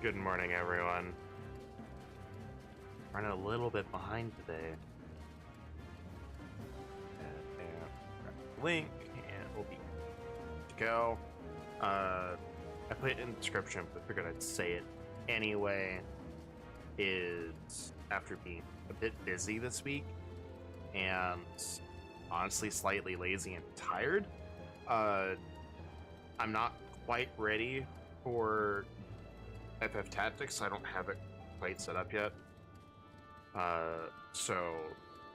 Good morning, everyone. Running a little bit behind today. And grab the link, and we'll be good to go. I put it in the description, but figured I'd say it anyway. Is after being a bit busy this week and honestly slightly lazy and tired, I'm not quite ready for FF Tactics. I don't have it quite set up yet. So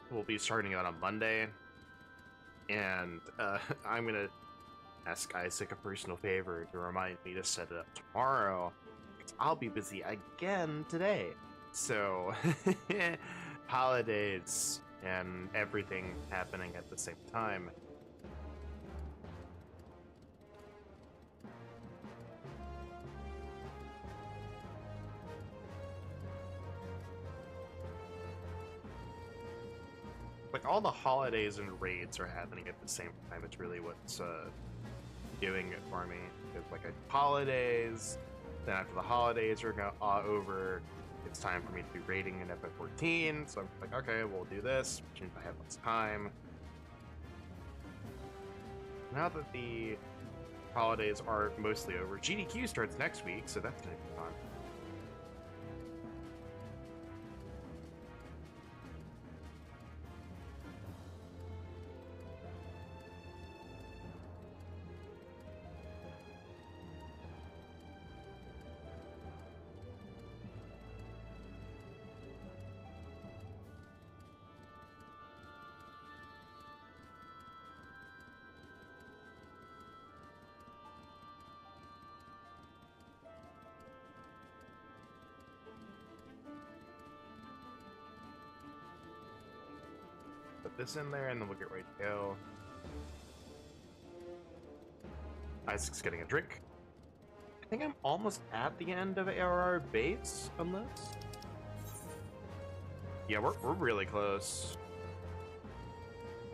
we'll be starting out on Monday, and I'm gonna ask Isaac a personal favor to remind me to set it up tomorrow, because I'll be busy again today. So holidays and everything happening at the same time. Like, all the holidays and raids are happening at the same time. It's really what's doing it for me. It's like holidays, then after the holidays are over, it's time for me to be raiding in FF14. So I'm like, okay, we'll do this, which means I have less time. Now that the holidays are mostly over, GDQ starts next week, so that's gonna be fun. Put this in there, and then we'll get ready to go. Isaac's getting a drink. I think I'm almost at the end of ARR base on this. Yeah, we're really close.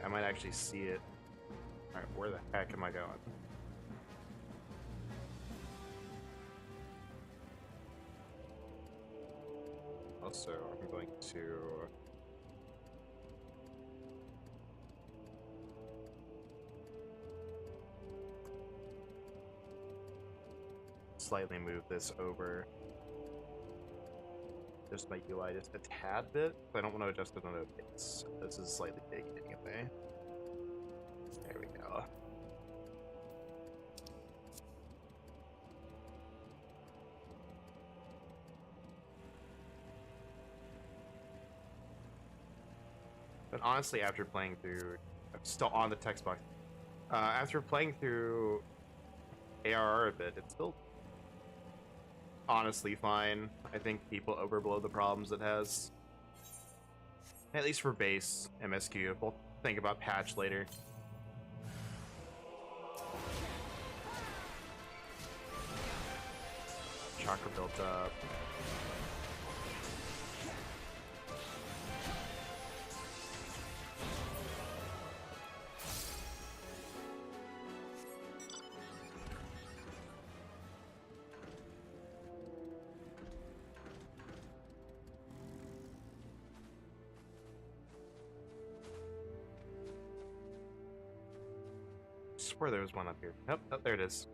I might actually see it. Alright, where the heck am I going? Also, I'm going to slightly move this over. Just my UI just a tad bit, but I don't want to adjust it on a base. This is slightly big anyway. There we go. But honestly, after playing through, I'm still on the text box. After playing through ARR a bit, it's still honestly fine. I think people overblow the problems it has. At least for base MSQ. We'll think about patch later. Chakra built up. I swear there was one up here. Nope, oh, there it is.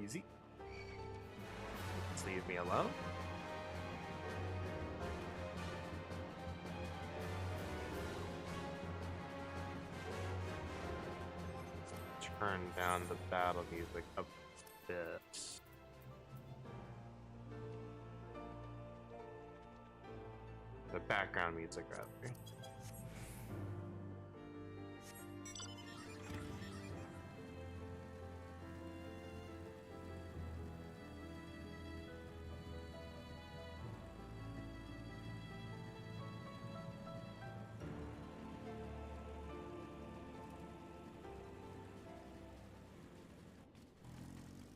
easy. Just leave me alone. Turn down the battle music a bit. The background music, rather.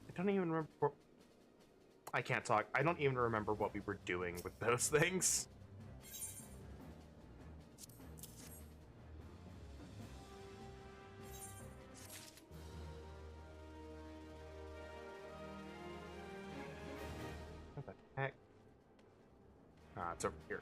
I don't even remember. I can't talk. I don't even remember what we were doing with those things. What the heck? Ah, it's over here.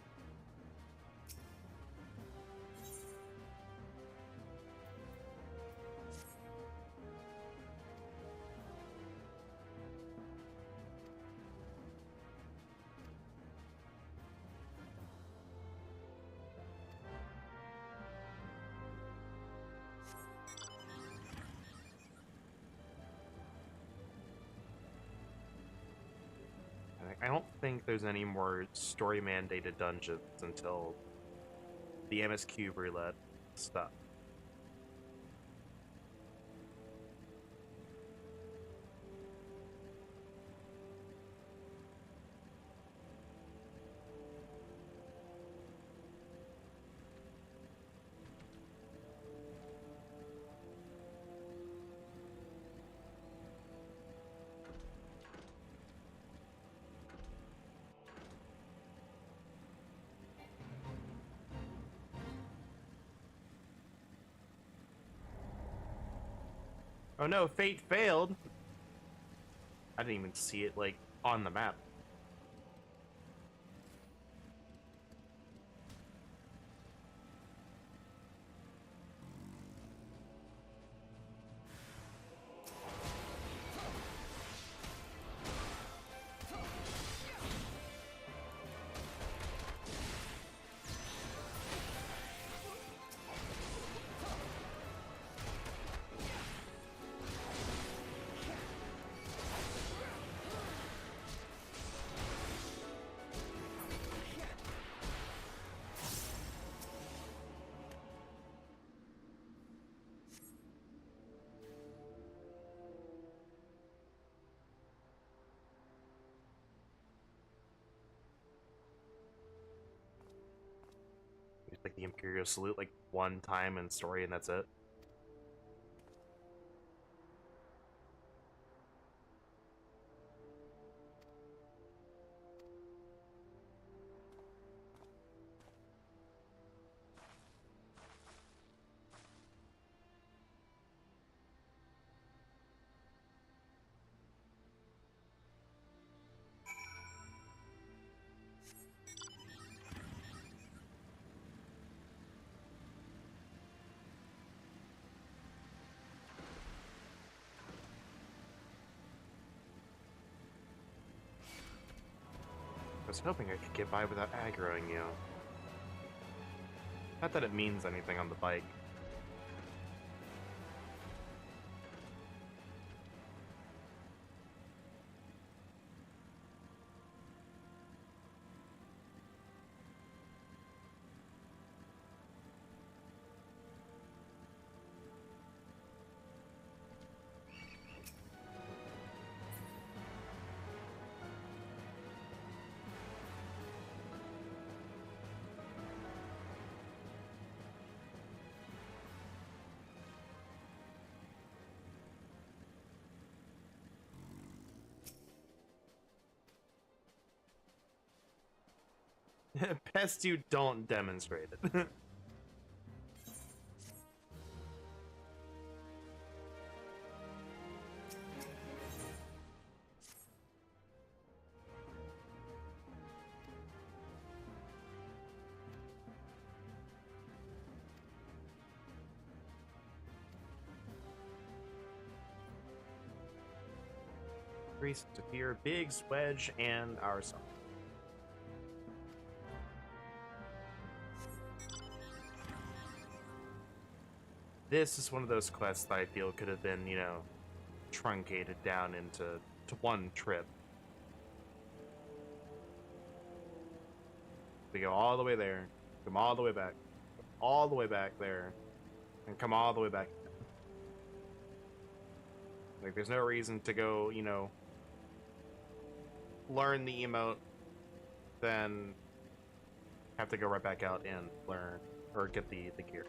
I don't think there's any more story mandated dungeons until the MSQ roulette stuff. Oh no, fate failed! I didn't even see it, like, on the map. Like the Imperial Salute, like, one time in story, and that's it. I was hoping I could get by without aggroing you. Not that it means anything on the bike. Best you don't demonstrate it. Grease to fear, Biggs, Wedge, and ourselves. This is one of those quests that I feel could have been, you know, truncated down into one trip. We go all the way there, come all the way back, all the way back there, and come all the way back. Like, there's no reason to go, you know, learn the emote, then have to go right back out and learn, or get the gear.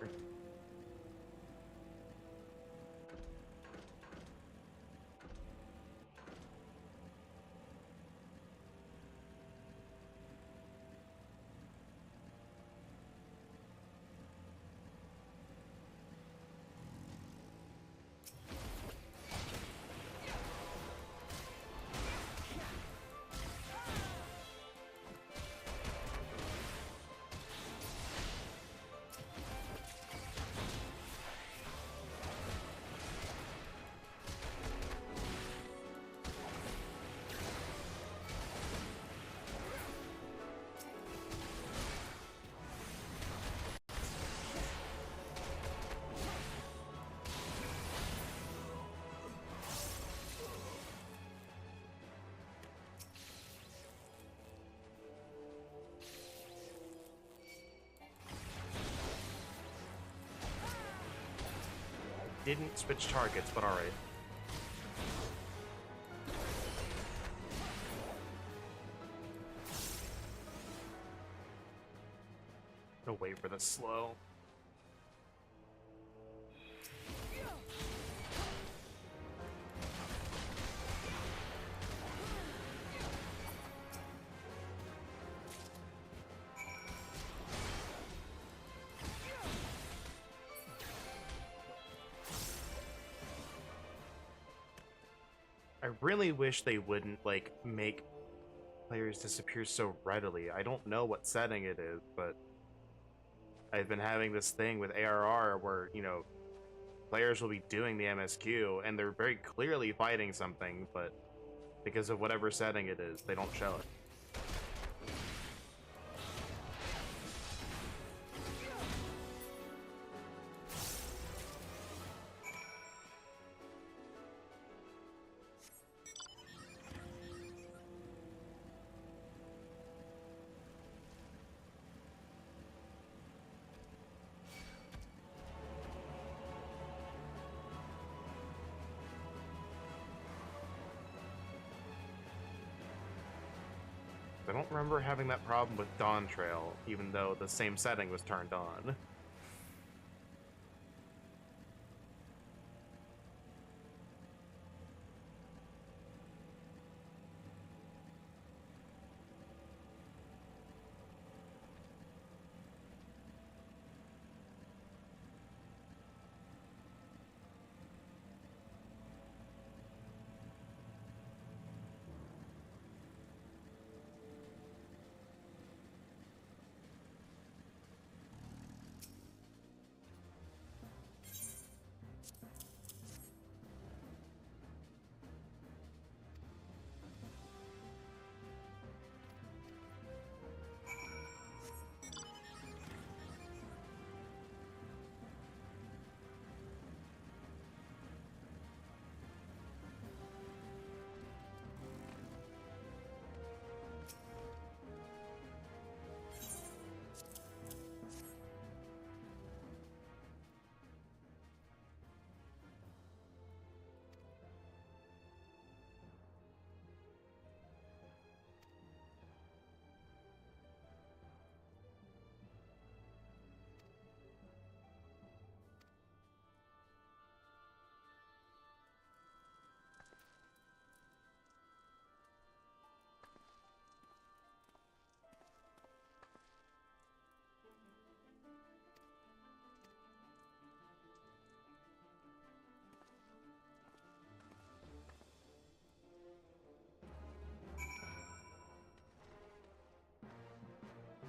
Didn't switch targets, but alright. No wait for the slow. I really wish they wouldn't, like, make players disappear so readily. I don't know what setting it is, but I've been having this thing with ARR where, you know, players will be doing the MSQ and they're very clearly fighting something, but because of whatever setting it is, they don't show it. I don't remember having that problem with Dawn Trail, even though the same setting was turned on.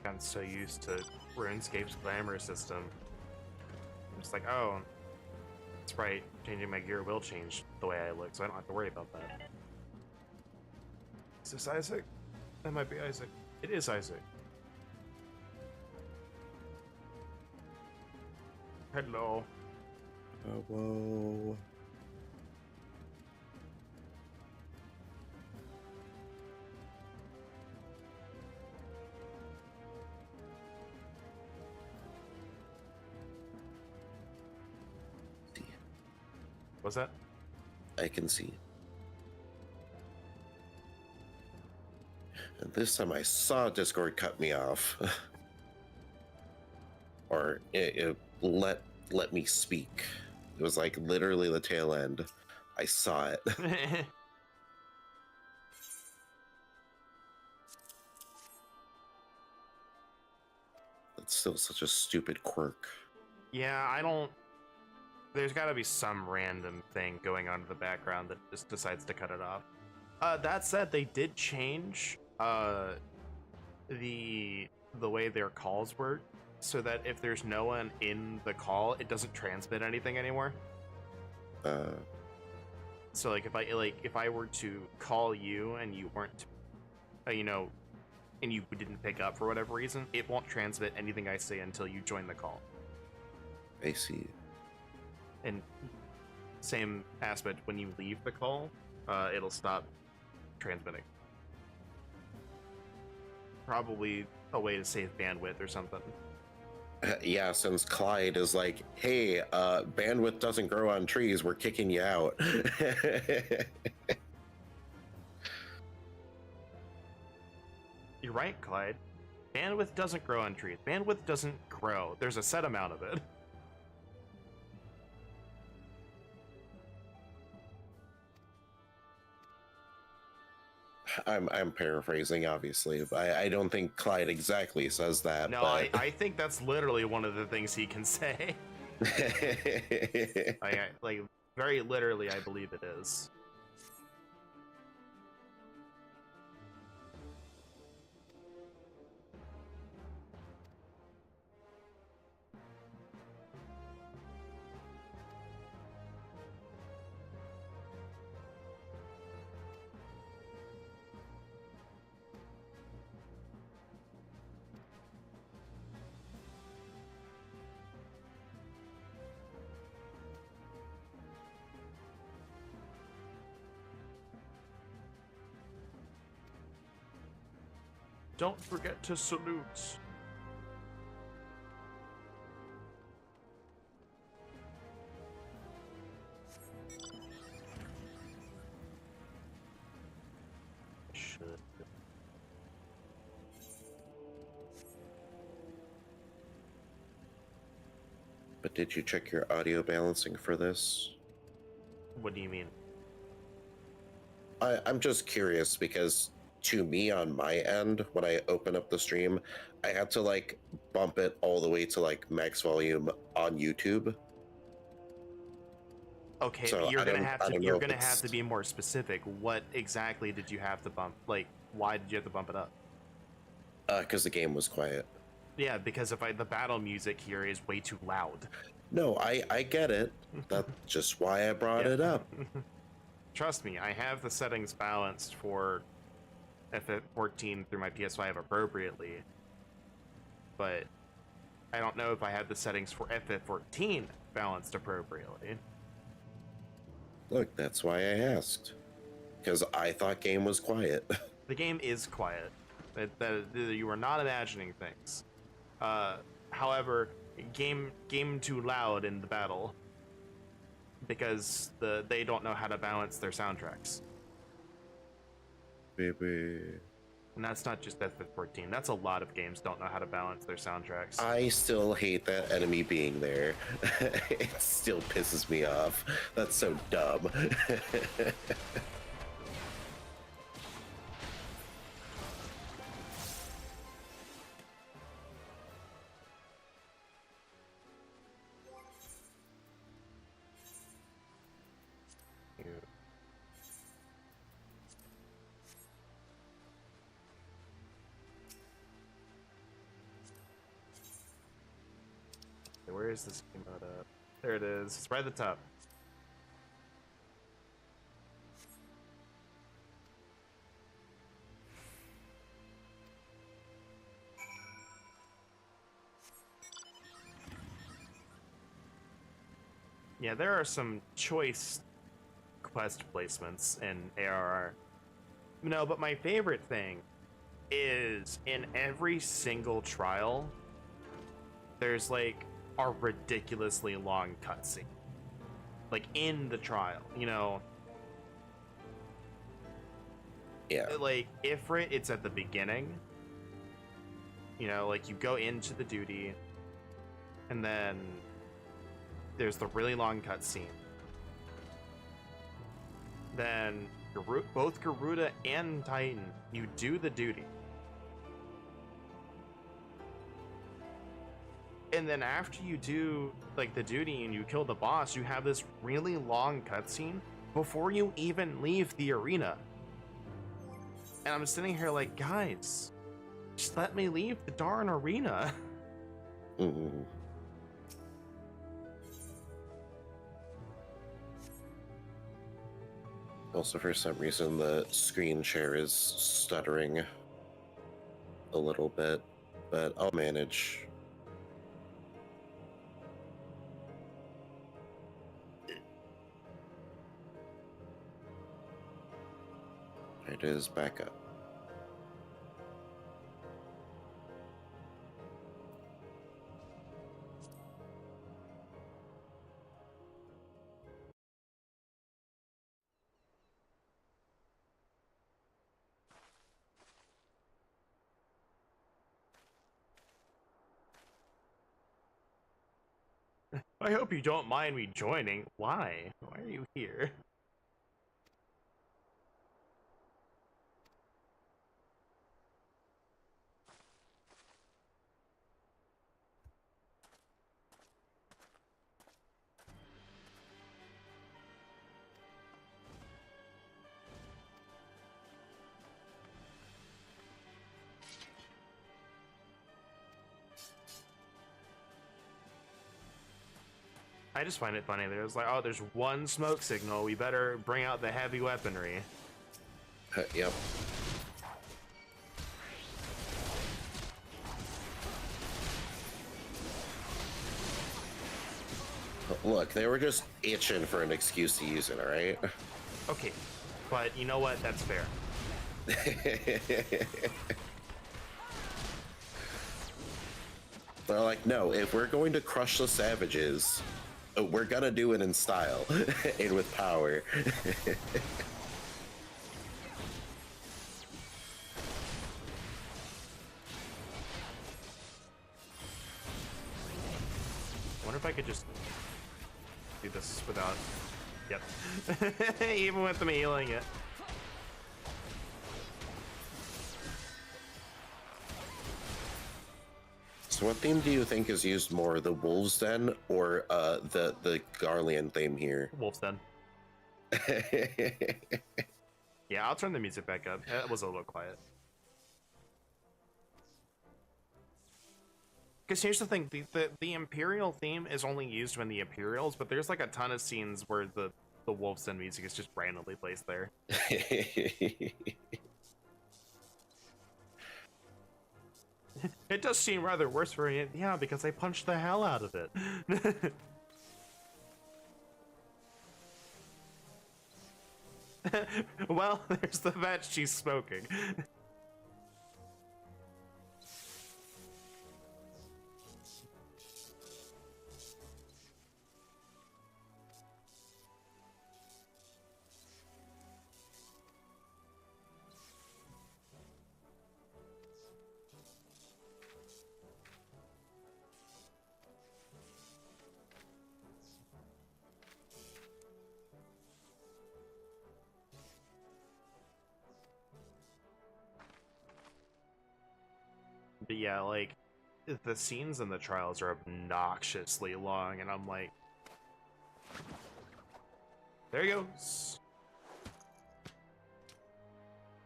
I'm so used to RuneScape's glamour system. I'm just like, oh, that's right, changing my gear will change the way I look, so I don't have to worry about that. Is this Isaac? That might be Isaac. It is Isaac. Hello. Whoa. What's that? I can see. And this time I saw Discord cut me off. Or it let me speak. It was like literally the tail end. I saw it. That's still such a stupid quirk. Yeah, I don't... There's gotta be some random thing going on in the background that just decides to cut it off. That said, they did change the way their calls work, so that if there's no one in the call, it doesn't transmit anything anymore. So like if I were to call you and you weren't, you know, and you didn't pick up for whatever reason, it won't transmit anything I say until you join the call. I see. And same aspect, when you leave the call, it'll stop transmitting. Probably a way to save bandwidth or something. Yeah, since Clyde is like, hey, bandwidth doesn't grow on trees, we're kicking you out. You're right, Clyde. Bandwidth doesn't grow on trees. Bandwidth doesn't grow. There's a set amount of it. I'm paraphrasing, obviously. I don't think Clyde exactly says that. No, but... I think that's literally one of the things he can say. Like, very literally, I believe it is. Don't forget to salute. Should. But did you check your audio balancing for this? What do you mean? I'm just curious because to me on my end, when I open up the stream, I had to like bump it all the way to like max volume on YouTube. Okay, So you're gonna have to be more specific. What exactly did you have to bump? Like, why did you have to bump it up? Because the game was quiet. Yeah, because the battle music here is way too loud. No, I get it. That's just why I brought it up. Trust me, I have the settings balanced for FF14 through my PS5 appropriately, but I don't know if I had the settings for FF14 balanced appropriately. Look, that's why I asked. Because I thought game was quiet. The game is quiet. That you are not imagining things. However, game too loud in the battle because they don't know how to balance their soundtracks. Baby. And that's not just FF14. That's a lot of games don't know how to balance their soundtracks. I still hate that enemy being there. It still pisses me off. That's so dumb. Where is this game mode up? There it is. It's right at the top. Yeah, there are some choice quest placements in ARR. No, but my favorite thing is in every single trial, there's like a ridiculously long cutscene. Like in the trial, you know. Yeah. Like Ifrit, it's at the beginning. You know, like you go into the duty, and then there's the really long cutscene. Then both Garuda and Titan, you do the duty. And then after you do like the duty and you kill the boss, you have this really long cutscene before you even leave the arena. And I'm sitting here like, guys, just let me leave the darn arena. Mm-hmm. Also, for some reason, the screen share is stuttering a little bit, but I'll manage. It is back up. I hope you don't mind me joining. Why? Why are you here? I just find it funny. There's like, oh, there's one smoke signal. We better bring out the heavy weaponry. Yep. Look, they were just itching for an excuse to use it, alright? Okay, but you know what? That's fair. They're like, no, if we're going to crush the savages, we're gonna do it in style and with power. I wonder if I could just do this without... Yep. Even with them healing it. So what theme do you think is used more, the Wolves Den or the Garlean theme here? Wolf's Den. Yeah, I'll turn the music back up. That was a little quiet. Because here's the thing, the Imperial theme is only used when the Imperials, but there's like a ton of scenes where the Wolf's Den music is just randomly placed there. It does seem rather worse for me, yeah, because I punched the hell out of it. Well, there's the fact she's smoking. But yeah, like, the scenes in the trials are obnoxiously long, and I'm like, there he goes.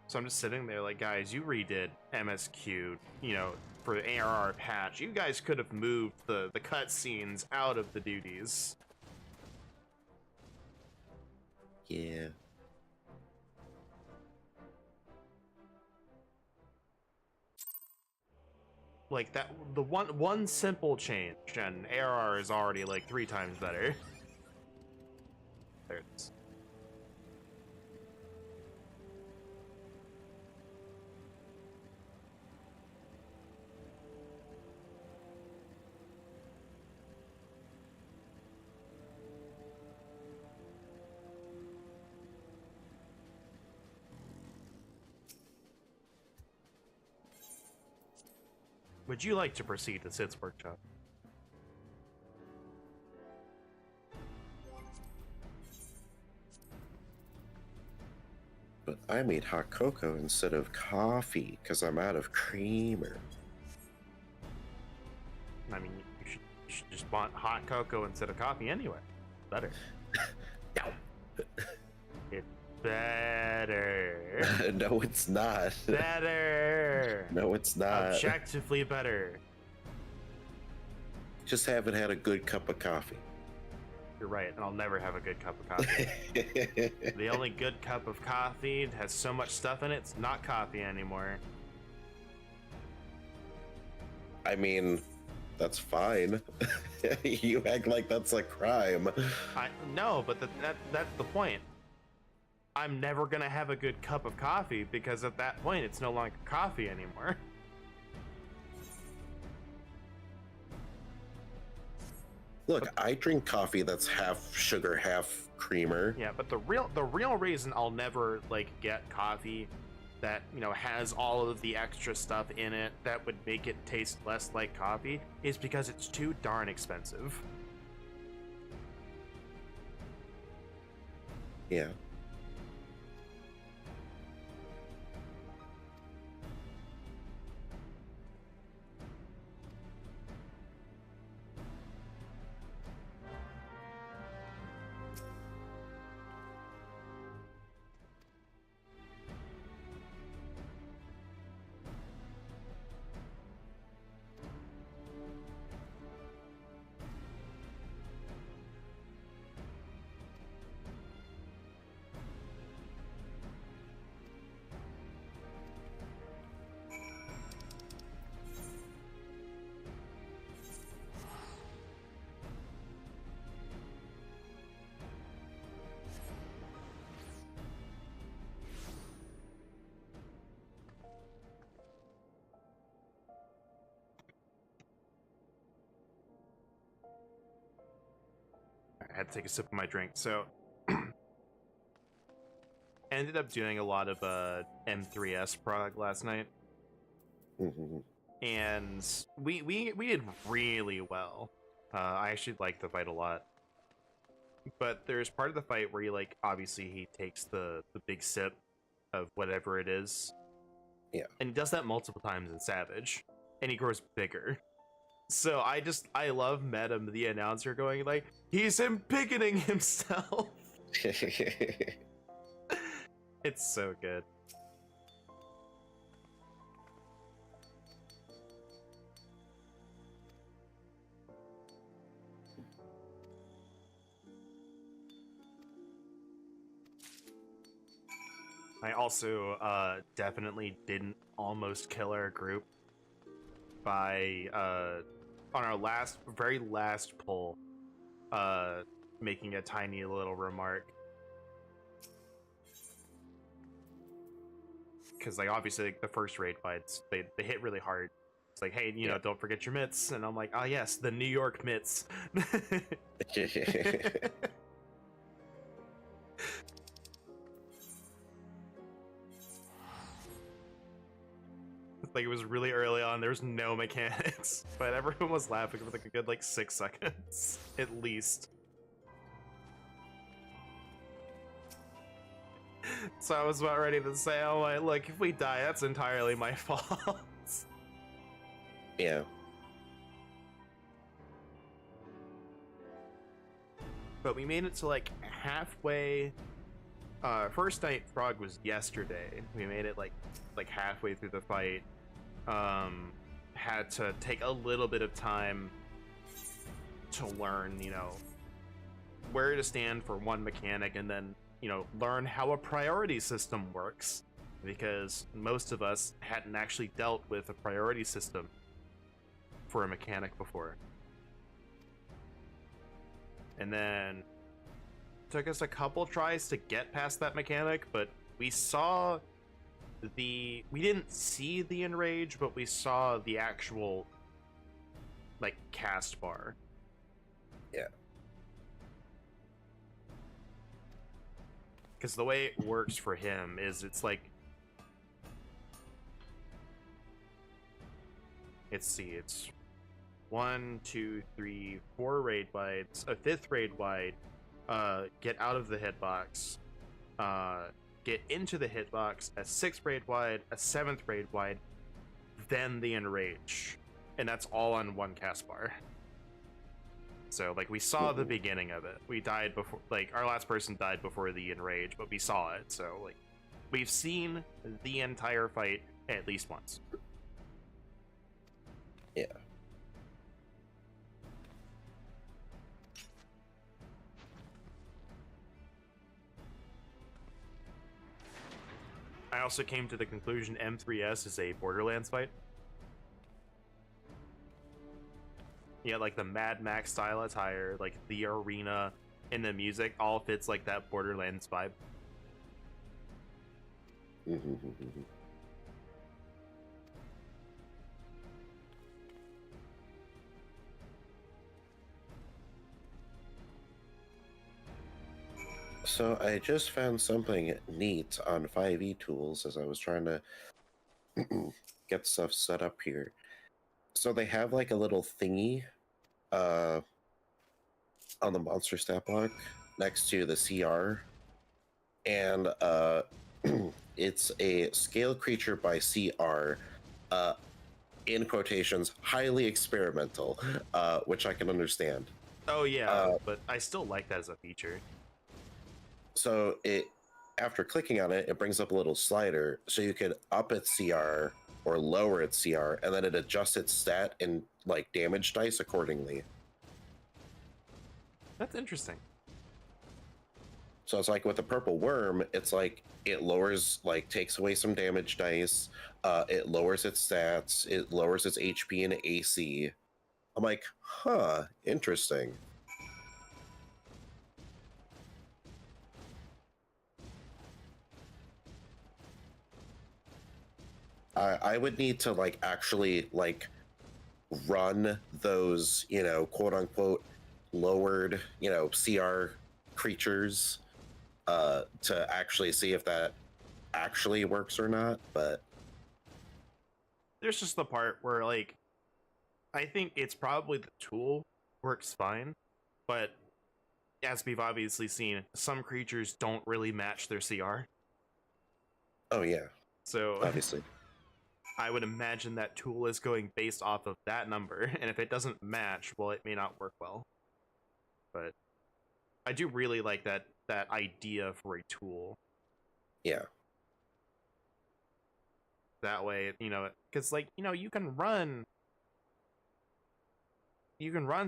So I'm just sitting there like, guys, you redid MSQ, you know, for the ARR patch. You guys could have moved the cutscenes out of the duties. Yeah. Like that, the one simple change, and ARR is already like 3 times better. there it is. Would you like to proceed to Sid's workshop? But I made hot cocoa instead of coffee because I'm out of creamer. I mean, you should just want hot cocoa instead of coffee anyway. Better. No. It's better. No, it's not. Better. No, it's not. Objectively better. Just haven't had a good cup of coffee. You're right, and I'll never have a good cup of coffee. The only good cup of coffee has so much stuff in it, it's not coffee anymore. I mean, that's fine. You act like that's a crime. No, but that's the point. I'm never gonna have a good cup of coffee because at that point it's no longer coffee anymore. Look, I drink coffee that's half sugar, half creamer. Yeah, but the real reason I'll never like get coffee that, you know, has all of the extra stuff in it that would make it taste less like coffee is because it's too darn expensive. Yeah. I had to take a sip of my drink. So I ended up doing a lot of M3S prog last night. Mm-hmm. And we did really well. I actually liked the fight a lot. But there's part of the fight where obviously he takes the big sip of whatever it is. Yeah. And he does that multiple times in Savage. And he grows bigger. So I love Medem, the announcer, going like, he's picketing himself. It's so good. I also definitely didn't almost kill our group by on our very last poll making a tiny little remark, because obviously the first raid fights they hit really hard. It's like, hey, you know, don't forget your mitts, and I'm like, oh yes, the New York mitts. It was really early on, there was no mechanics, but everyone was laughing for a good 6 seconds at least. So I was about ready to say, oh my, look, if we die, that's entirely my fault. Yeah. But we made it to halfway. First night frog was yesterday. We made it like halfway through the fight. Had to take a little bit of time to learn, you know, where to stand for one mechanic, and then, you know, learn how a priority system works, because most of us hadn't actually dealt with a priority system for a mechanic before. And then took us a couple tries to get past that mechanic, but we saw we didn't see the enrage, but we saw the actual like cast bar. Yeah. Because the way it works for him is it's like, let's see, it's 1, 2, 3, 4 raid wides, a 5th raid wide, get out of the hitbox, get into the hitbox, a 6th raid wide, a 7th raid wide, then the enrage. And that's all on one cast bar. So, like, we saw the beginning of it. We died before, like, our last person died before the enrage, but we saw it. So, like, we've seen the entire fight at least once. Yeah. I also came to the conclusion M3S is a Borderlands fight. Yeah, like the Mad Max style attire, like the arena and the music all fits like that Borderlands vibe. So I just found something neat on 5e tools as I was trying to get stuff set up here. So they have like a little thingy on the monster stat block next to the CR, and it's a scale creature by CR, in quotations, highly experimental, which I can understand. Oh yeah, but I still like that as a feature. So after clicking on it, it brings up a little slider, so you can up its CR or lower its CR, and then it adjusts its stat and like damage dice accordingly. That's interesting. So it's like with the purple worm, it's like it lowers, like takes away some damage dice, it lowers its stats, it lowers its HP and AC. I'm like, huh, interesting. I would need to like actually like run those, you know, quote unquote lowered, you know, CR creatures to actually see if that actually works or not. But There's just the part where, like, I think it's probably the tool works fine, but as we've obviously seen, some creatures don't really match their CR. oh yeah, So obviously. I would imagine that tool is going based off of that number, and if it doesn't match, well, it may not work well. But I do really like that idea for a tool. Yeah. That way, you know, because like, you know, you can run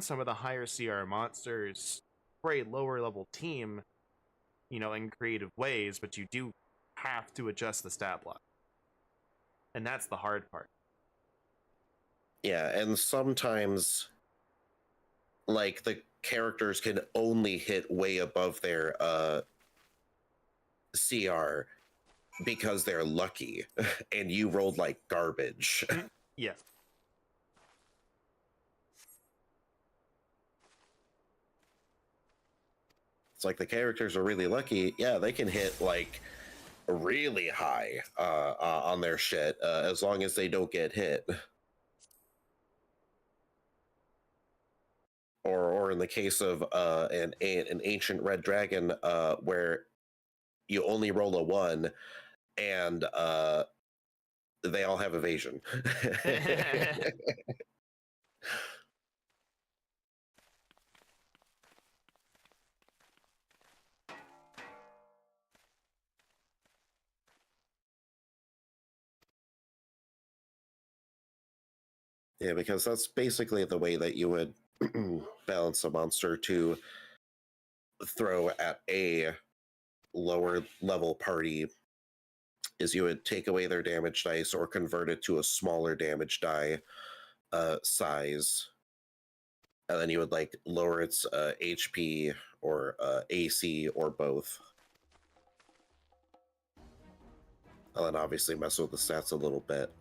some of the higher CR monsters for a lower level team, you know, in creative ways, but you do have to adjust the stat block. And that's the hard part. Yeah, and sometimes like the characters can only hit way above their CR because they're lucky and you rolled like garbage. Yeah. It's like the characters are really lucky. Yeah, they can hit like really high on their shit as long as they don't get hit. Or in the case of an ancient red dragon, where you only roll a 1 and they all have evasion. Yeah, because that's basically the way that you would balance a monster to throw at a lower level party, is you would take away their damage dice or convert it to a smaller damage die size, and then you would like lower its HP or AC or both. And then obviously mess with the stats a little bit.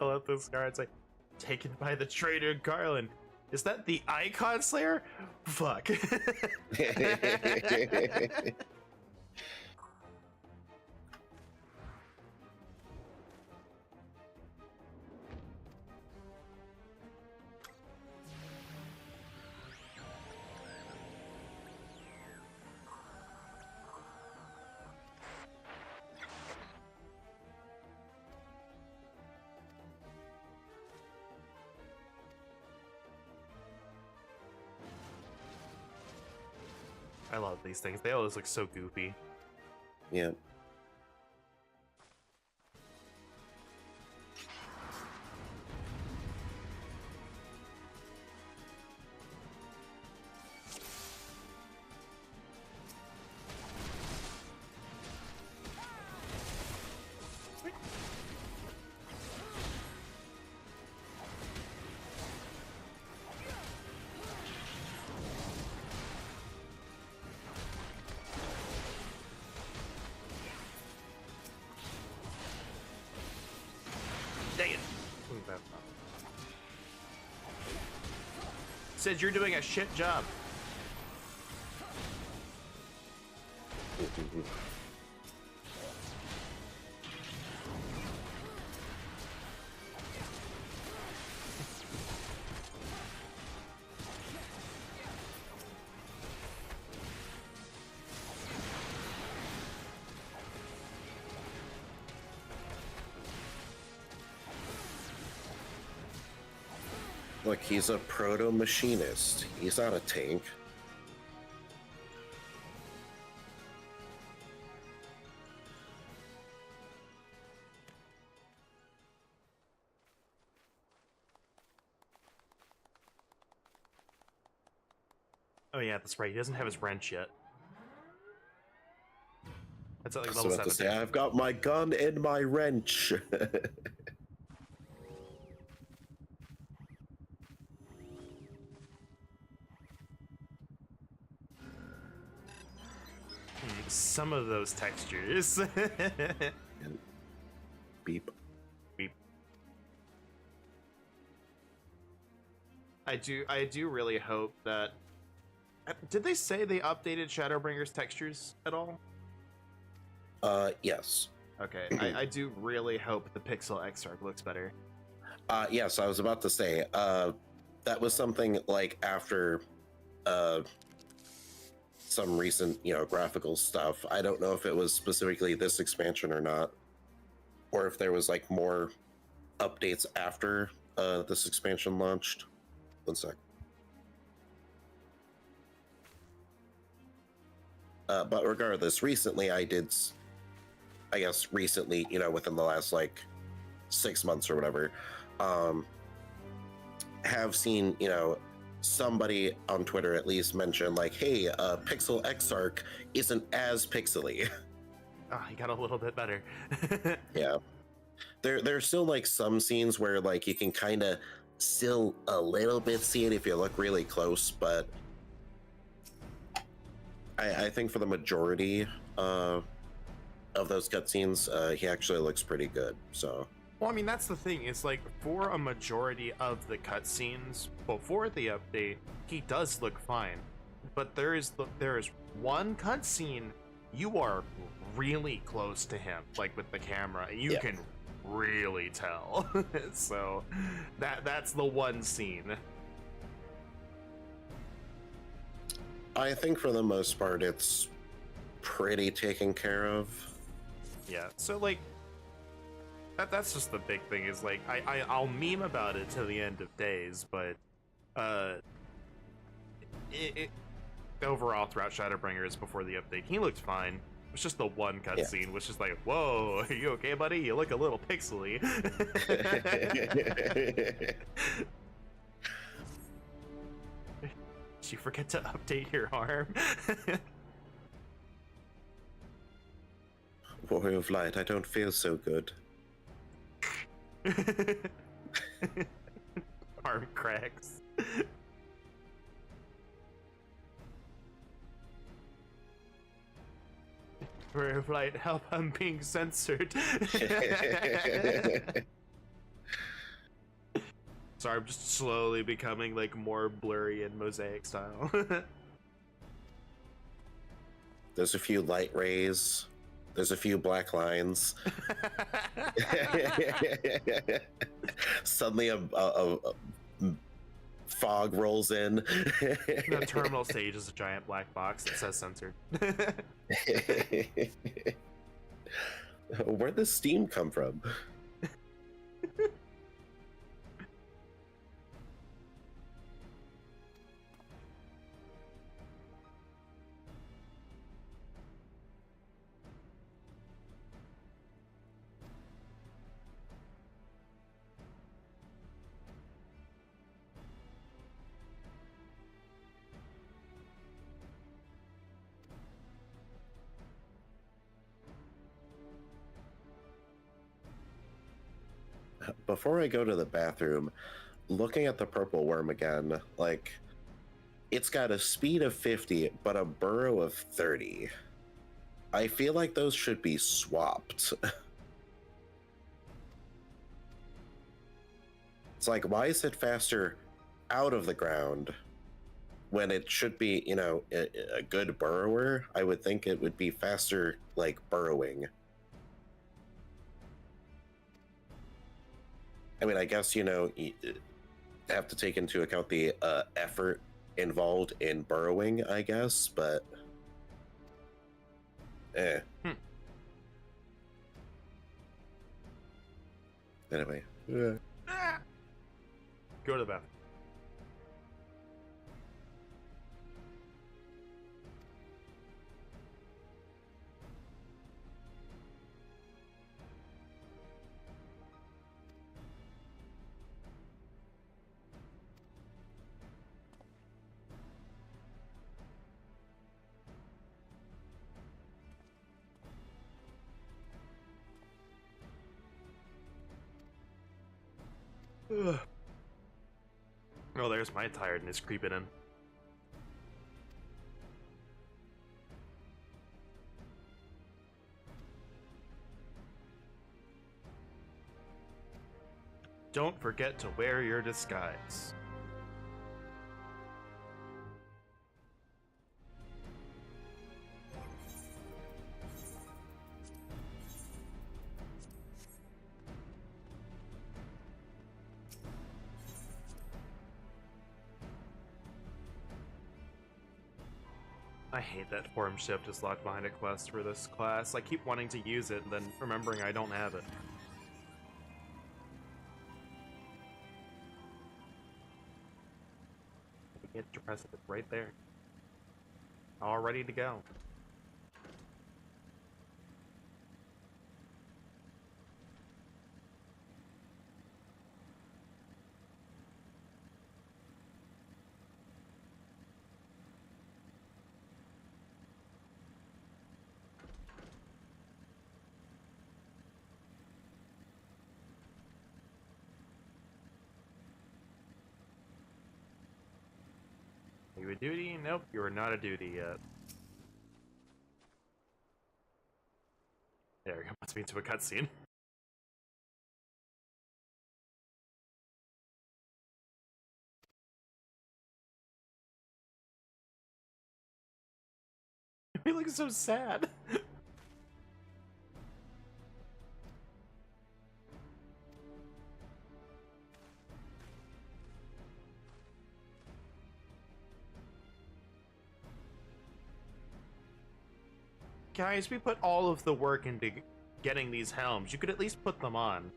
I love this card. It's like, taken by the traitor Garland. Is that the Icon Slayer? Fuck. I love these things. They always look so goofy. Yeah. Dang it. Said you're doing a shit job. Look, he's a proto-machinist. He's not a tank. Oh yeah, that's right. He doesn't have his wrench yet. That's at like I was level about to 7. say, I've got my gun and my wrench. Some of those textures. And beep. Beep. I do really hope that. Did they say they updated Shadowbringer's textures at all? Yes. Okay, I do really hope the Pixel Exarch looks better. Yes, I was about to say, that was something like after, some recent, graphical stuff. I don't know if it was specifically this expansion or not, or if there was like more updates after this expansion launched. One sec. But regardless, recently I guess recently, within the last like 6 months or whatever, have seen, somebody on Twitter at least mention like, hey, Pixel Exarch isn't as pixely. Oh, he got a little bit better. Yeah. There's still like some scenes where like you can kind of still a little bit see it if you look really close, but I think for the majority of those cutscenes, he actually looks pretty good. So. Well, I mean, that's the thing. It's like, for a majority of the cutscenes before the update, he does look fine. But there is one cutscene you are really close to him, like with the camera, and you can really tell. So that's the one scene. I think for the most part, it's pretty taken care of. Yeah. So like. That's just the big thing, is like I'll meme about it till the end of days, but overall throughout Shadowbringers before the update, he looked fine. It was just the one cutscene, which is like, whoa, are you okay, buddy? You look a little pixely. Did you forget to update your arm? Warrior of Light, I don't feel so good. Arm cracks. Warrior of Light, help, I'm being censored. Sorry, I'm just slowly becoming like more blurry in mosaic style. There's a few light rays. There's a few black lines. Suddenly a fog rolls in. The terminal stage is a giant black box that says censored. Where'd the steam come from? Before I go to the bathroom, looking at the purple worm again, like, it's got a speed of 50, but a burrow of 30. I feel like those should be swapped. It's like, why is it faster out of the ground when it should be, you know, a good burrower? I would think it would be faster, like, burrowing. I mean, I guess, you know, you have to take into account the effort involved in burrowing, I guess, but Anyway. Go to the bathroom. Ugh. Oh, there's my tiredness creeping in. Don't forget to wear your disguise. I hate that form shift is locked behind a quest for this class. I keep wanting to use it and then remembering I don't have it. You get your precedent right there. All ready to go. Are you a duty? Nope, you are not a duty yet. There we go, puts me into a cutscene. He looks so sad. Guys, we put all of the work into getting these helms. You could at least put them on.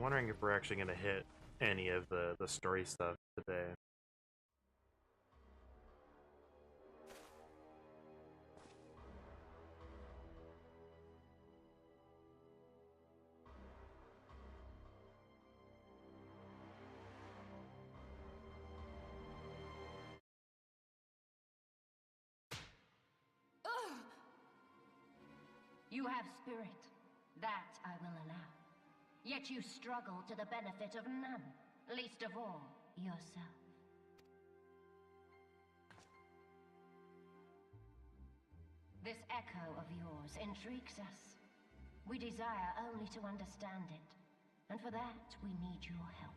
I'm wondering if we're actually gonna hit any of the story stuff today. You have spirit. That I will allow. Yet you struggle to the benefit of none, least of all, yourself. This echo of yours intrigues us. We desire only to understand it, and for that we need your help.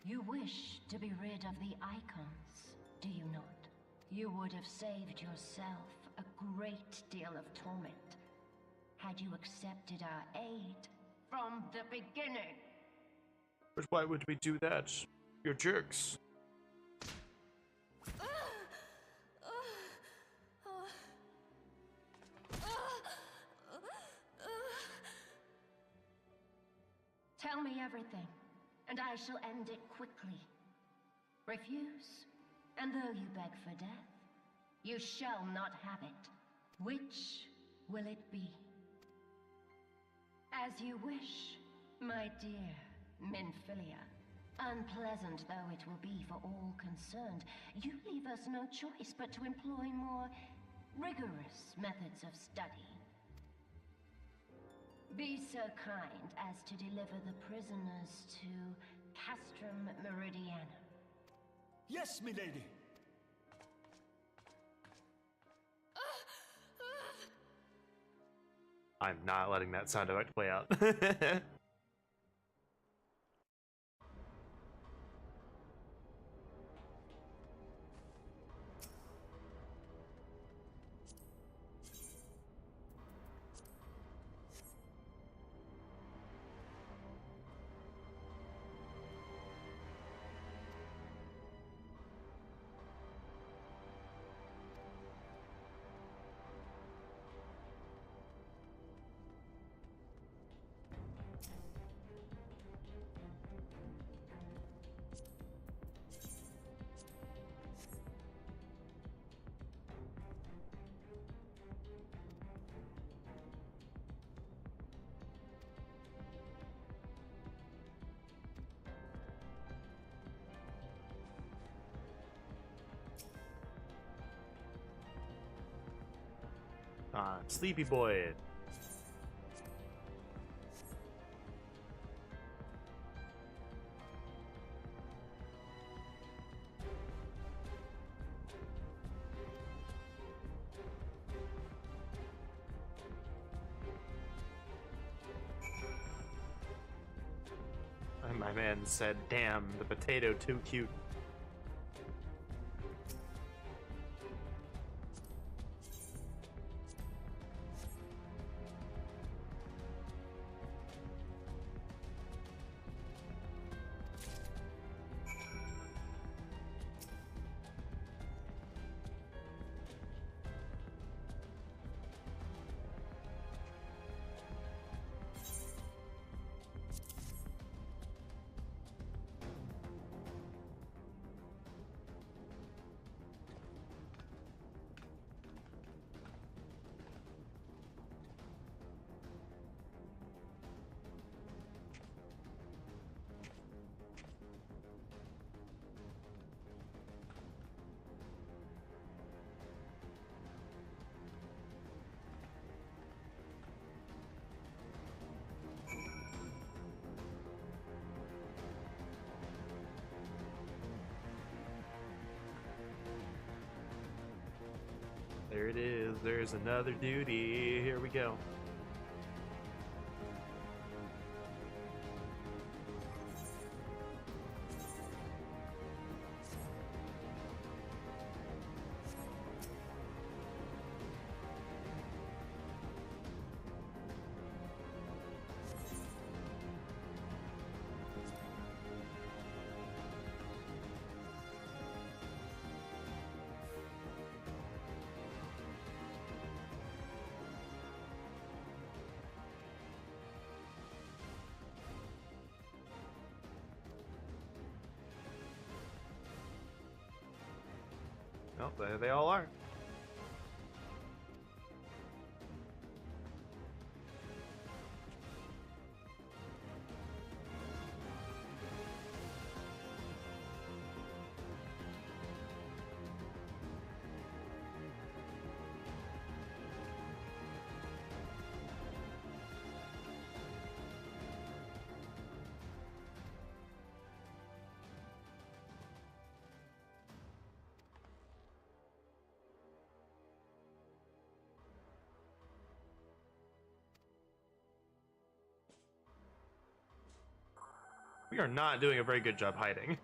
You wish to be rid of the icons, do you not? You would have saved yourself a great deal of torment had you accepted our aid from the beginning. But why would we do that? You're jerks. Tell me everything, and I shall end it quickly. Refuse, and though you beg for death, you shall not have it. Which will it be? As you wish, my dear Minfilia. Unpleasant though it will be for all concerned, you leave us no choice but to employ more rigorous methods of study. Be so kind as to deliver the prisoners to Castrum Meridianum. Yes, milady. I'm not letting that sound effect play out. Sleepy boy. And my man said, damn, the potato too cute. There it is. There's another duty. Here we go. Well, there they all are. We are not doing a very good job hiding.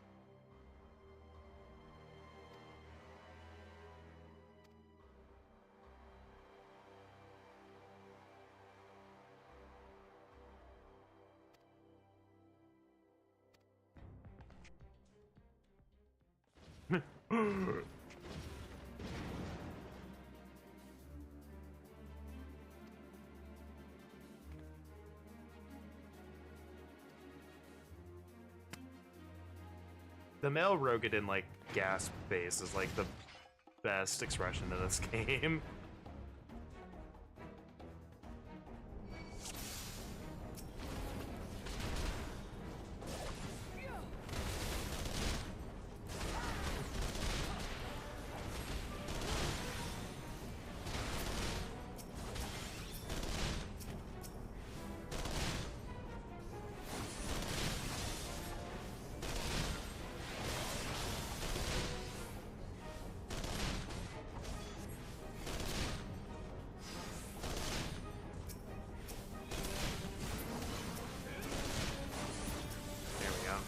The male Rogadin, like, gasp face is, like, the best expression in this game.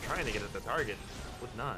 Trying to get at the target, would not.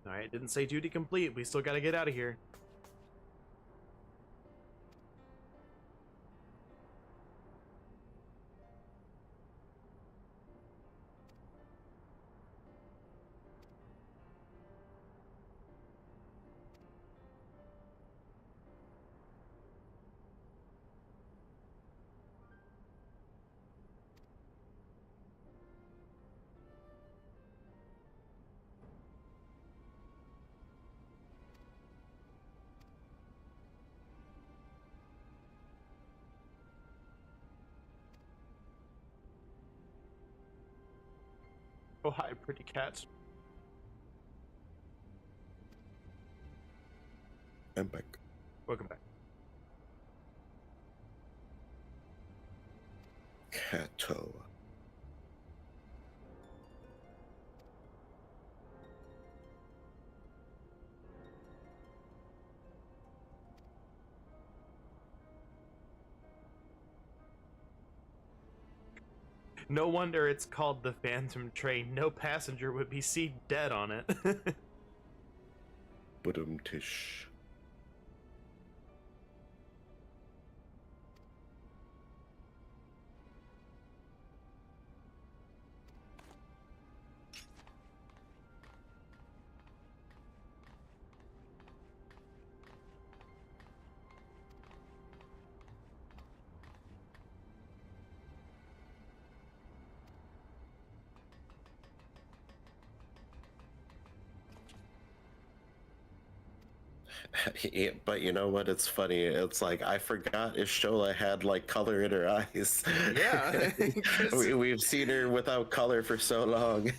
Alright, didn't say duty complete. We still gotta get out of here. Oh, hi, pretty cat. I'm back. Welcome back. Kato. No wonder it's called the Phantom Train. No passenger would be seen dead on it. Tish. Yeah, but you know what? It's funny. It's like I forgot Ishola had like color in her eyes. Yeah. We've seen her without color for so long.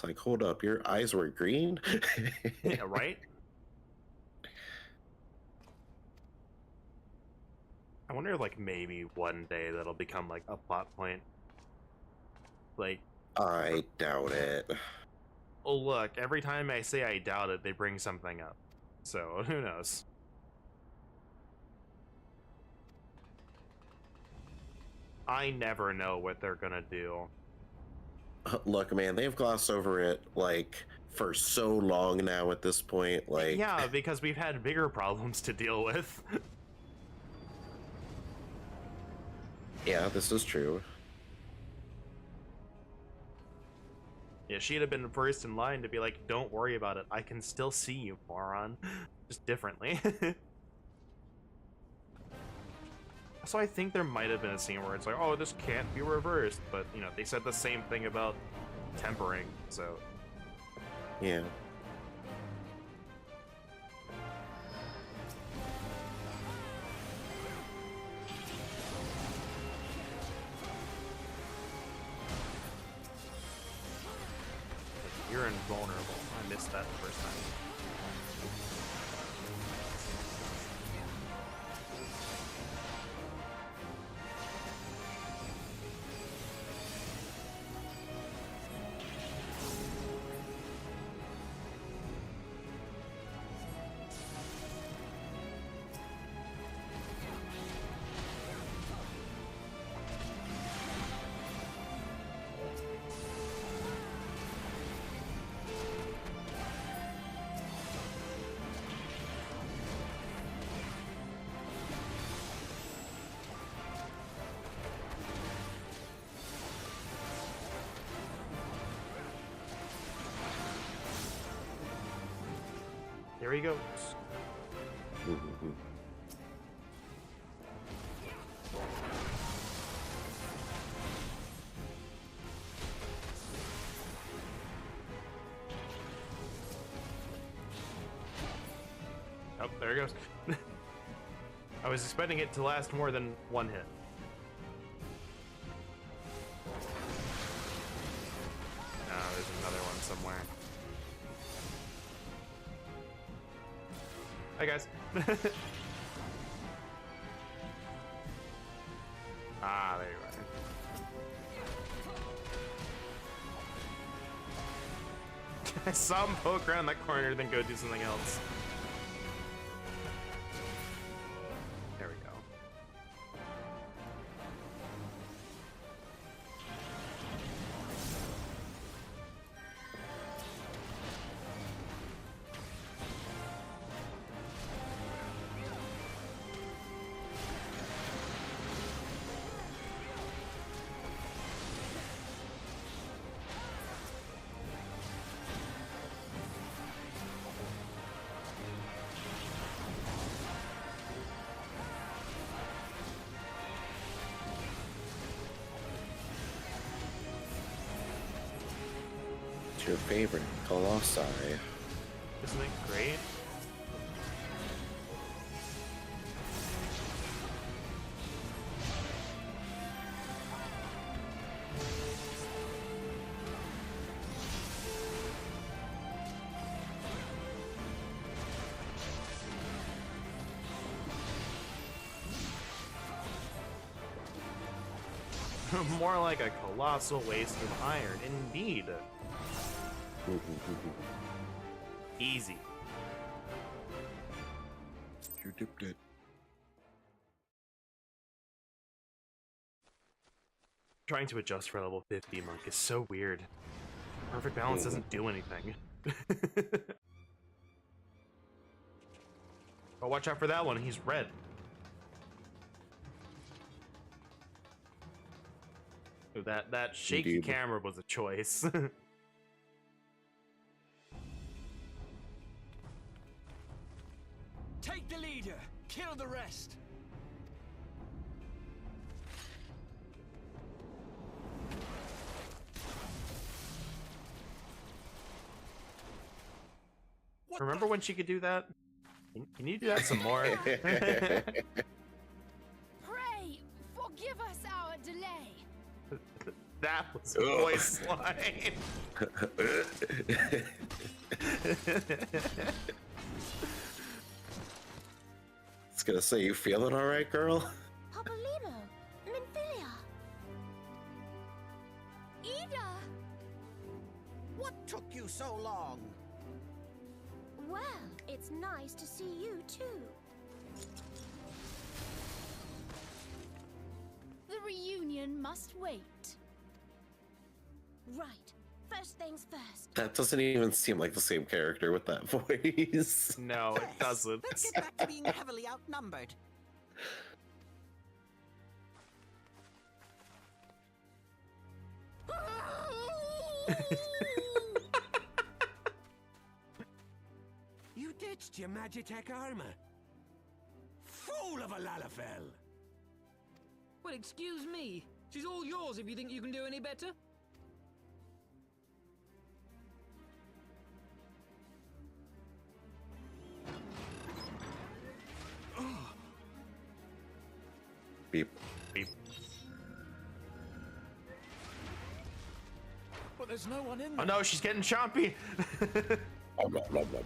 It's like, hold up, your eyes were green? Yeah, right? I wonder if, like, maybe one day that'll become, like, a plot point. Like, I doubt it. oh, look, every time I say I doubt it, they bring something up. So, who knows? I never know what they're gonna do. Look, man, they've glossed over it, like, for so long now at this point. Like, Yeah, because we've had bigger problems to deal with. yeah, this is true. Yeah, she'd have been first in line to be like, don't worry about it. I can still see you, moron. Just differently. So I think there might have been a scene where it's like, oh, this can't be reversed. But, you know, they said the same thing about tempering, so... Yeah. You're invulnerable. I missed that the first time. Here he goes. Oh, there he goes. I was expecting it to last more than one hit. There's another one somewhere. Hi, guys. Ah, there you are. I saw him poke around that corner, then go do something else. There we go. Your favorite Colossi. Isn't it great? More like a colossal waste of iron, indeed. Easy. You dipped it. Trying to adjust for level 50 monk is so weird. Perfect balance doesn't do anything. Oh, watch out for that one. He's red. Ooh, that shaky Indeed. camera was a choice. Take the leader, kill the rest. Remember when she could do that? Can you do that some more? Pray, forgive us our delay. That was a voice line. It's gonna say, you feeling all right, girl? Popolino, Minfilia, Ida. What took you so long? Well, it's nice to see you too. The reunion must wait. Right. First things first. That doesn't even seem like the same character with that voice. No, it doesn't. Let's get back to being heavily outnumbered. You ditched your Magitech armor. Fool of a Lalafell! Well, excuse me. She's all yours if you think you can do any better. Beep. Beep. But there's no one in Oh there. no, she's getting chompy. Nom, nom, nom, nom.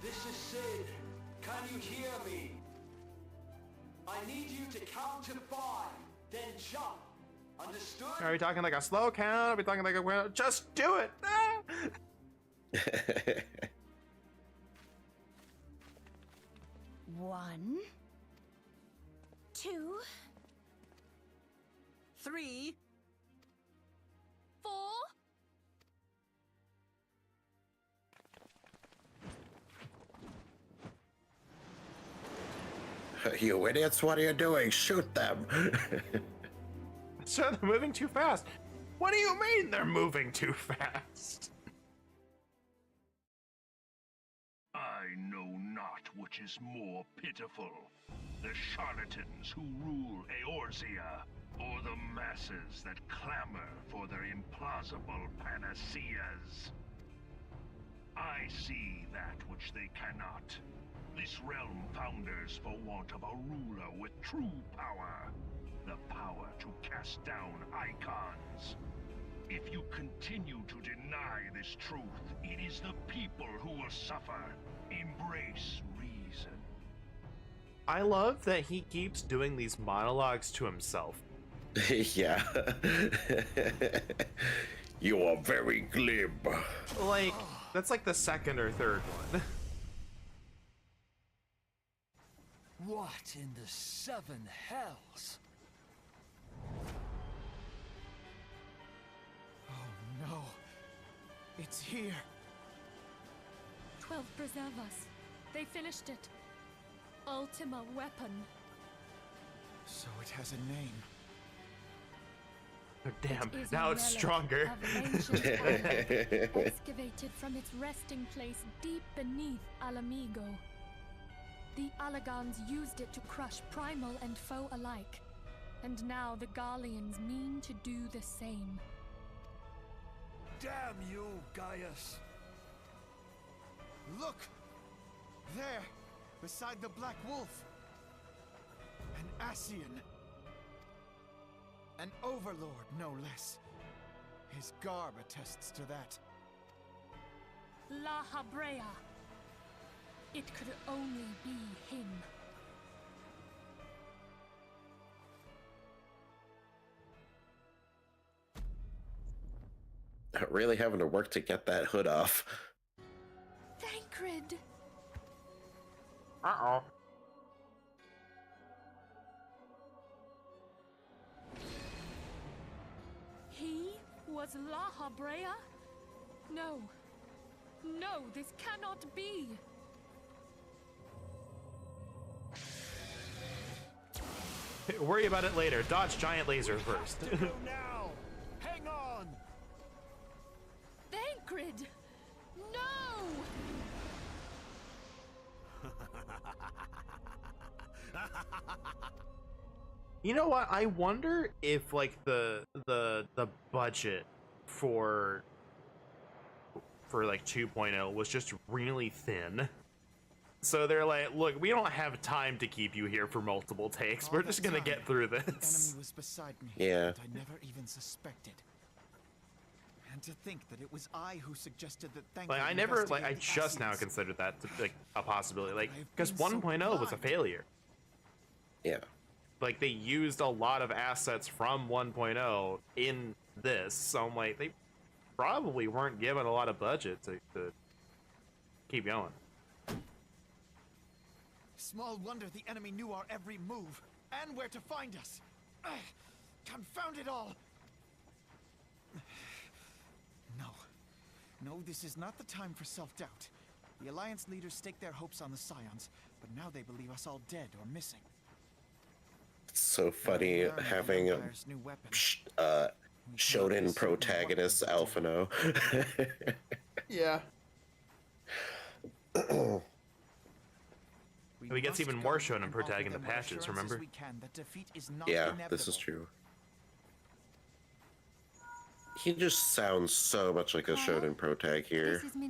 This is Sid. Can you hear me? I need you to count to 5, then jump. Understood? Are we talking like a slow count? Are we talking like a just do it? Ah! 1, 2, 3. 4. You idiots, what are you doing? Shoot them! So they're moving too fast. What do you mean they're moving too fast? I know not which is more pitiful, the charlatans who rule Eorzea, or the masses that clamor for their implausible panaceas. I see that which they cannot. This realm founders for want of a ruler with true power. The power to cast down icons. If you continue to deny this truth, it is the people who will suffer. Embrace reason. I love that he keeps doing these monologues to himself. Yeah. You are very glib. Like, that's like the second or third one. What in the 7 hells? Oh no. It's here. 12 preserve us. They finished it. Ultima weapon. So it has a name. Oh, damn, It is a now it's relic stronger. of ancient power, excavated from its resting place deep beneath Alamigo. The Alagans used it to crush primal and foe alike, and now the Garleans mean to do the same. Damn you, Gaius! Look! There, beside the Black Wolf. An Ascian. An overlord, no less. His garb attests to that. La Habrea. It could only be him. Really having to work to get that hood off. Thancred! Uh-oh. He was La Habrea? No. No, this cannot be. Worry about it later. Dodge giant laser first. To go now! Hang on! Thancred! No! You know what? I wonder if like the budget for like 2.0 was just really thin. So they're like, look, we don't have time to keep you here for multiple takes. We're just gonna get through The this. enemy was beside me. Yeah. And I never even suspected. And to think that it was I who suggested that Like, I never, like, I just now considered that to, like, a possibility. Like, because 1.0 was a failure. Yeah. Like, they used a lot of assets from 1.0 in this. So I'm like, they probably weren't given a lot of budget to keep going. Small wonder the enemy knew our every move and where to find us. Confound it all! No, this is not the time for self-doubt. The Alliance leaders staked their hopes on the Scions, but now they believe us all dead or missing. It's so funny having a shonen protagonist Alphino. Yeah. We gets even more shonen protagonist in the patches, remember? Yeah, this is true. He just sounds so much like a shonen protag here. Yeah,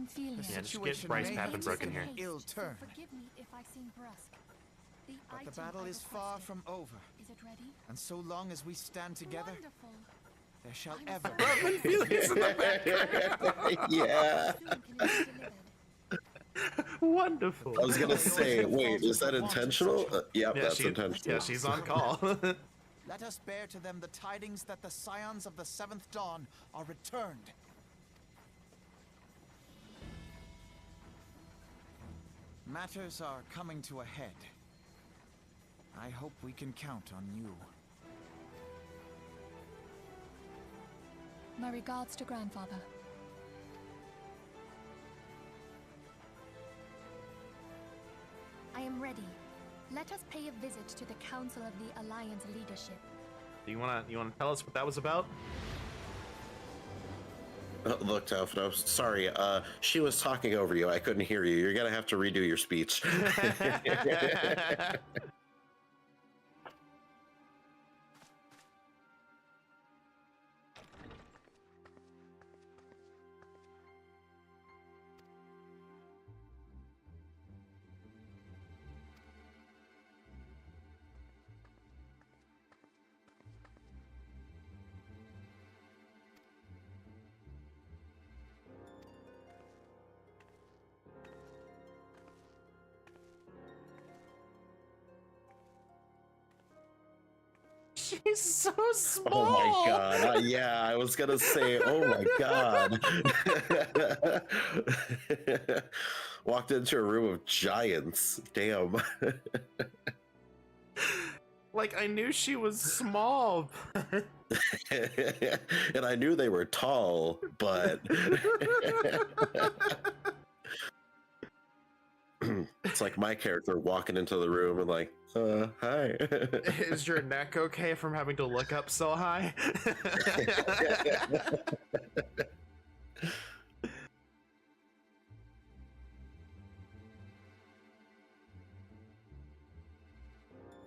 just get Bryce Papenbrook in here. Forgive me if I seem brusque. But the battle is far from over. Is it ready? And so long as we stand together, Wonderful. there shall ever Yeah. Soon can it be delivered. Wonderful. I was gonna say, wait, is that intentional? Yep, Yeah, that's intentional. Yeah, she's on call. let us bear to them the tidings that the Scions of the Seventh Dawn are returned. Matters are coming to a head. I hope we can count on you. My regards to grandfather. I am ready. Let us pay a visit to the Council of the Alliance leadership. You wanna tell us what that was about? Look, Alphino, sorry, she was talking over you. I couldn't hear you. You're gonna have to redo your speech. She's so small. Oh my god. Yeah, I was gonna say, oh my god. Walked into a room of giants. Damn. Like, I knew she was small. And I knew they were tall, but it's like my character walking into the room and like, hi. Is your neck okay from having to look up so high?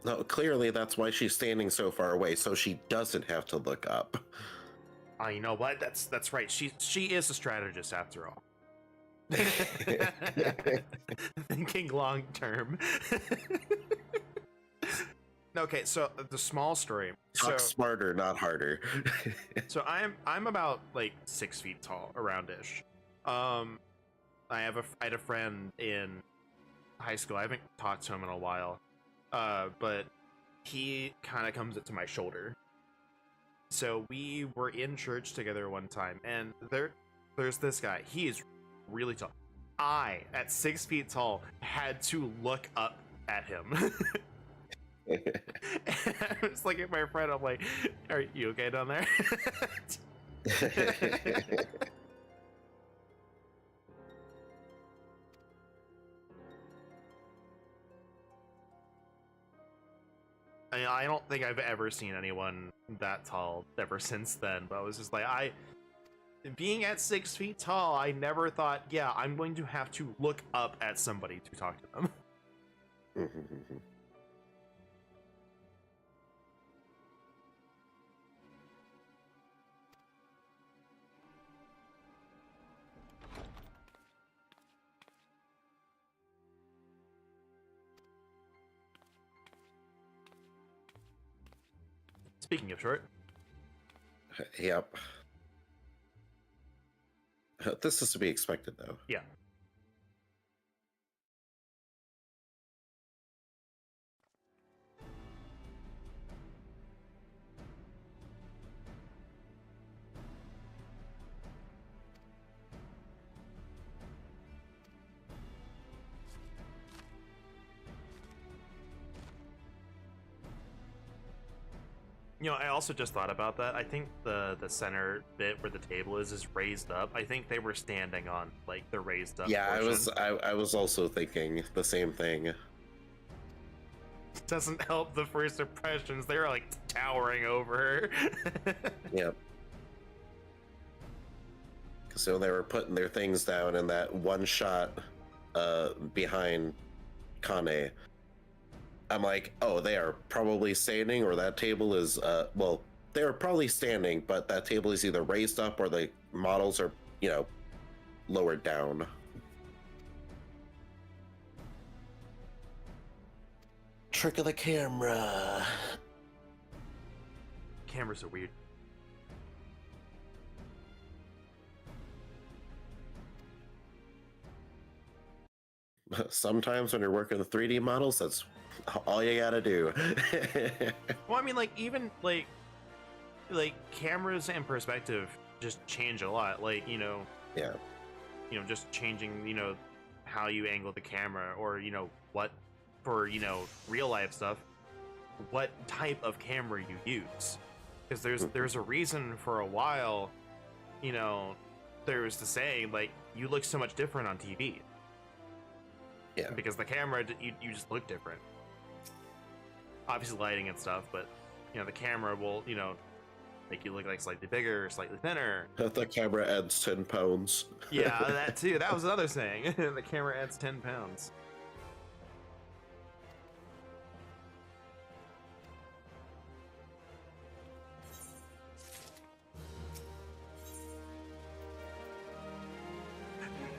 No, clearly that's why she's standing so far away, so she doesn't have to look up. Oh, you know what? That's right. She is a strategist after all. Thinking long term. Okay, so the small story. Talk smarter, not harder. So I'm about like 6 feet tall, around-ish. I had a friend in high school. I haven't talked to him in a while, but he kind of comes up to my shoulder. So we were in church together one time, and there's this guy. He is really tall. I, at 6 feet tall, had to look up at him. And I was looking at my friend. I'm like, "Are you okay down there?" I don't think I've ever seen anyone that tall ever since then. But I was just like, being at 6 feet tall, I never thought, yeah, I'm going to have to look up at somebody to talk to them. Speaking of short, Yep. This is to be expected, though. yeah. You know, I also just thought about that. I think the center bit where the table is raised up. I think they were standing on like the raised up. Yeah, portion. I was also thinking the same thing. Doesn't help the first impressions. They're like towering over her. Yep. So they were putting their things down in that one shot behind Kane. I'm like, oh, they are probably standing, or that table is, well, they are probably standing, but that table is either raised up or the models are, you know, lowered down. Trick of the camera. Cameras are weird. Sometimes when you're working with 3D models, that's all you gotta do. Well, I mean, like even like cameras and perspective just change a lot. Like, you know, Yeah. You know, just changing, you know, how you angle the camera, or you know what, for you know real life stuff, what type of camera you use, because there's a reason for a while, you know, there was the saying like you look so much different on TV. Yeah. Because the camera, you just look different. Obviously lighting and stuff, but you know the camera will, you know, make you look like slightly bigger, slightly thinner. The camera adds 10 pounds. Yeah, that too. That was another saying. The camera adds 10 pounds.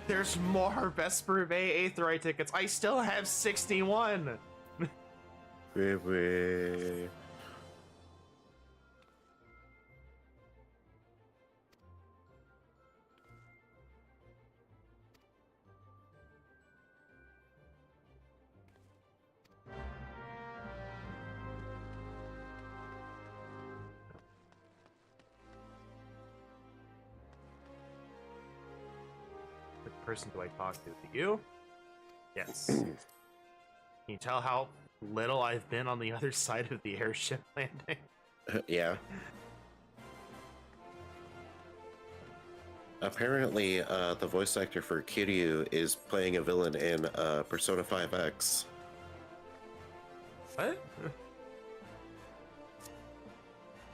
There's more Vesper Bay Aetheryte tickets. I still have 61. Baby. Which person do I talk to? To you? Yes. Can you tell how little I've been on the other side of the airship landing? Yeah. Apparently, the voice actor for Kiryu is playing a villain in Persona 5X. What?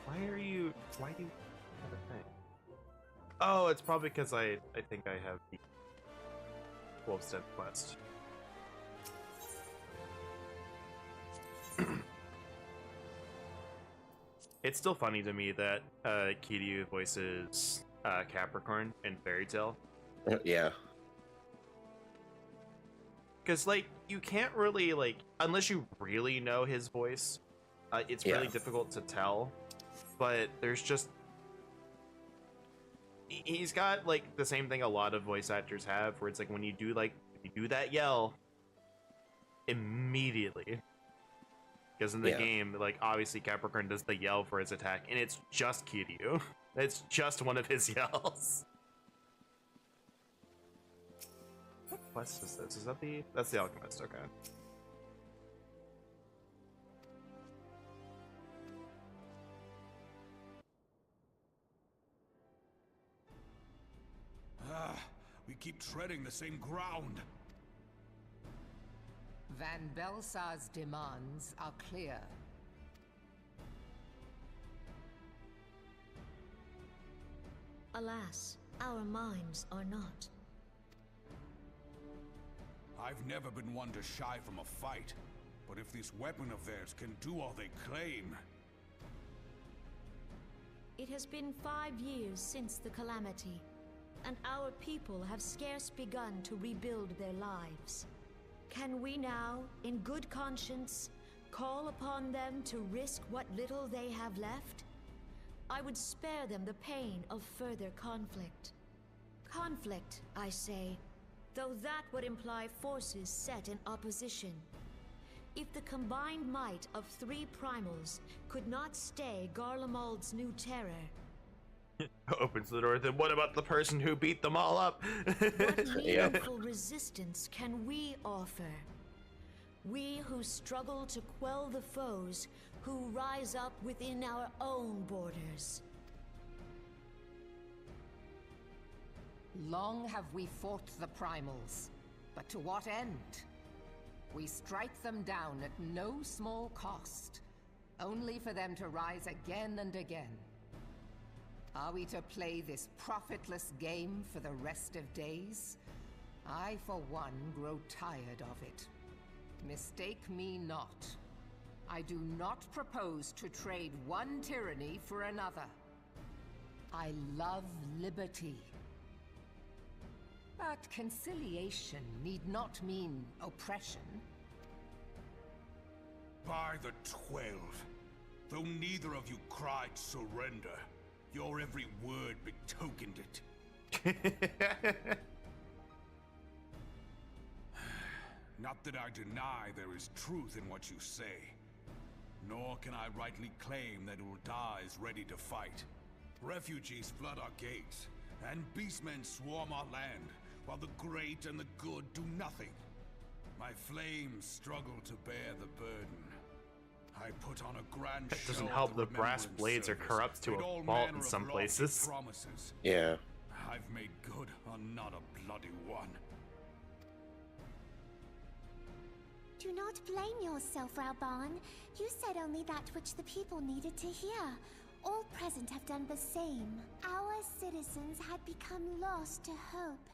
Why do you have a thing? Oh, it's probably because I think I have the 12-step quest. It's still funny to me that Kiryu voices Capricorn in Fairy Tail. Yeah. Because, like, you can't really, like, unless you really know his voice, it's really difficult to tell. But there's just... He's got, like, the same thing a lot of voice actors have, where it's like, when you do, like, if you do that yell, immediately. Because in the game, like, obviously Capricorn does the yell for his attack, and it's just Kiryu. It's just one of his yells. What quest is this? Is that the... That's the Alchemist, okay. We keep treading the same ground. Van Belsar's demands are clear. Alas, our minds are not. I've never been one to shy from a fight, but if this weapon of theirs can do all they claim... It has been 5 years since the calamity, and our people have scarce begun to rebuild their lives. Can we now, in good conscience, call upon them to risk what little they have left, I would spare them the pain of further conflict. Conflict, I say, though that would imply forces set in opposition. If the combined might of 3 primals could not stay Garlemald's new terror... Opens the door, then what about the person who beat them all up? What meaningful resistance can we offer? We who struggle to quell the foes who rise up within our own borders. Long have we fought the primals, but to what end? We strike them down at no small cost, only for them to rise again and again. Are we to play this profitless game for the rest of days? I, for one, grow tired of it. Mistake me not. I do not propose to trade one tyranny for another. I love liberty. But conciliation need not mean oppression. By the 12, though neither of you cried surrender, your every word betokened it. Not that I deny there is truth in what you say, nor can I rightly claim that Ul'dah is ready to fight. Refugees flood our gates, and beastmen swarm our land, while the great and the good do nothing. My flames struggle to bear the burden. I put on a grand That doesn't show help. of The brass remembrance blades are service, corrupt to made a all fault manner in of some lofty places. Promises. Yeah. I've made good on not a bloody one. Do not blame yourself, Rauban. You said only that which the people needed to hear. All present have done the same. Our citizens had become lost to hope.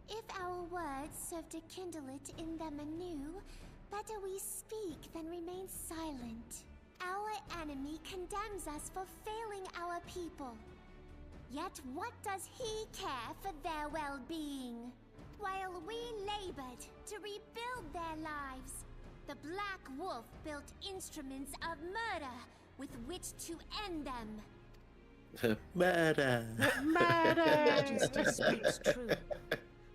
If our words serve to kindle it in them anew, better we speak than remain silent. Our enemy condemns us for failing our people. Yet what does he care for their well-being? While we labored to rebuild their lives, the Black Wolf built instruments of murder with which to end them. Murder! Majesty speaks true.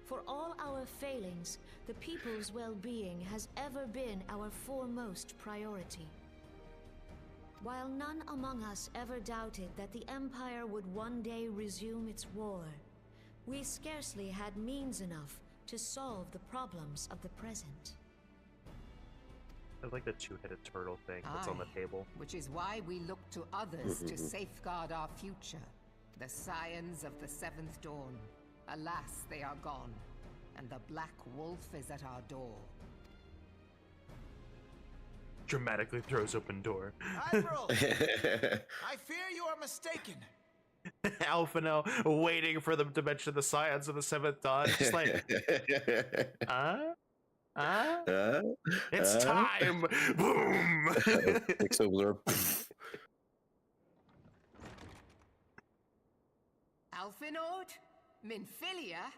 For all our failings, the people's well-being has ever been our foremost priority. While none among us ever doubted that the Empire would one day resume its war, we scarcely had means enough to solve the problems of the present. I like the 2-headed turtle thing that's on the table. Which is why we look to others to safeguard our future. The Scions of the 7th Dawn. Alas, they are gone, and the Black Wolf is at our door. Dramatically throws open door. Admiral! I fear you are mistaken. Alphino waiting for them to mention the Scions of the 7th Dawn. Just like, it's time! Boom! Picks over. Alphinaud, Minfilia,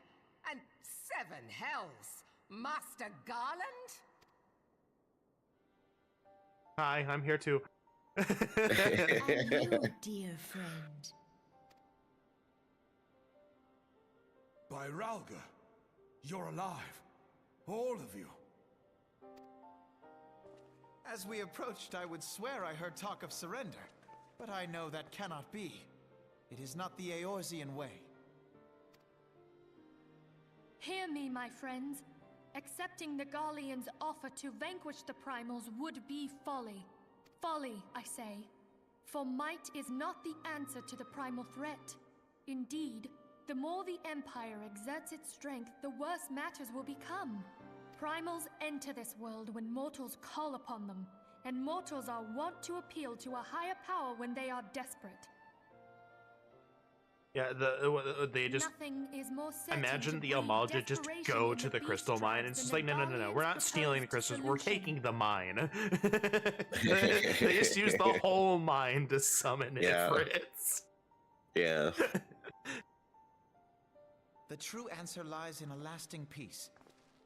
and 7 hells. Master Garland? Hi, I'm here too. And you, dear friend. By Ralga, you're alive. All of you. As we approached, I would swear I heard talk of surrender, but I know that cannot be. It is not the Eorzean way. Hear me, my friends. Accepting the Garleans' offer to vanquish the Primals would be folly. Folly, I say. For might is not the answer to the primal threat. Indeed, the more the Empire exerts its strength, the worse matters will become. Primals enter this world when mortals call upon them, and mortals are wont to appeal to a higher power when they are desperate. Yeah, they just Nothing is more certain imagine to the breed Amalja just desperation go in to the beast crystal mine and tribes it's just than like, the no, we're not Garleans' stealing the proposed crystals, we're solution. taking the mine. They just use the whole mine to summon Ifrits. Yeah. The true answer lies in a lasting peace.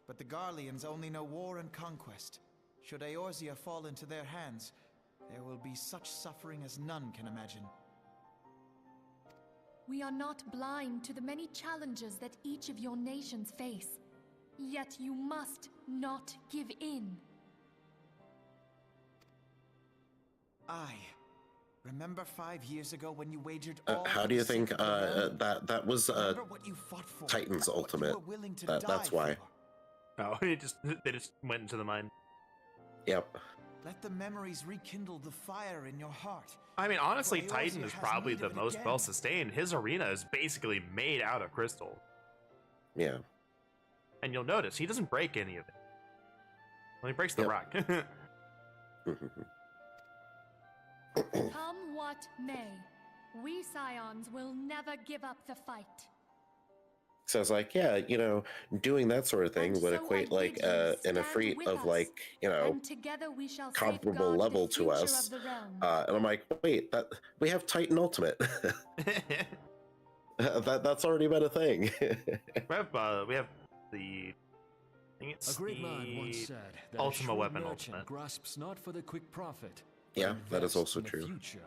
But the Garleans only know war and conquest. Should Eorzea fall into their hands, there will be such suffering as none can imagine. We are not blind to the many challenges that each of your nations face. Yet you must not give in. Remember 5 years ago when you wagered all how for do you the sake think of the realm? that was Remember what you fought for, Titan's what you ultimate? were willing to That's die why. for. Oh, they just went into the mine. Yep. Let the memories rekindle the fire in your heart. I mean, honestly, For Titan Eorzea is has probably need the of it most again. well sustained. His arena is basically made out of crystal. Yeah. And you'll notice he doesn't break any of it. Well, he breaks the Yep. rock. Come what may, we Scions will never give up the fight. So I was like, yeah, you know, doing that sort of thing And would so equate I like bid you an stand Efreet with of us, like, you know, and together we shall comparable safeguard level the to future us. of the realm. And I'm like, wait, that we have Titan Ultimate. That's already been a thing. we have the. I think it's A great man once the said that Ultima a shrewd Weapon merchant Ultimate. grasps not for the quick profit. Yeah, that is invests also in the true. future.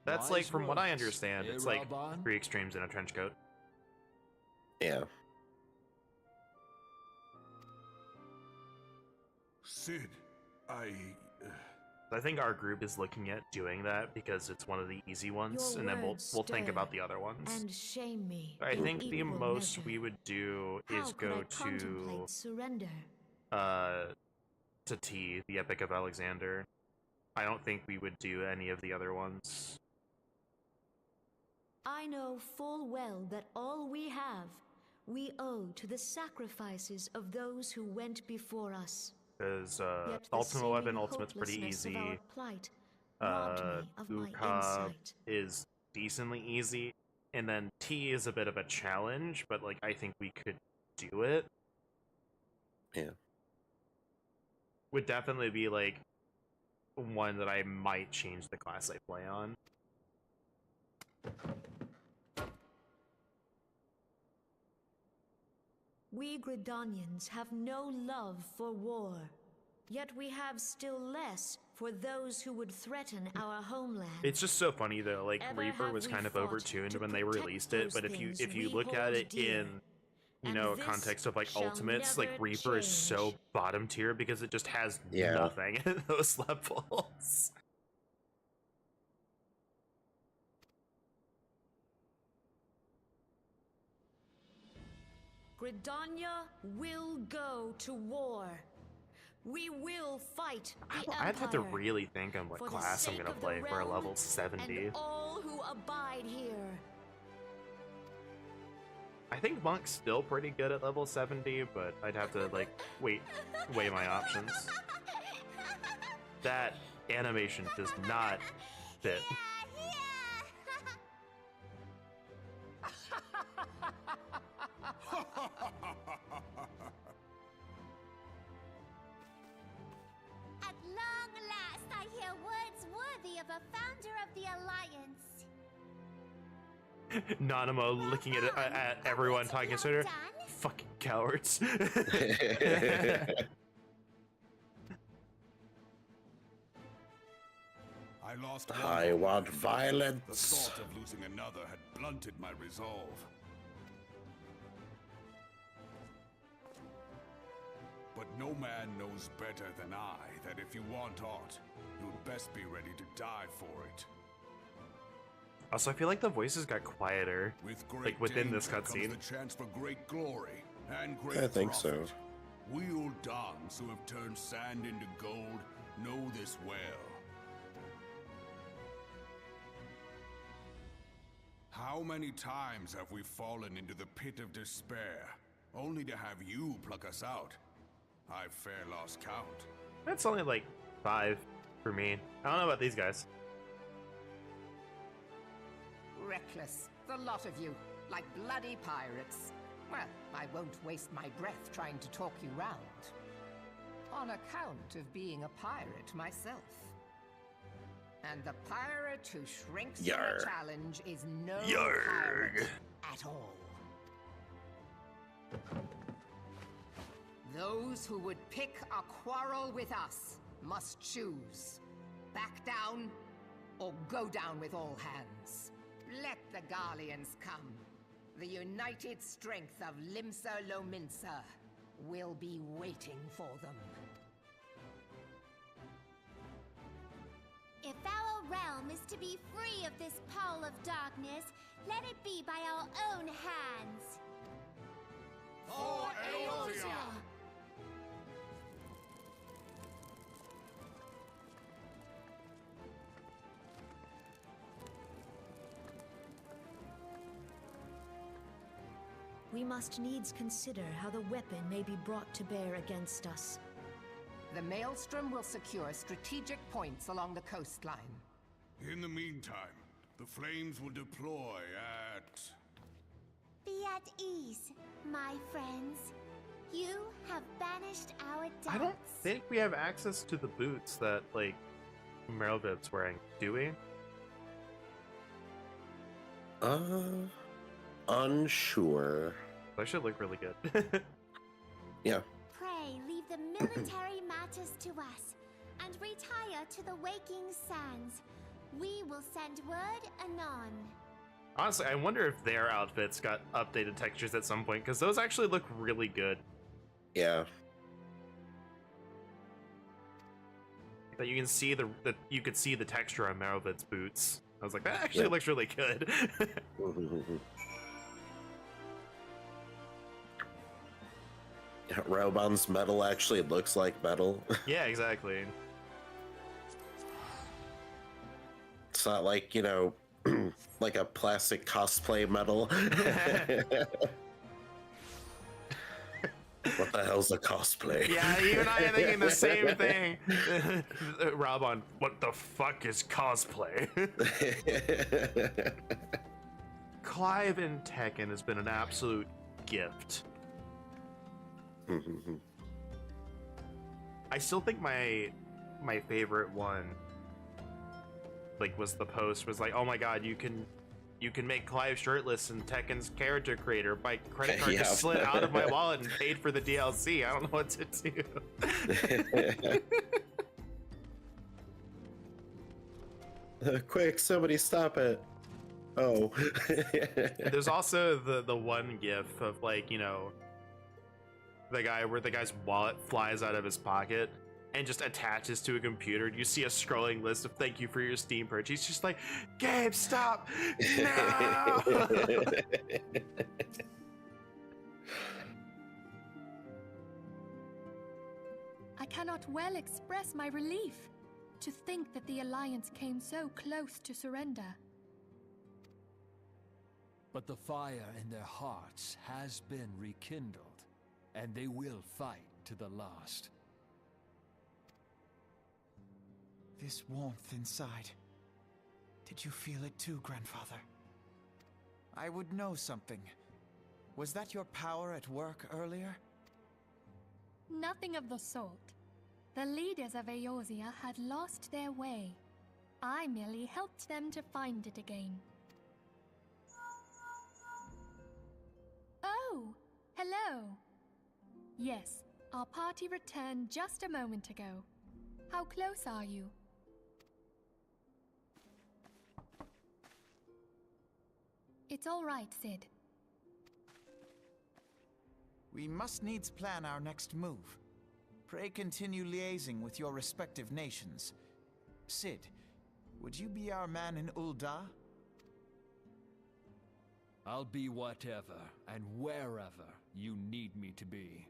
That's like, Wise from what I words, understand, eh, it's like Raban? 3 extremes in a trench coat. Yeah. Sid, I think our group is looking at doing that because it's one of the easy ones, Your and then we'll words think stir about the other ones. And shame me. I in think the equal most measure. we would do How is could I go to contemplate surrender? T, the Epic of Alexander. I don't think we would do any of the other ones. I know full well that all we have, we owe to the sacrifices of those who went before us. Because Yet the Ultima Weapon seeming Ultimate's pretty hopelessness of easy. our plight robbed me of my Uka insight. is decently easy, and then T is a bit of a challenge, but like I think we could do it. Yeah. Would definitely be like one that I might change the class I play on. We Gridanians have no love for war, yet we have still less for those who would threaten our homeland. It's just so funny though, like Ever Reaper have was we kind of fought overtuned to when they protect released it, those but if you things we look at hold it dear, in, you and know, a this context of like shall ultimates, like never Reaper is so change. bottom tier because it just has Yeah. nothing at those levels. Gridania will go to war. We will fight the I'd have to Empire really think on what for the class I'm sake gonna of the play for a realm level 70. and all who abide here. I think Monk's still pretty good at level 70, but I'd have to like weigh my options. That animation does not fit. At long last, I hear words worthy of a founder of the Alliance. Nanamo looking at everyone talking to her. Fucking cowards. I lost one I of want my friends. violence. The thought of losing another had blunted my resolve. But no man knows better than I that if you want aught, you'd best be ready to die for it. Also, I feel like the voices got quieter, With great like within this danger comes cutscene. the chance for great glory and great I think so. profit. We old dons who have turned sand into gold know this well. How many times have we fallen into the pit of despair, only to have you pluck us out? I've fair lost count. That's only like 5 for me. I don't know about these guys. Reckless, the lot of you, like bloody pirates. Well, I won't waste my breath trying to talk you round. On account of being a pirate myself. And the pirate who shrinks from Yarr. a challenge is no Yarr. pirate at all. Those who would pick a quarrel with us must choose. Back down, or go down with all hands. Let the Garleans come. The united strength of Limsa Lominsa will be waiting for them. If our realm is to be free of this pall of darkness, let it be by our own hands. For Eorzea! We must needs consider how the weapon may be brought to bear against us. The Maelstrom will secure strategic points along the coastline. In the meantime, the flames will deploy at... Be at ease, my friends. You have banished our doubts. I don't think we have access to the boots that, like, Merylvid's wearing, do we? Unsure. That should look really good. Yeah. Pray leave the military matters to us, and retire to the waking sands. We will send word anon. Honestly, I wonder if their outfits got updated textures at some point, because those actually look really good. Yeah. That you can see you could see the texture on Merylvid's boots. I was like, that actually looks really good. Raubon's metal actually looks like metal. Yeah, exactly. It's not like, you know, like a plastic cosplay metal. What the hell's a cosplay? Yeah, even I am thinking the same thing. Raubon, what the fuck is cosplay? Clive in Tekken has been an absolute gift. I still think my favorite one, like, was the post was like, oh my god, you can make Clive shirtless in Tekken's character creator. My credit card just slid out of my wallet and paid for the DLC. I don't know what to do. Quick, somebody stop it. Oh. There's also the one gif of, like, you know, the guy where the guy's wallet flies out of his pocket and just attaches to a computer. You see a scrolling list of thank you for your Steam purchase. He's just like, Gabe, stop! No! I cannot well express my relief to think that the Alliance came so close to surrender. But the fire in their hearts has been rekindled, and they will fight to the last. This warmth inside. Did you feel it too, Grandfather? I would know something. Was that your power at work earlier? Nothing of the sort. The leaders of Eorzea had lost their way. I merely helped them to find it again. Oh, hello. Yes, our party returned just a moment ago. How close are you? It's all right, Sid. We must needs plan our next move. Pray continue liaising with your respective nations. Sid, would you be our man in Ul'dah? I'll be whatever and wherever you need me to be.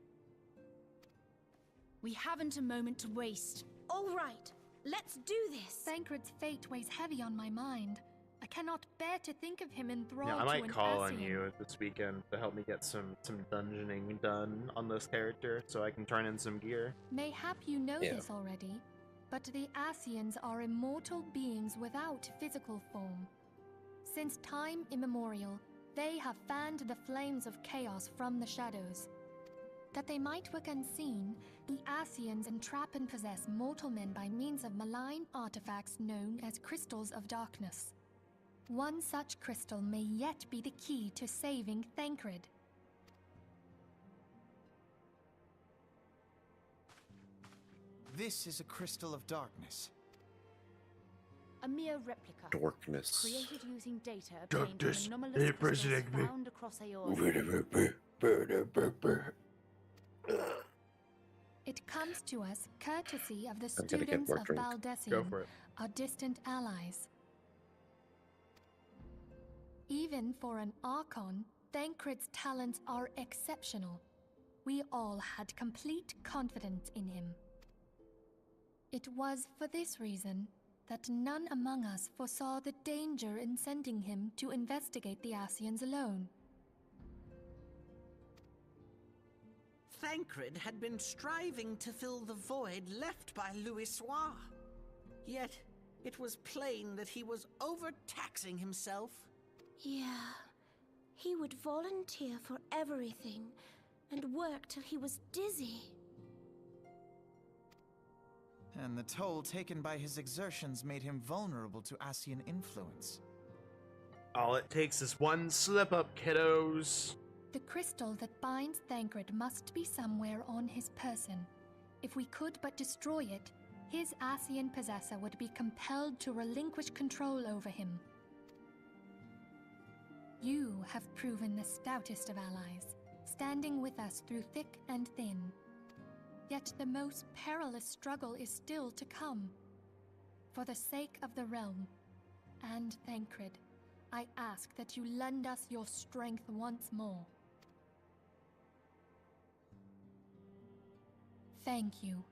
We haven't a moment to waste. All right, let's do this. Thancred's fate weighs heavy on my mind. I cannot bear to think of him enthralled Yeah, I to might an call on Ascian. you this weekend to help me get some dungeoning done on this character so I can turn in some gear. Mayhap you know this already, but the Ascians are immortal beings without physical form. Since time immemorial, they have fanned the flames of chaos from the shadows. That they might work unseen, the Ascians entrap and possess mortal men by means of malign artifacts known as crystals of darkness. One such crystal may yet be the key to saving Thancred. This is a crystal of darkness. A mere replica. Darkness. Created using data obtained from Darkness. anomalous Hey, crystals President. found across Eorzea. It comes to us courtesy of the I'm gonna get students more of drink. Go Baldessian, for it. our distant allies. Even for an Archon, Thancred's talents are exceptional. We all had complete confidence in him. It was for this reason that none among us foresaw the danger in sending him to investigate the Ascians alone. Thancred had been striving to fill the void left by Louisoix. Yet, it was plain that he was overtaxing himself. Yeah. He would volunteer for everything and work till he was dizzy. And the toll taken by his exertions made him vulnerable to Ascian influence. All it takes is one slip up, kiddos. The crystal that binds Thancred must be somewhere on his person. If we could but destroy it, his Ascian possessor would be compelled to relinquish control over him. You have proven the stoutest of allies, standing with us through thick and thin. Yet the most perilous struggle is still to come. For the sake of the realm, and Thancred, I ask that you lend us your strength once more. Thank you,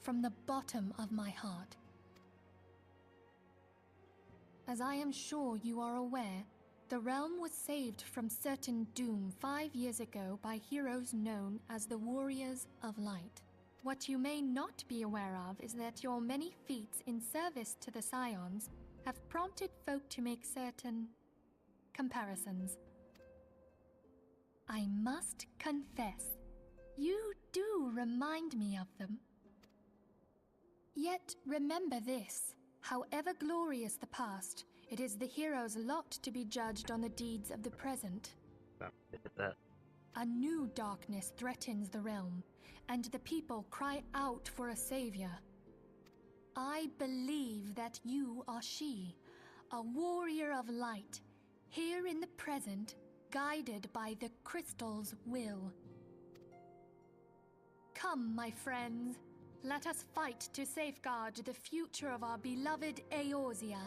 from the bottom of my heart. As I am sure you are aware, the realm was saved from certain doom 5 years ago by heroes known as the Warriors of Light. What you may not be aware of is that your many feats in service to the Scions have prompted folk to make certain comparisons. I must confess, you do remind me of them. Yet remember this, however glorious the past, it is the hero's lot to be judged on the deeds of the present. That. A new darkness threatens the realm, and the people cry out for a savior. I believe that you are she, a warrior of light, here in the present, guided by the crystal's will. Come, my friends, let us fight to safeguard the future of our beloved Eorzea.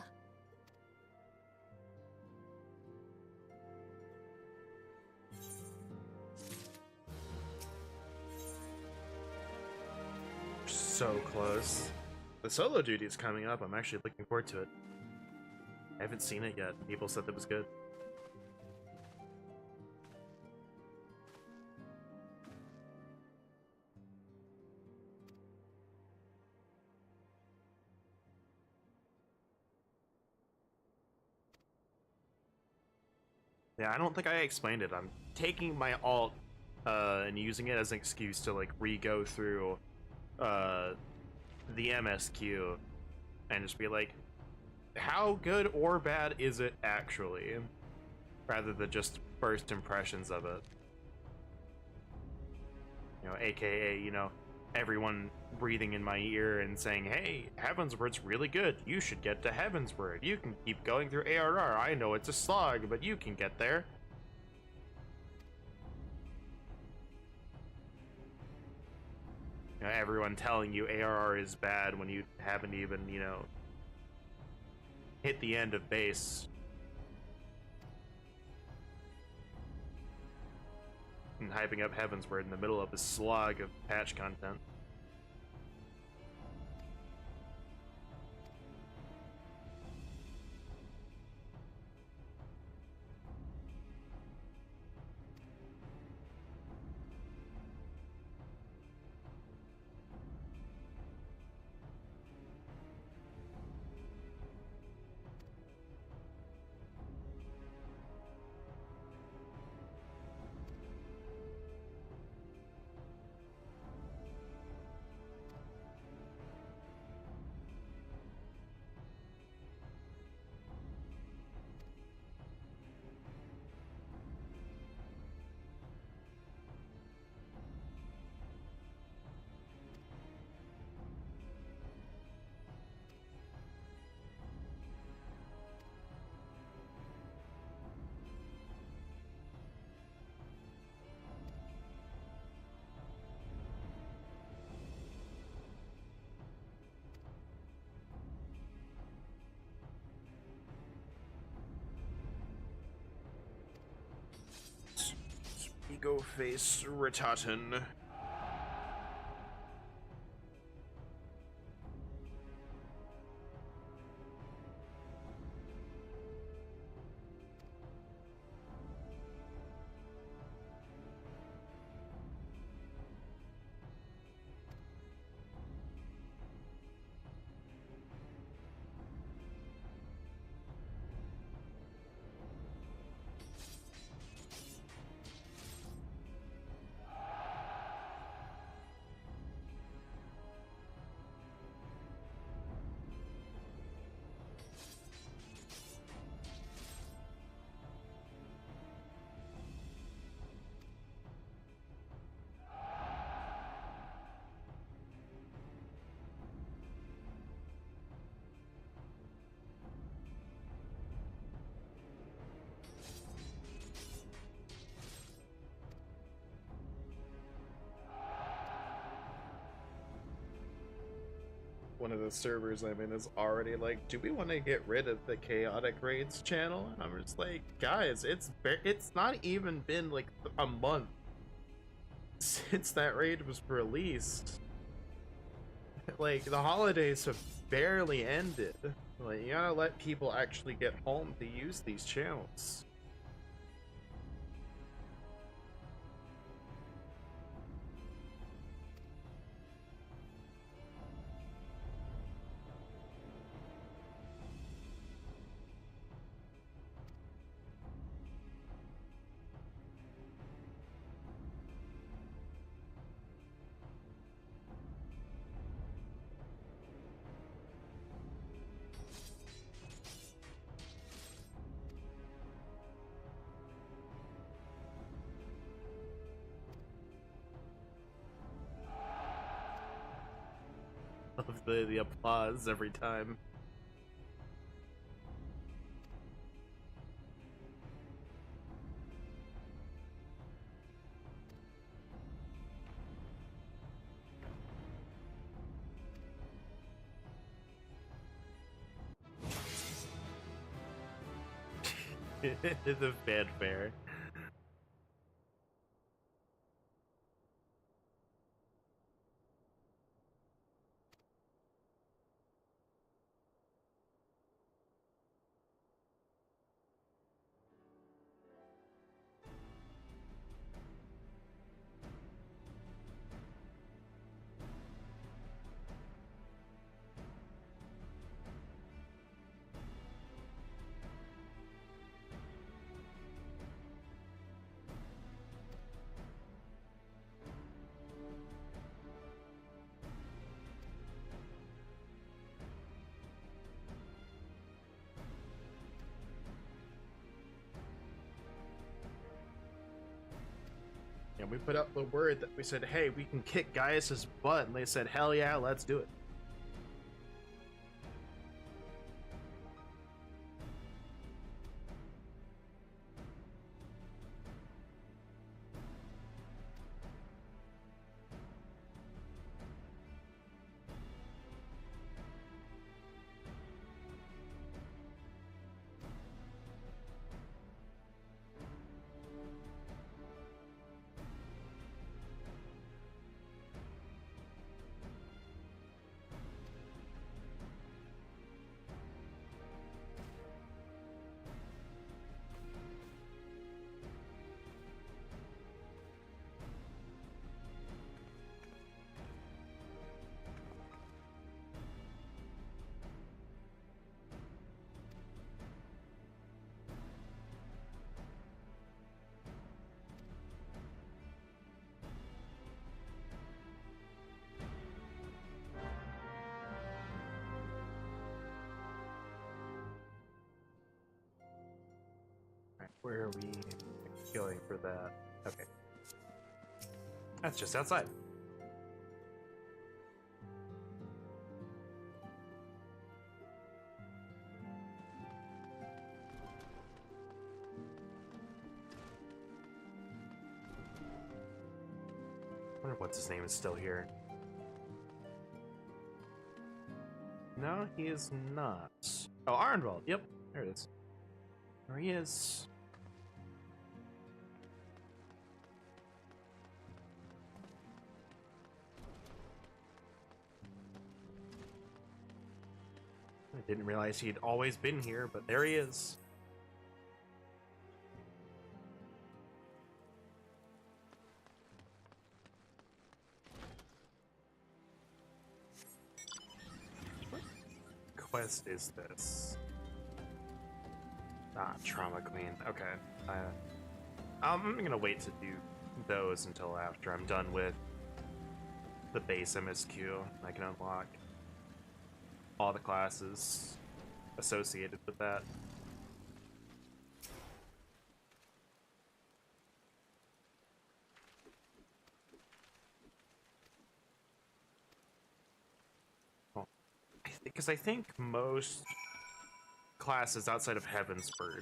So close. The solo duty is coming up. I'm actually looking forward to it. I haven't seen it yet. People said that was good. Yeah, I don't think I explained it. I'm taking my alt and using it as an excuse to like re-go through the MSQ and just be like, how good or bad is it actually? Rather than just first impressions of it. You know, aka, you know, everyone breathing in my ear and saying, hey, Heavensward's really good. You should get to Heavensward. You can keep going through ARR. I know it's a slog, but you can get there. You know, everyone telling you ARR is bad when you haven't even, you know, hit the end of base. And hyping up Heavensward in the middle of a slog of patch content. go face Ratatin. One of the servers I'm in is already like, do we want to get rid of the chaotic raids channel? And I'm just like, guys, it's not even been like a month since that raid was released. Like, the holidays have barely ended. Like, you gotta let people actually get home to use these channels. Of the applause every time. The fanfare. And we put out the word that we said, hey, we can kick Gaius's butt, and they said, hell yeah, let's do it. Where are we going for that? Okay. That's just outside. I wonder what's his name is still here. No, he is not. Oh, Arnvald. Yep, there it is. There he is. didn't realize he'd always been here, but there he is. What quest is this? Ah, Trauma Queen. Okay. I'm gonna wait to do those until after I'm done with the base MSQ. I can unlock all the classes associated with that. Well, because I think most classes outside of Heavensburg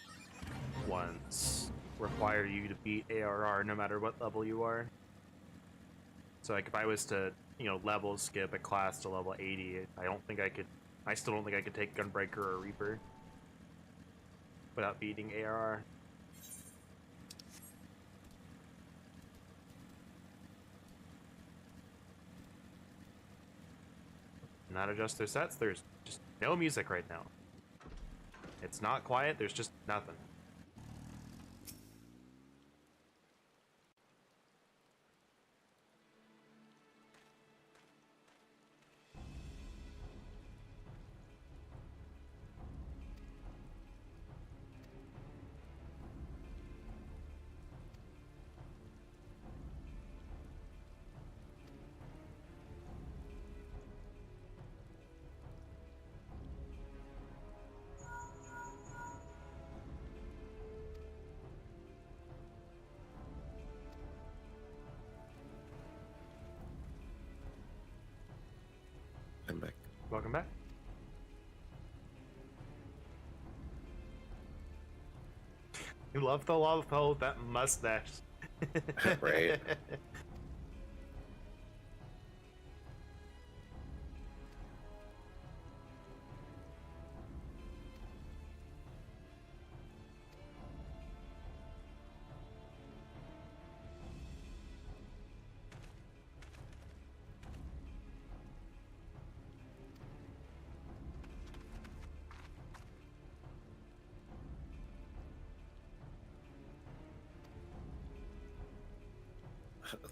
ones require you to beat ARR no matter what level you are. So like if I was to, you know, level skip a class to level 80, I still don't think I could take Gunbreaker or Reaper without beating ARR. Not adjust their sets, there's just no music right now. It's not quiet, there's just nothing. I'm back. Welcome back. You love the love with that mustache. Right.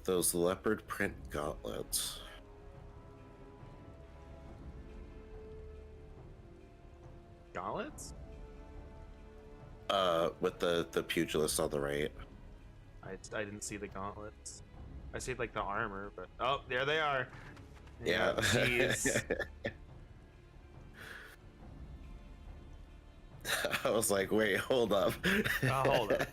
Those leopard print gauntlets. Gauntlets? With the pugilist on the right. I didn't see the gauntlets. I see like the armor, but oh, there they are. Yeah. Jeez. I was like, wait, hold up. Hold up.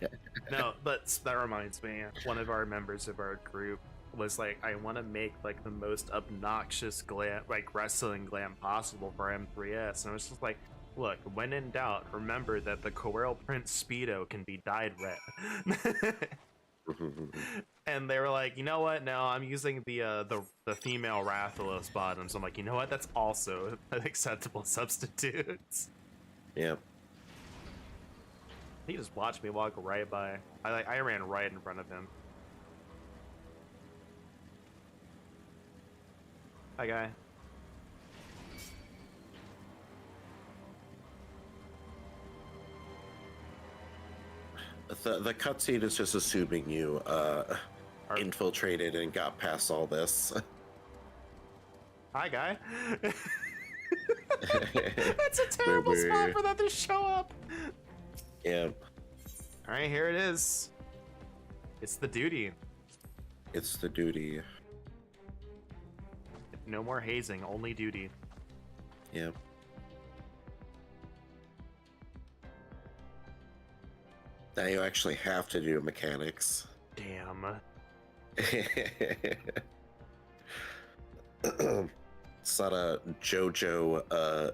No, but that reminds me. One of our members of our group was like, I want to make like the most obnoxious glam, like wrestling glam possible for M3S, and I was just like, look, when in doubt, remember that the Coral Print Speedo can be dyed red. And they were like, you know what? No, I'm using the female Rathalos bottoms. I'm like, you know what? That's also an acceptable substitute. Yep. He just watched me walk right by. I ran right in front of him. Hi, guy. The cutscene is just assuming you infiltrated and got past all this. Hi, guy. That's a terrible spot for that to show up. Yeah. All right, here it is. It's the duty. It's the duty. No more hazing, only duty. Yep. Now you actually have to do mechanics. Damn. It's not a JoJo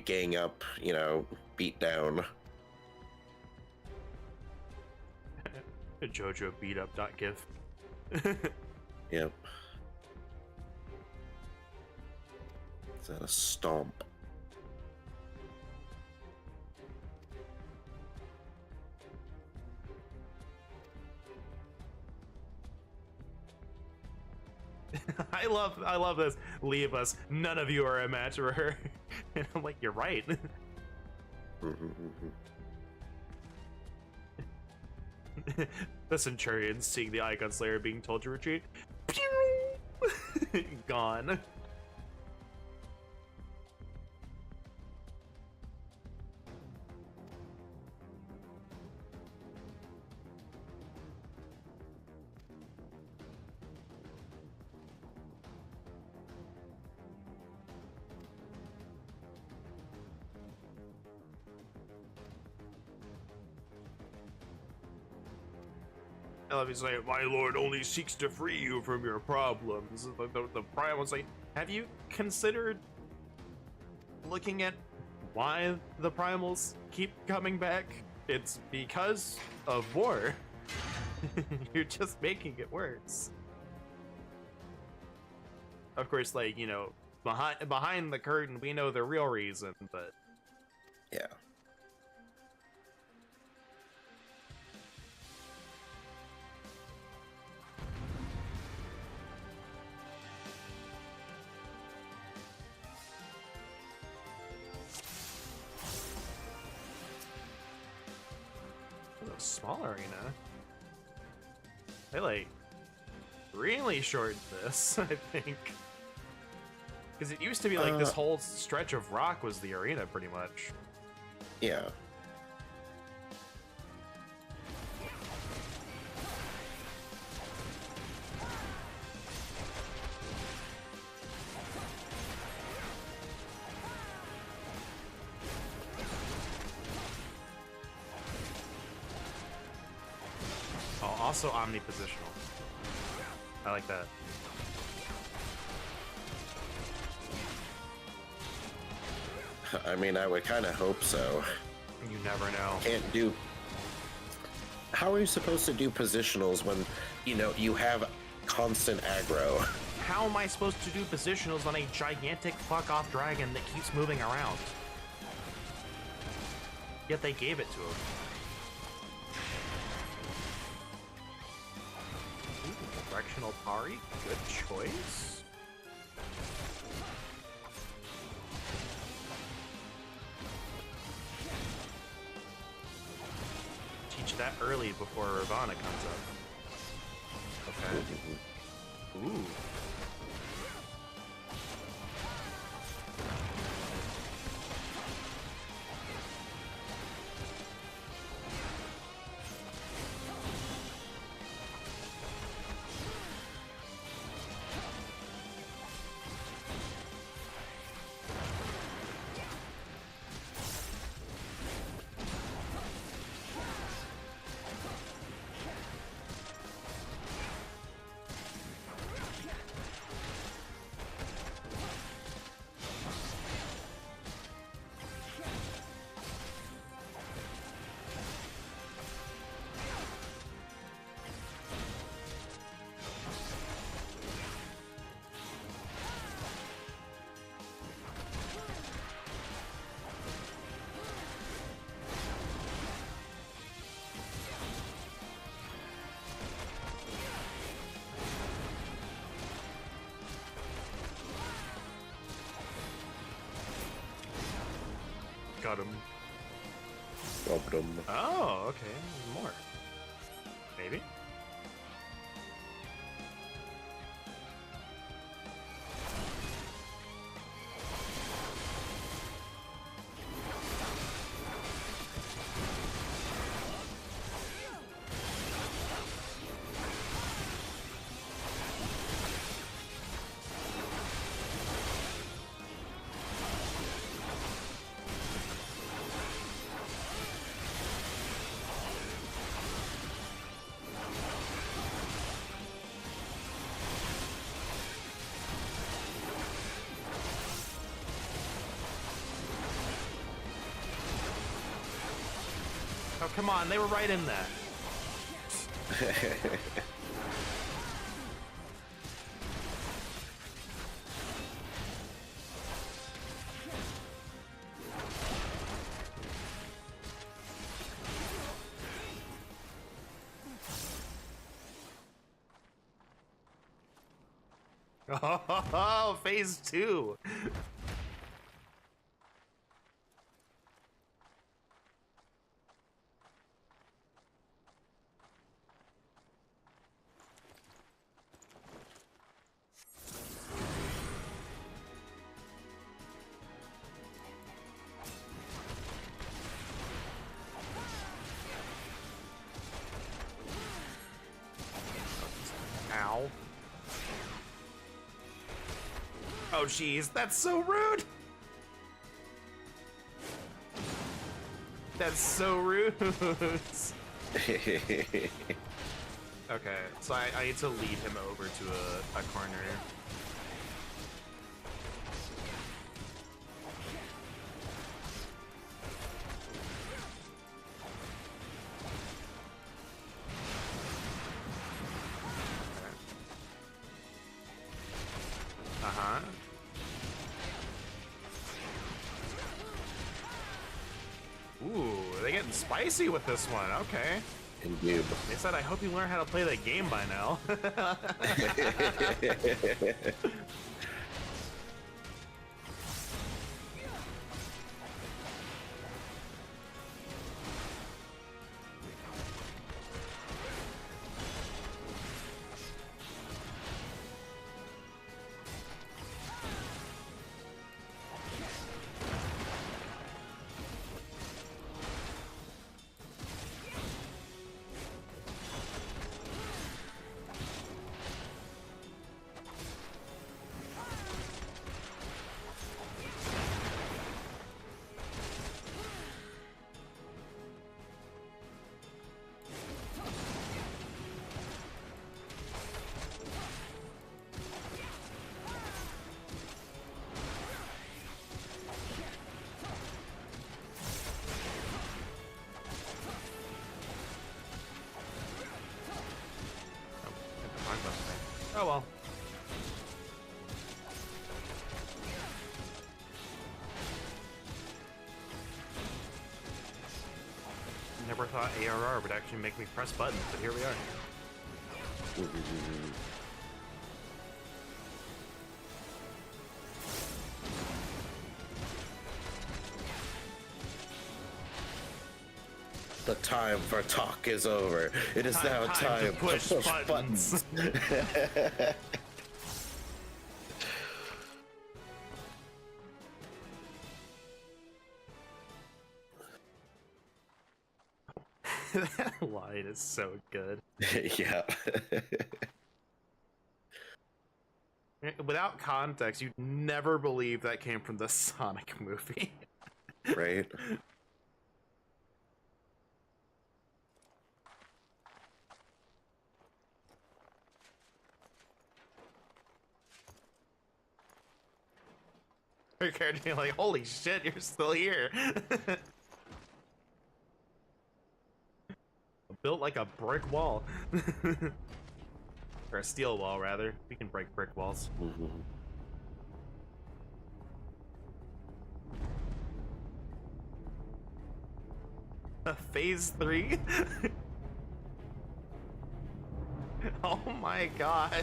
gang up, you know, beat down. JoJo beat up .gif. Yep. Is that a stomp? I love this. Leave us. None of you are a match for her. And I'm like, you're right. The Centurion seeing the Icon Slayer being told to retreat. Gone. I love you saying, my lord only seeks to free you from your problems. The Priam was like, have you considered looking at why the Primals keep coming back? It's because of war. You're just making it worse. Of course, like, you know, behind the curtain, we know the real reason, but... Yeah. Small arena. They like really shortened this, I think. Because it used to be like this whole stretch of rock was the arena pretty much. Yeah. Also omnipositional. I like that. I mean, I would kind of hope so. You never know. Can't do... How are you supposed to do positionals when, you know, you have constant aggro? How am I supposed to do positionals on a gigantic fuck-off dragon that keeps moving around? Yet they gave it to him. Directional Pari, good choice. Teach that early before Ravana comes up. Okay. Ooh. Got him. Robbed him. Oh, okay. More. Maybe? Oh, come on, they were right in that. Oh, phase 2. Ow. Oh, jeez, that's so rude. That's so rude. Okay, so I need to lead him over to a corner. Uh-huh. Ooh, they're getting spicy with this one. Okay. Indeed. They said, I hope you learn how to play the game by now. Oh well. Never thought ARR would actually make me press buttons, but here we are. The time for talk is over. It is now time to push buttons. That line is so good. Yeah. Without context, you'd never believe that came from the Sonic movie. Right? Your character being like, holy shit, you're still here. Built like a brick wall. Or a steel wall, rather. We can break brick walls. Phase 3? Oh my gosh.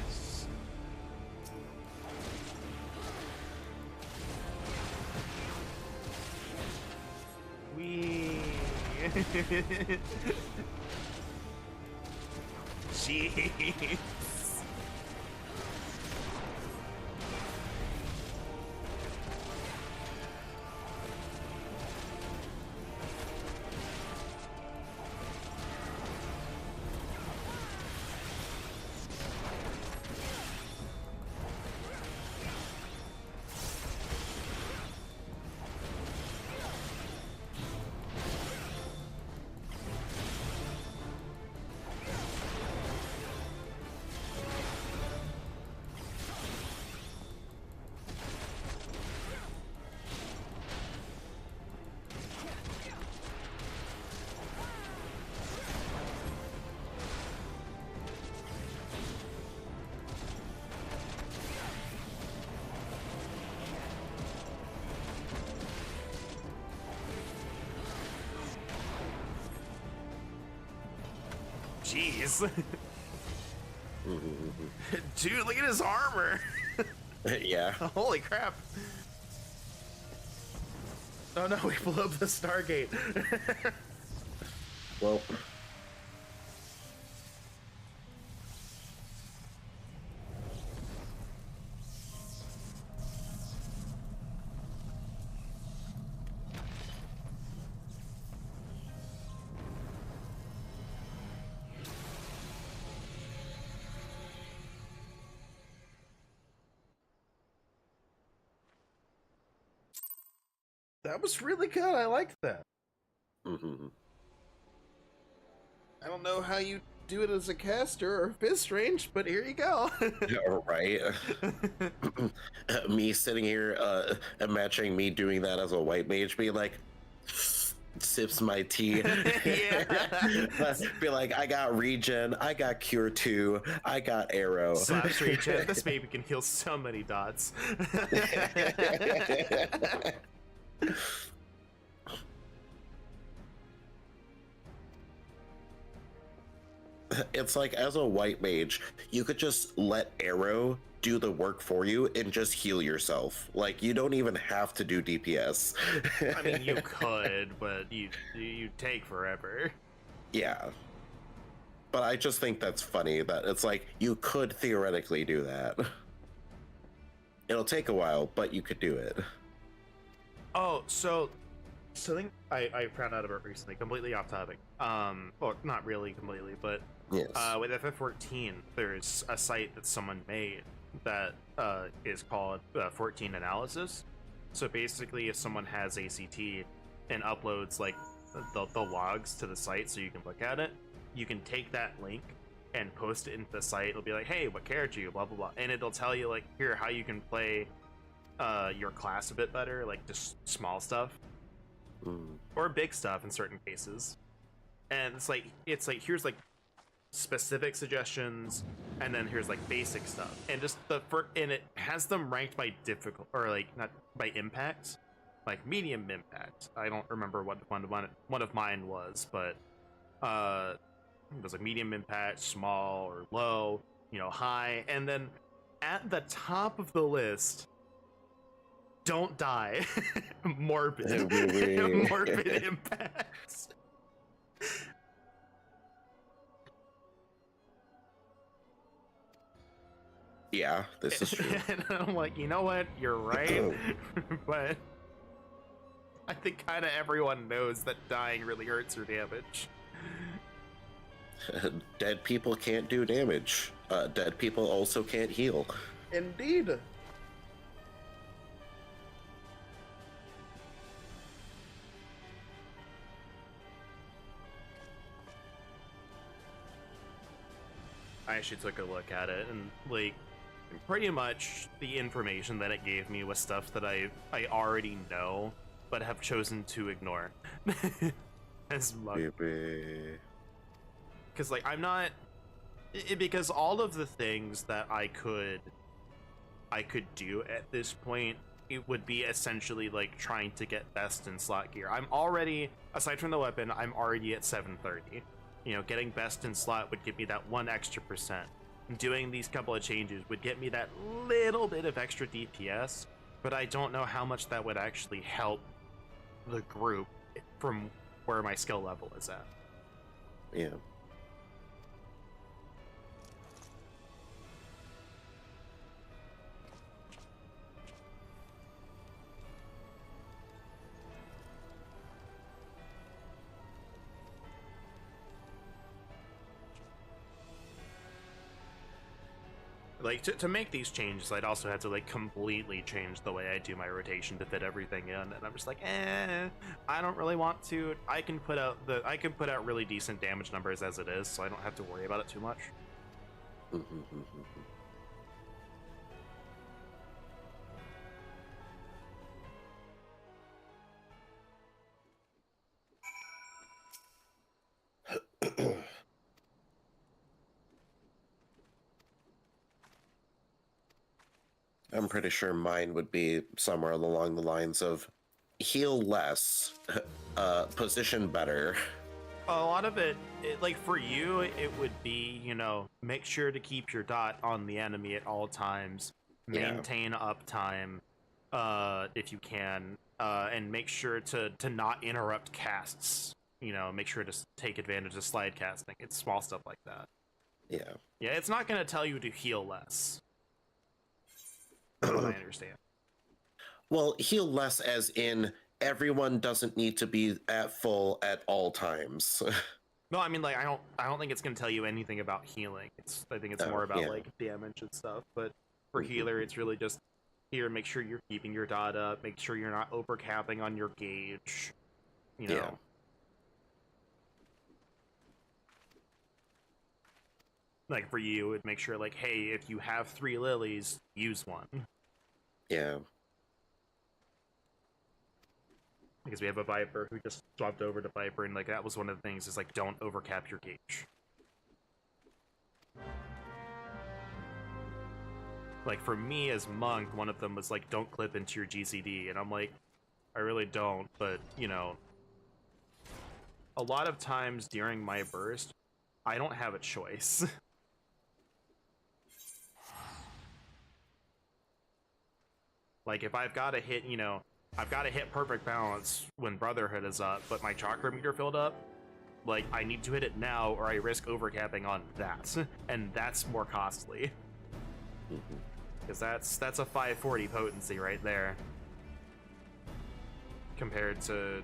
Jeez. Jeez. Dude, look at his armor. Yeah. Holy crap. Oh no, we blew up the Stargate. Well, That was really good. I liked that. I don't know how you do it as a caster or fist range, but here you go. right. Me sitting here, imagining me doing that as a white mage, being like, sips my tea. Be like, I got regen, I got cure 2, I got arrow. Slash regen. This baby can heal so many dots. It's like, as a white mage, you could just let arrow do the work for you and just heal yourself. Like, you don't even have to do DPS. I mean, you could, but you take forever. Yeah. But I just think that's funny that it's like, you could theoretically do that. It'll take a while, but you could do it. Oh, so something I found out about recently, completely off topic. Well, not really completely, but yes. With FF14, there's a site that someone made that is called 14 Analysis. So basically, if someone has ACT and uploads like the logs to the site so you can look at it, you can take that link and post it into the site. It'll be like, hey, what character you, blah blah blah, and it'll tell you like, here, how you can play your class a bit better, like just small stuff or big stuff in certain cases. And it's like here's like specific suggestions, and then here's like basic stuff, and just and it has them ranked by difficult, or like not by impact, like medium impact. I don't remember what one of mine was, but it was like medium impact, small or low, high, and then at the top of the list, don't die. Morbid. Morbid impacts. Yeah, this is true. And I'm like, you know what? You're right. But I think kind of everyone knows that dying really hurts your damage. Dead people can't do damage. Dead people also can't heal. Indeed. I actually took a look at it, and like pretty much the information that it gave me was stuff that I already know but have chosen to ignore. As much. Because like I'm not because all of the things that I could do at this point, it would be essentially like trying to get best in slot gear. I'm already, aside from the weapon, I'm already at 730. Getting best in slot would give me that 1 extra percent. Doing these couple of changes would get me that little bit of extra DPS, but I don't know how much that would actually help the group from where my skill level is at. Yeah. Like, to make these changes, I'd also have to, like, completely change the way I do my rotation to fit everything in, and I'm just like, I don't really want to. I can put out really decent damage numbers as it is, so I don't have to worry about it too much. I'm pretty sure mine would be somewhere along the lines of heal less, position better, A lot of it, like for you, it would be, you know, make sure to keep your dot on the enemy at all times, maintain uptime, if you can, and make sure to not interrupt casts. You know, make sure to take advantage of slide casting. It's small stuff like that. Yeah. Yeah, it's not going to tell you to heal less. From what I understand. Well, heal less as in everyone doesn't need to be at full at all times. No, I mean, like, I don't think it's going to tell you anything about healing. I think it's more about like damage and stuff. But for healer, it's really just here. Make sure you're keeping your dot up. Make sure you're not overcapping on your gauge. You know. Yeah. Like for you, it'd make sure like, hey, if you have 3 lilies, use one. Yeah. Because we have a Viper who just swapped over to Viper, and like that was one of the things is like don't overcap your gauge. Like for me as monk, one of them was like don't clip into your GCD, and I'm like, I really don't, but you know, a lot of times during my burst, I don't have a choice. Like if I've got to hit, you know, I've got to hit perfect balance when Brotherhood is up, but my chakra meter filled up, like I need to hit it now or I risk overcapping on that, and that's more costly. Because that's a 540 potency right there. Compared to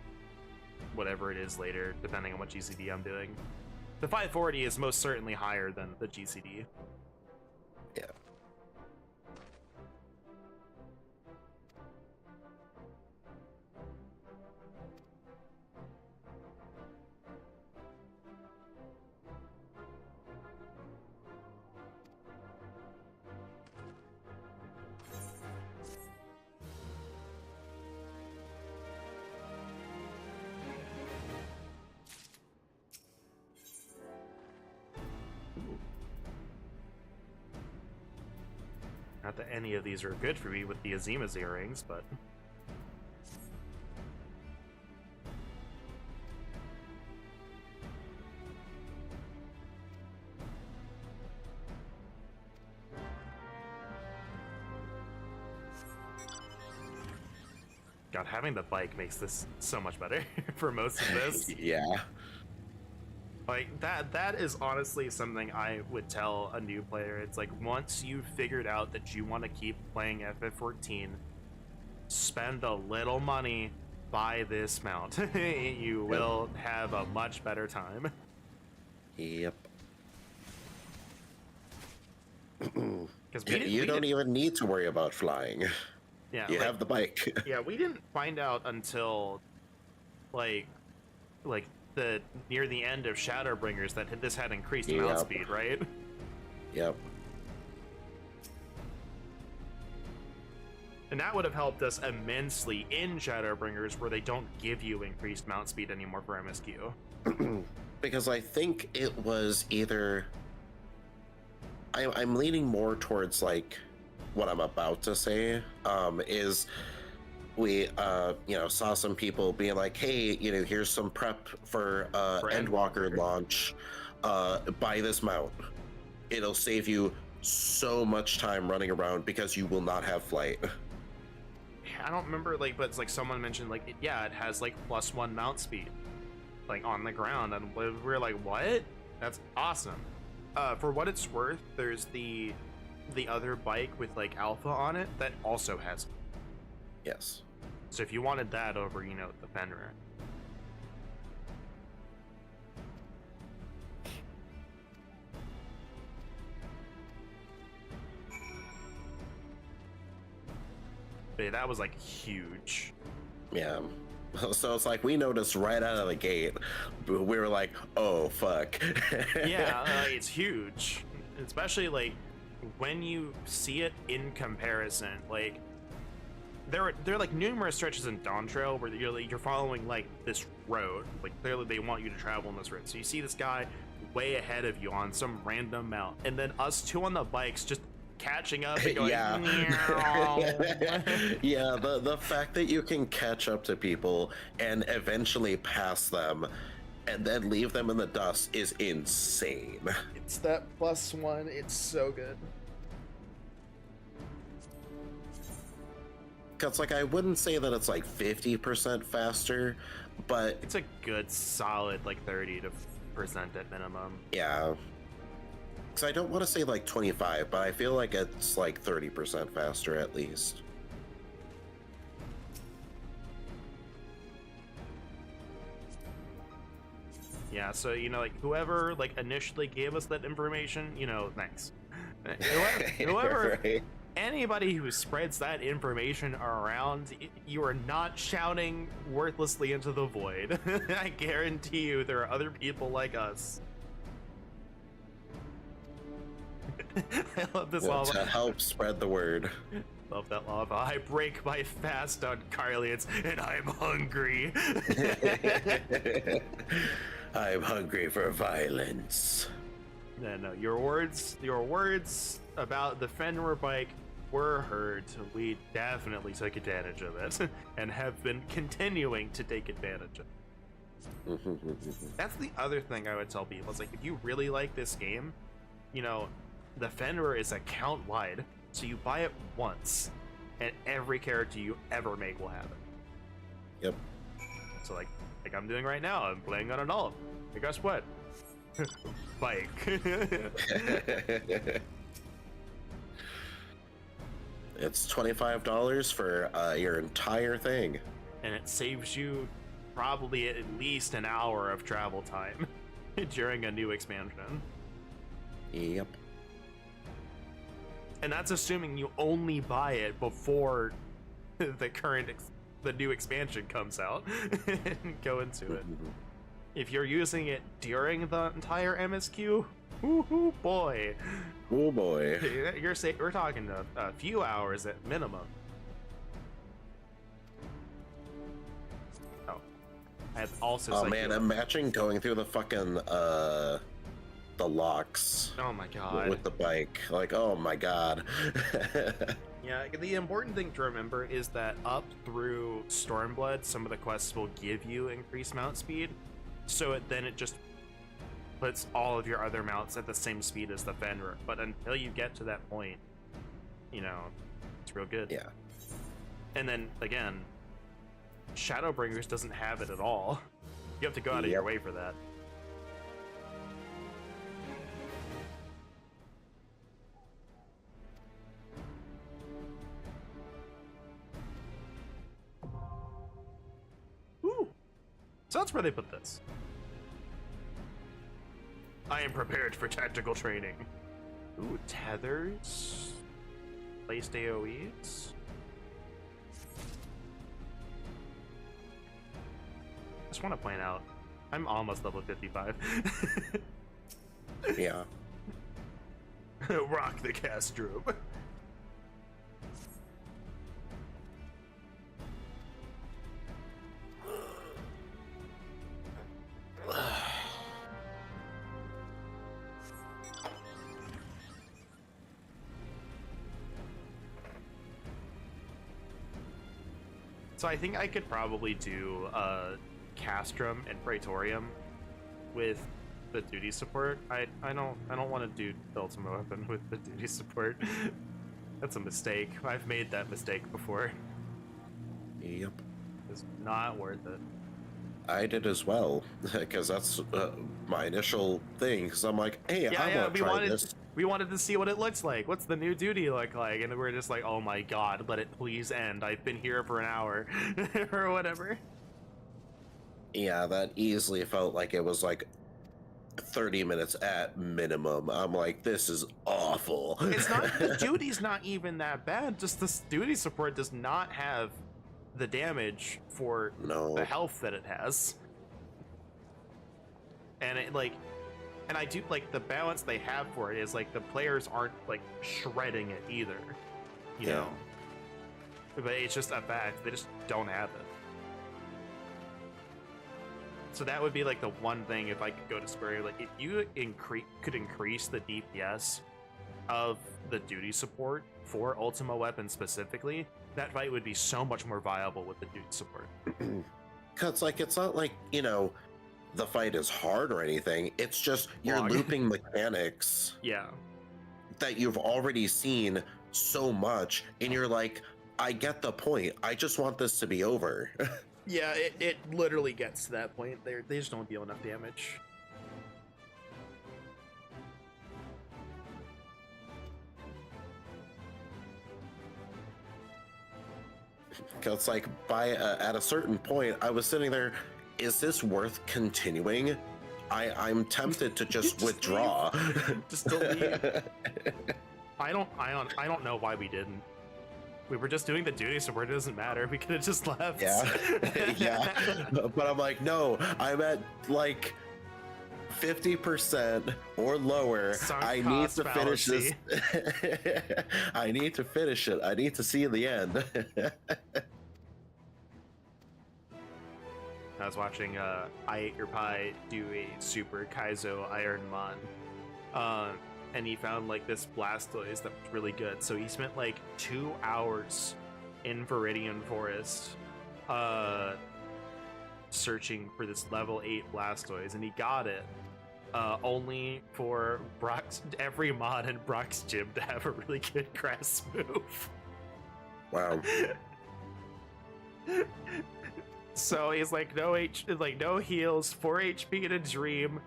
whatever it is later, depending on what GCD I'm doing. The 540 is most certainly higher than the GCD. Yeah. Not that any of these are good for me with the Azima's earrings, but... God, having the bike makes this so much better for most of this. Yeah. Like, that is honestly something I would tell a new player. It's like, once you've figured out that you want to keep playing FF14, spend a little money, buy this mount. You will have a much better time. Yep. Because you don't even need to worry about flying. Yeah, you like, have the bike. Yeah, we didn't find out until like the near the end of Shadowbringers that this had increased mount speed, right? Yep. And that would have helped us immensely in Shadowbringers, where they don't give you increased mount speed anymore for MSQ. Because I think it was either... I'm leaning more towards, like, what I'm about to say, is we, saw some people being like, hey, here's some prep for Endwalker launch. Buy this mount. It'll save you so much time running around because you will not have flight. I don't remember, like, but it's like someone mentioned, like, it has, like, +1 mount speed, like, on the ground, and we're like, what? That's awesome. For what it's worth, there's the other bike with, like, Alpha on it that also has it. Yes. So if you wanted that over, the Fenrir. But yeah, that was, like, huge. Yeah. So it's like we noticed right out of the gate. We were like, oh, fuck. Yeah, it's huge. Especially, like, when you see it in comparison. Like, there are like numerous stretches in Dawn Trail where you're following like this road. Like, clearly they want you to travel on this road. So you see this guy way ahead of you on some random mount, and then us two on the bikes just catching up and going, yeah. Yeah, the fact that you can catch up to people and eventually pass them and then leave them in the dust is insane. It's that +1. It's so good. Because, like, I wouldn't say that it's like 50% faster, but it's a good solid like 30% at minimum. Yeah. Because I don't want to say like 25, but I feel like it's like 30% faster at least. Yeah, so, you know, like, whoever, like, initially gave us that information, you know, thanks. Whoever Right. Anybody who spreads that information around, you are not shouting worthlessly into the void. I guarantee you there are other people like us. I love this lava. To help spread the word. Love that lava. I break my fast on Carlians, and I'm hungry. I'm hungry for violence. No, your words about the Fenrir bike were heard. We definitely took advantage of it, and have been continuing to take advantage of it. That's the other thing I would tell people. It's like, if you really like this game, you know, the Fenrir is account wide, so you buy it once, and every character you ever make will have it. Yep. So like I'm doing right now, I'm playing on an alt. And guess what? Bike. It's $25 for your entire thing. And it saves you probably at least an hour of travel time during a new expansion. Yep. And that's assuming you only buy it before the new expansion comes out and go into it. If you're using it during the entire MSQ, ooh boy. Oh boy. We're talking a few hours at minimum. Oh. I have also. Oh man, imagine going through the fucking the locks. Oh my god. With the bike. Like, oh my god. Yeah, the important thing to remember is that up through Stormblood, some of the quests will give you increased mount speed. So then it just puts all of your other mounts at the same speed as the Fenrir. But until you get to that point, you know, it's real good. Yeah. And then, again, Shadowbringers doesn't have it at all. You have to go out of your way for that. Ooh. So that's where they put this. I am prepared for tactical training. Ooh, tethers. Placed AoEs. Just want to point out, I'm almost level 55. Yeah. Rock the Castrop. So I think I could probably do Castrum and Praetorium with the duty support. I don't want to do the Ultimate Weapon with the duty support. That's a mistake. I've made that mistake before. Yep. It's not worth it. I did as well, because that's my initial thing. Because I'm like, hey, I want to try this. We wanted to see what it looks like. What's the new duty look like? And we're just like, oh my god, let it please end. I've been here for an hour or whatever. Yeah, that easily felt like it was like 30 minutes at minimum. I'm like, this is awful. It's not, the duty's not even that bad. Just the duty support does not have the damage for the health that it has. And it like, and I do like the balance they have for it is like the players aren't like shredding it either, you know. But it's just a fact, they just don't have it. So that would be like the one thing if I could go to Square, like if you could increase the DPS of the duty support for Ultima Weapon specifically, that fight would be so much more viable with the duty support. Because like it's not like, you know, the fight is hard or anything. It's just you're looping mechanics. Yeah. That you've already seen so much, and you're like, I get the point. I just want this to be over. Yeah, it literally gets to that point. They just don't deal enough damage. It's like at a certain point, I was sitting there. Is this worth continuing? I'm tempted to just withdraw. Just delete. I don't know why we didn't. We were just doing the duty, so it doesn't matter. We could have just left. Yeah, yeah. But I'm like, no, I'm at like 50% or lower. I need to finish this. I need to finish it. I need to see the end. I was watching I Ate Your Pie do a Super Kaizo Iron Mon. And he found like this Blastoise that was really good. So he spent like 2 hours in Viridian Forest searching for this level 8 Blastoise, and he got it only for every mod in Brock's gym to have a really good grass move. Wow. So he's like no heals, 4 HP in a dream.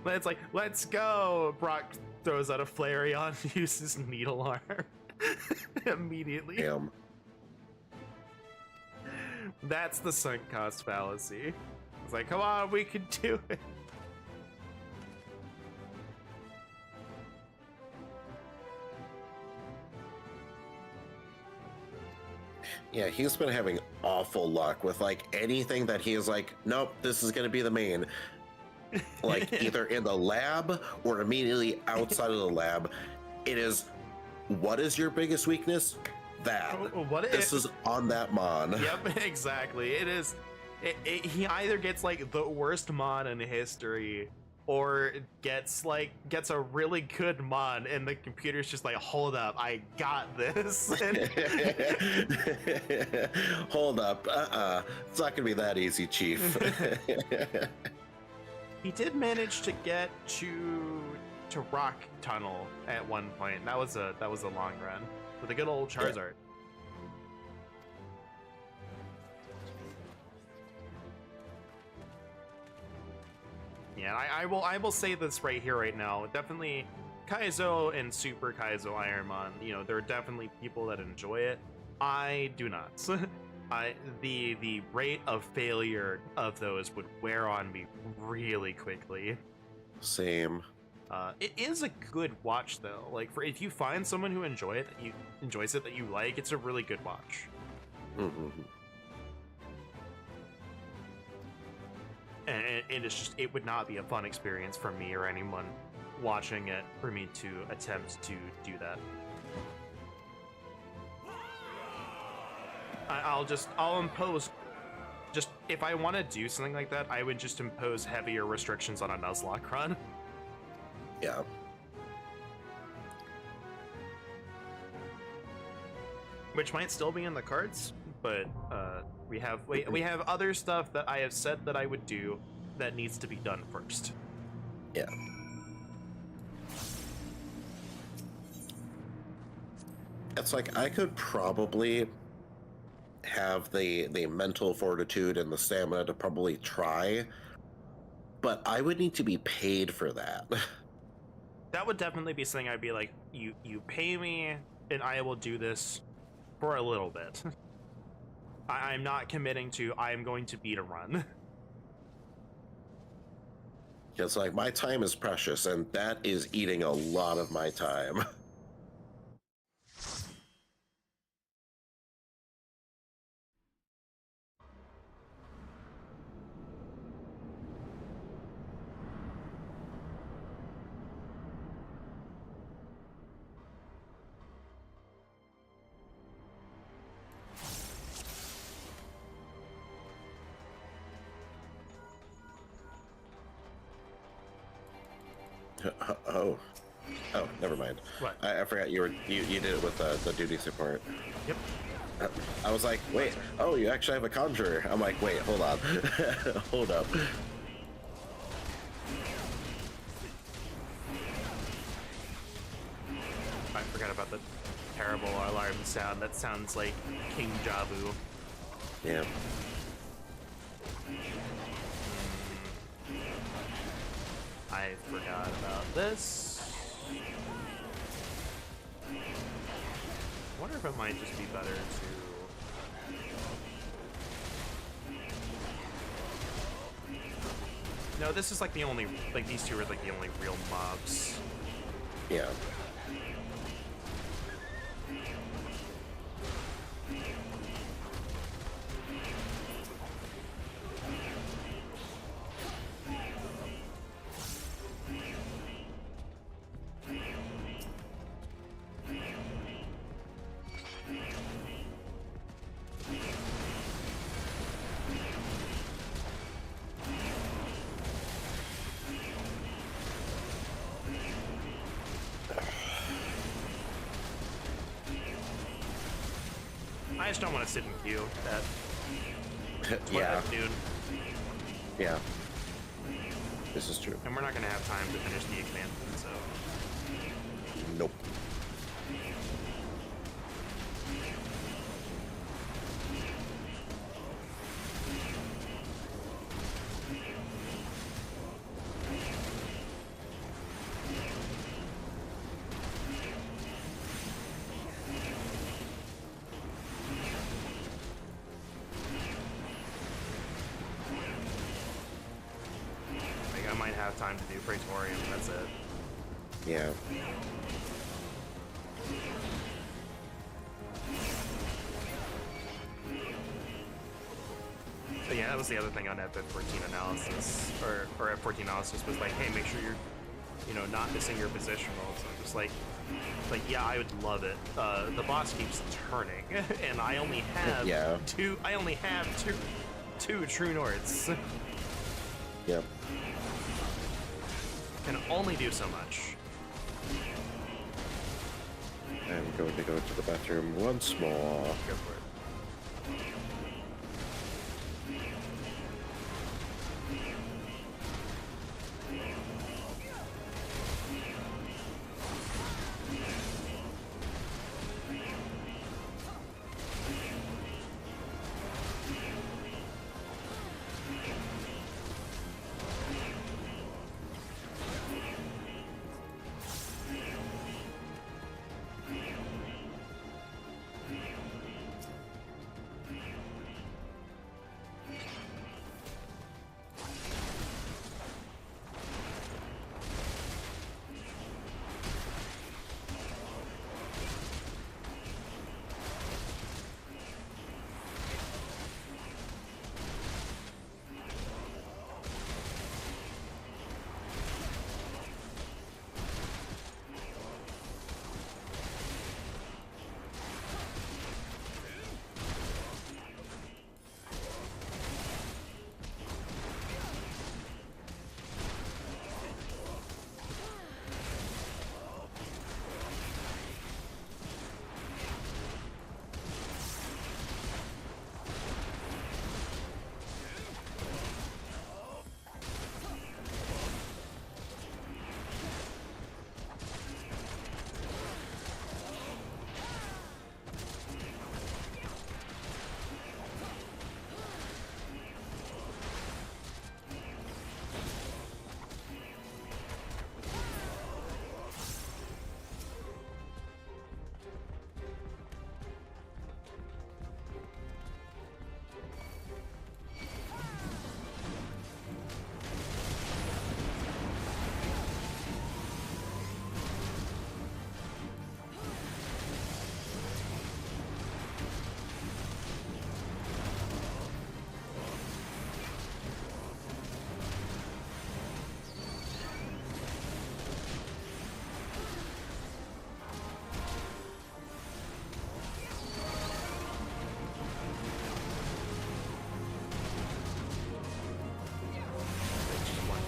It's like, let's go. Brock throws out a Flareon, uses Needle Arm immediately. Damn. That's the sunk cost fallacy. It's like, come on, we can do it. Yeah, he's been having awful luck with like anything that he is like, nope, this is gonna be the main. Like either in the lab or immediately outside of the lab. It is, what is your biggest weakness? That. This is on that mon. Yep, exactly. It is. He either gets like the worst mon in history, or gets a really good mon, and the computer's just like, hold up, I got this. Hold up, it's not gonna be that easy, Chief. He did manage to get to Rock Tunnel at one point. That was a long run with a good old Charizard. Yeah, I will say this right here, right now. Definitely, Kaizo and Super Kaizo Ironmon. You know, there are definitely people that enjoy it. I do not. The rate of failure of those would wear on me really quickly. Same. It is a good watch though. Like if you find someone who enjoys it that you like, it's a really good watch. Mm-hmm. And it's just, it would not be a fun experience for me or anyone watching it for me to attempt to do that. I'll impose, just if I want to do something like that, I would just impose heavier restrictions on a Nuzlocke run. Yeah. Which might still be in the cards, but we have other stuff that I have said that I would do that needs to be done first. Yeah. It's like I could probably have the mental fortitude and the stamina to probably try, but I would need to be paid for that. That would definitely be something I'd be like, you pay me and I will do this for a little bit. I'm not committing to I'm going to beat a run. It's like my time is precious, and that is eating a lot of my time. Oh, never mind. What? I forgot you did it with the duty support. Yep. I was like, wait, oh, you actually have a conjurer. I'm like, wait, hold on. Hold up. I forgot about the terrible alarm sound. That sounds like King Jabu. Yeah. I forgot about this. I wonder if it might just be better to... No, this is like the only, like these two are like the only real mobs. Yeah. I just don't want to sit in queue. That yeah, dude. Yeah, this is true. And we're not gonna have time to finish the expansion, so. Nope. Like, I might have time to do Praetorium, that's it. Yeah. But yeah, that was the other thing on FF14 analysis, or F14 analysis was like, hey, make sure you're, you know, not missing your positionals. So I'm just like, yeah, I would love it. The boss keeps turning, and I only have two. I only have two True Norths. Yep. Can only do so much. I'm going to go to the bathroom once more. Go for it.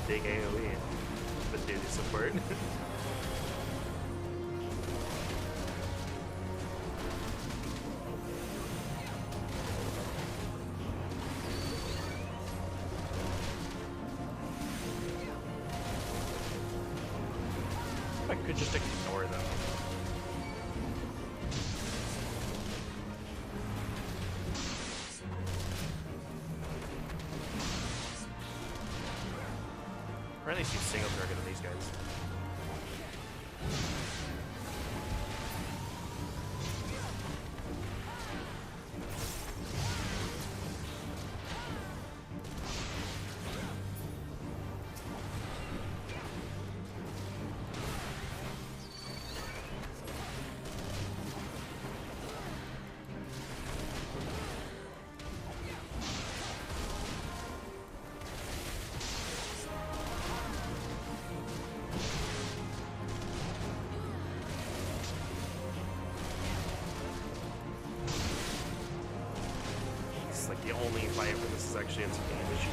Big AoE, but duty support. if I could just ignore them. Or at least use single target on these guys. Like the only fight where this is actually a game issue.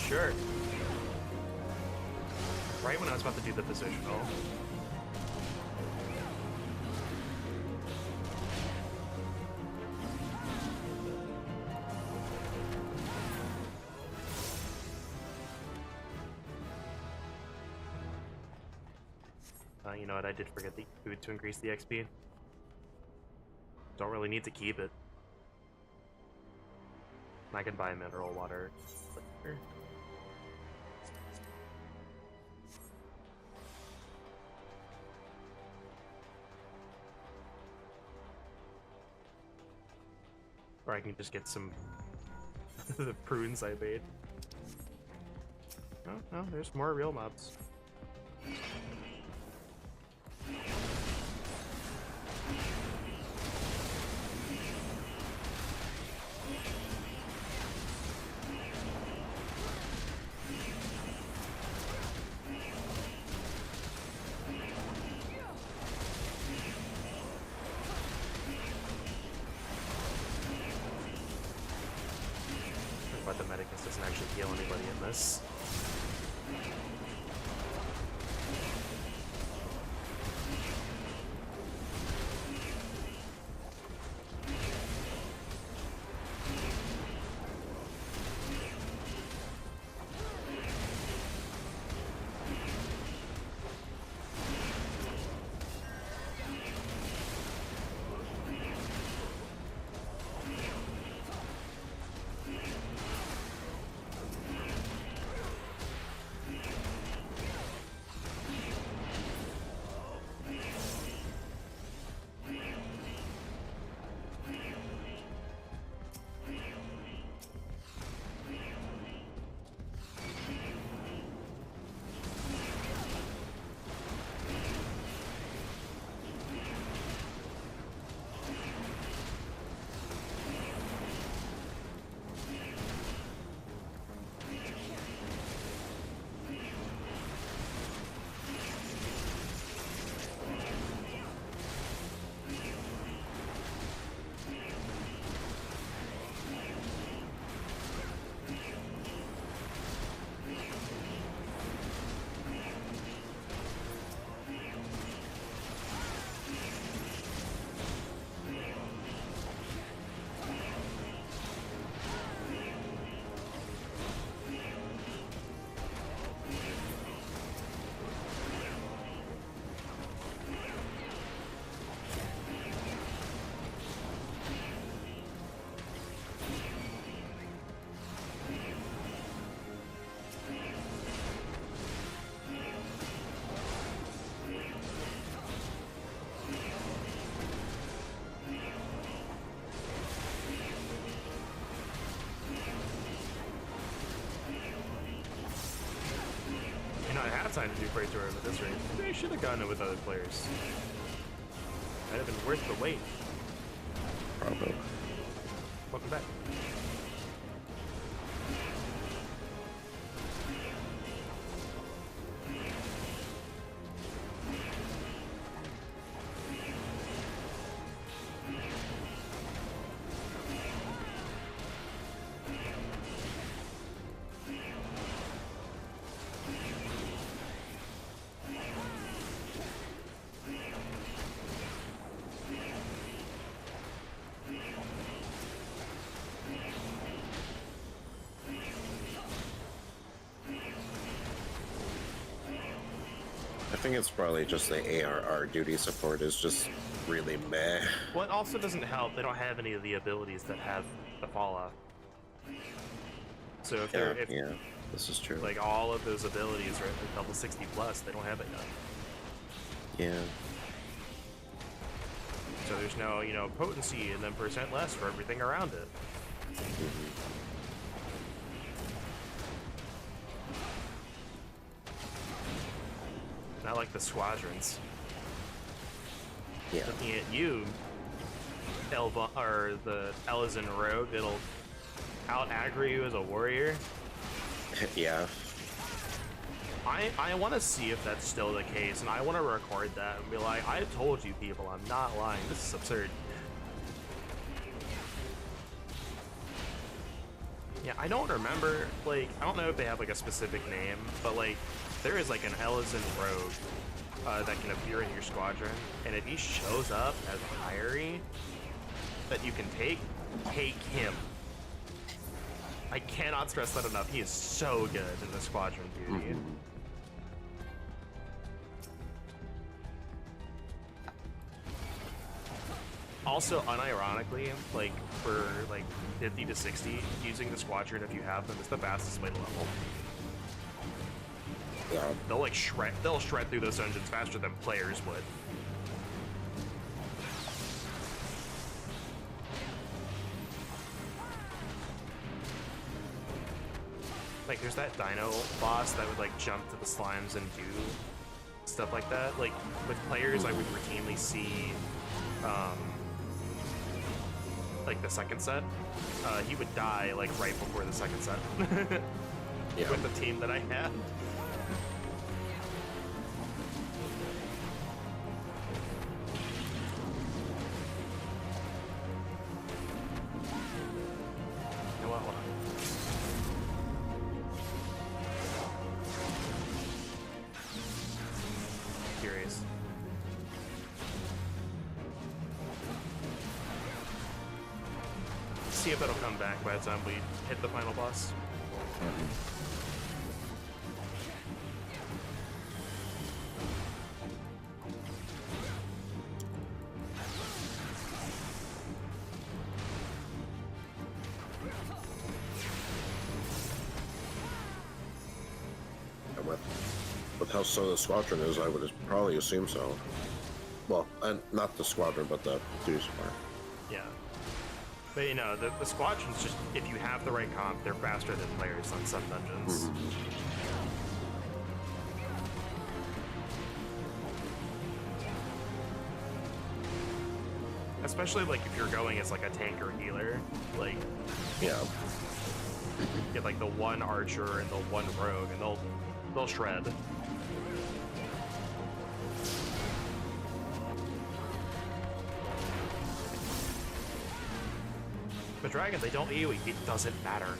Sure. Right when I was about to do the positional. You know what, I did forget the food to increase the XP. Don't really need to keep it. I can buy mineral water later. Or I can just get some the prunes I made. Oh, no, there's more real mobs. But the medicus doesn't actually heal anybody in this. time to do freight tour with this race. They should have gone it with other players. Might have been worth the wait. Probably. Welcome back. I think it's probably just the ARR duty support is just really meh. Well, it also doesn't help. They don't have any of the abilities that have the fall off. So if they're yeah, this is true. Like all of those abilities are at like level 60 plus, they don't have it yet. Yeah. So there's no, you know, potency and then percent less for everything around it. Not like the squadrons. Yeah. Looking at you, Elva, or the Elezen Rogue, it'll out aggro you as a warrior. Yeah. I want to see if that's still the case, and I want to record that and be like, I told you people, I'm not lying. This is absurd. Yeah, I don't remember, like, I don't know if they have like a specific name, but like, there is like an Elezen Rogue that can appear in your squadron, and if he shows up as a hiree that you can take him. I cannot stress that enough. He is so good in the squadron duty. Also, unironically, like for like 50 to 60, using the squadron if you have them is the fastest way to level. Yeah. They'll like they'll shred through those dungeons faster than players would. Like there's that dino boss that would like jump to the slimes and do stuff like that. Like with players, I would routinely see like the second set. He would die like right before the second set. Yeah. With the team that I had. Curious. See if it'll come back by the time we hit the final boss. With how slow the squadron is, I would probably assume so. Well, not the squadron, but the duty support. Yeah. But you know, the squadrons just, if you have the right comp, they're faster than players on some dungeons. Especially like if you're going as like a tank or healer, like yeah, get like the one archer and the one rogue, and they'll shred. But dragons, they don't AoE. It doesn't matter.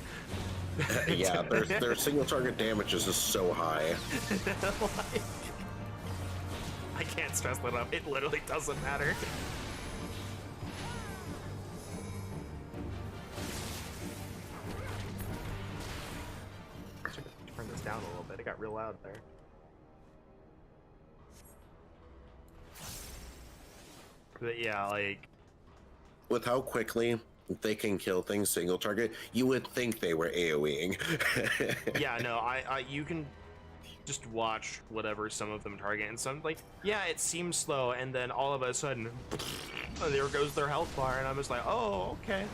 Yeah, their single target damage is just so high. Like, I can't stress that enough. It literally doesn't matter. Turn this down a little bit. It got real loud there. But yeah, like with how quickly they can kill things single target, you would think they were AoEing. Yeah, no, I you can just watch whatever some of them target, and some, like, yeah, it seems slow, and then all of a sudden, there goes their health bar, and I'm just like, oh, okay.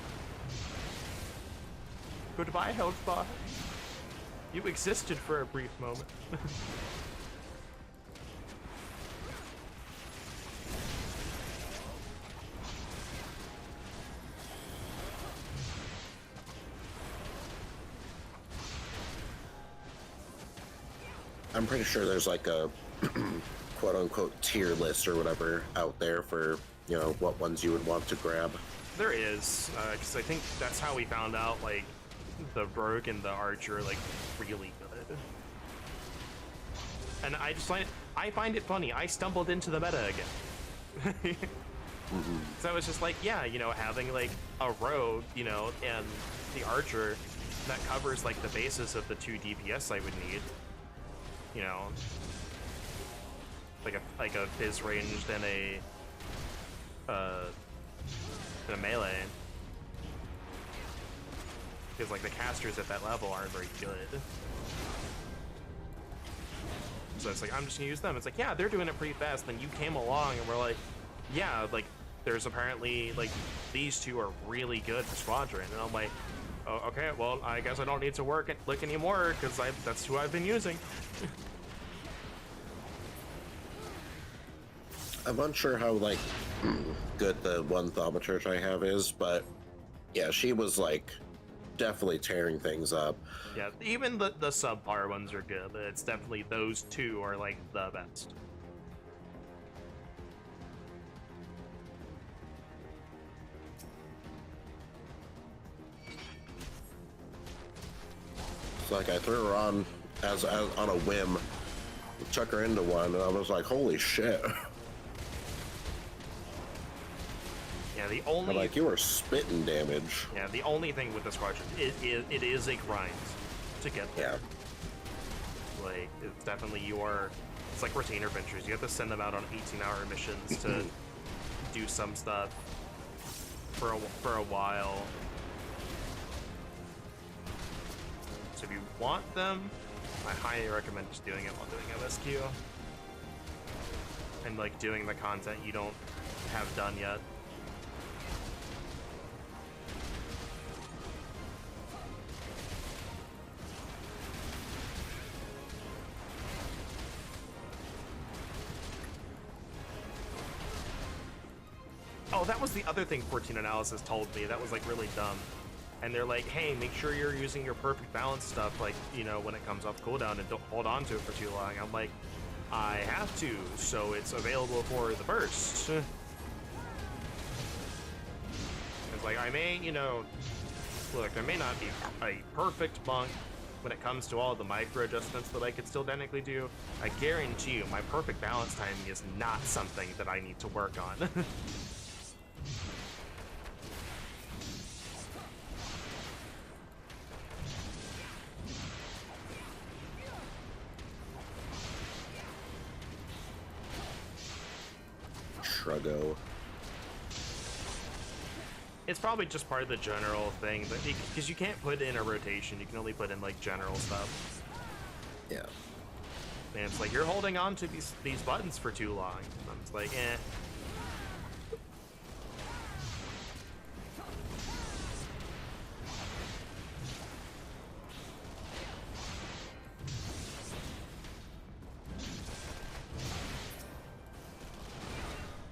Goodbye, health bar. You existed for a brief moment. I'm pretty sure there's like a quote unquote tier list or whatever out there for, you know, what ones you would want to grab. There is, because I think that's how we found out, like, the rogue and the archer are, like, really good. And I find it funny. I stumbled into the meta again. So I was just like, yeah, you know, having like a rogue, you know, and the archer that covers like the basis of the 2 DPS I would need, you know, like a fizz ranged and a melee, because like the casters at that level aren't very good. So it's like, I'm just gonna use them. It's like, yeah, they're doing it pretty fast. Then you came along and we're like, yeah, like there's apparently like these two are really good for Squadron. And I'm like, oh, okay, well, I guess I don't need to look anymore because that's who I've been using. I'm unsure how like good the one thaumaturge I have is, but yeah, she was like definitely tearing things up. Yeah, even the subpar ones are good. It's definitely those two are like the best. It's like I threw her on as on a whim, chuck her into one, and I was like, holy shit. Yeah, the only... I'm like, you were spitting damage. Yeah, the only thing with this Squadron, it is a grind to get there. Yeah. Like, it's definitely it's like retainer ventures. You have to send them out on 18-hour missions to do some stuff for a while. So if you want them, I highly recommend just doing it while doing MSQ. And like doing the content you don't have done yet. Oh, that was the other thing 14 Analysis told me that was like really dumb. And they're like, hey, make sure you're using your perfect balance stuff, like, you know, when it comes off cooldown, and don't hold on to it for too long. I'm like, I have to, so it's available for the burst. It's like, I may, you know, look, I may not be a perfect monk when it comes to all the micro adjustments that I could still technically do. I guarantee you, my perfect balance timing is not something that I need to work on. Shruggo. It's probably just part of the general thing, but because you can't put in a rotation, you can only put in like general stuff. Yeah. And it's like you're holding on to these buttons for too long. I'm just like, eh.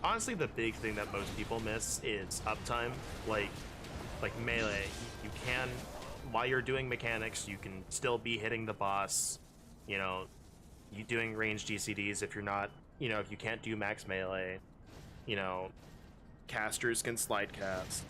Honestly, the big thing that most people miss is uptime. Like melee, you can, while you're doing mechanics, you can still be hitting the boss. You know, you doing ranged GCDs if you're not, you know, if you can't do max melee. You know, casters can slide cast.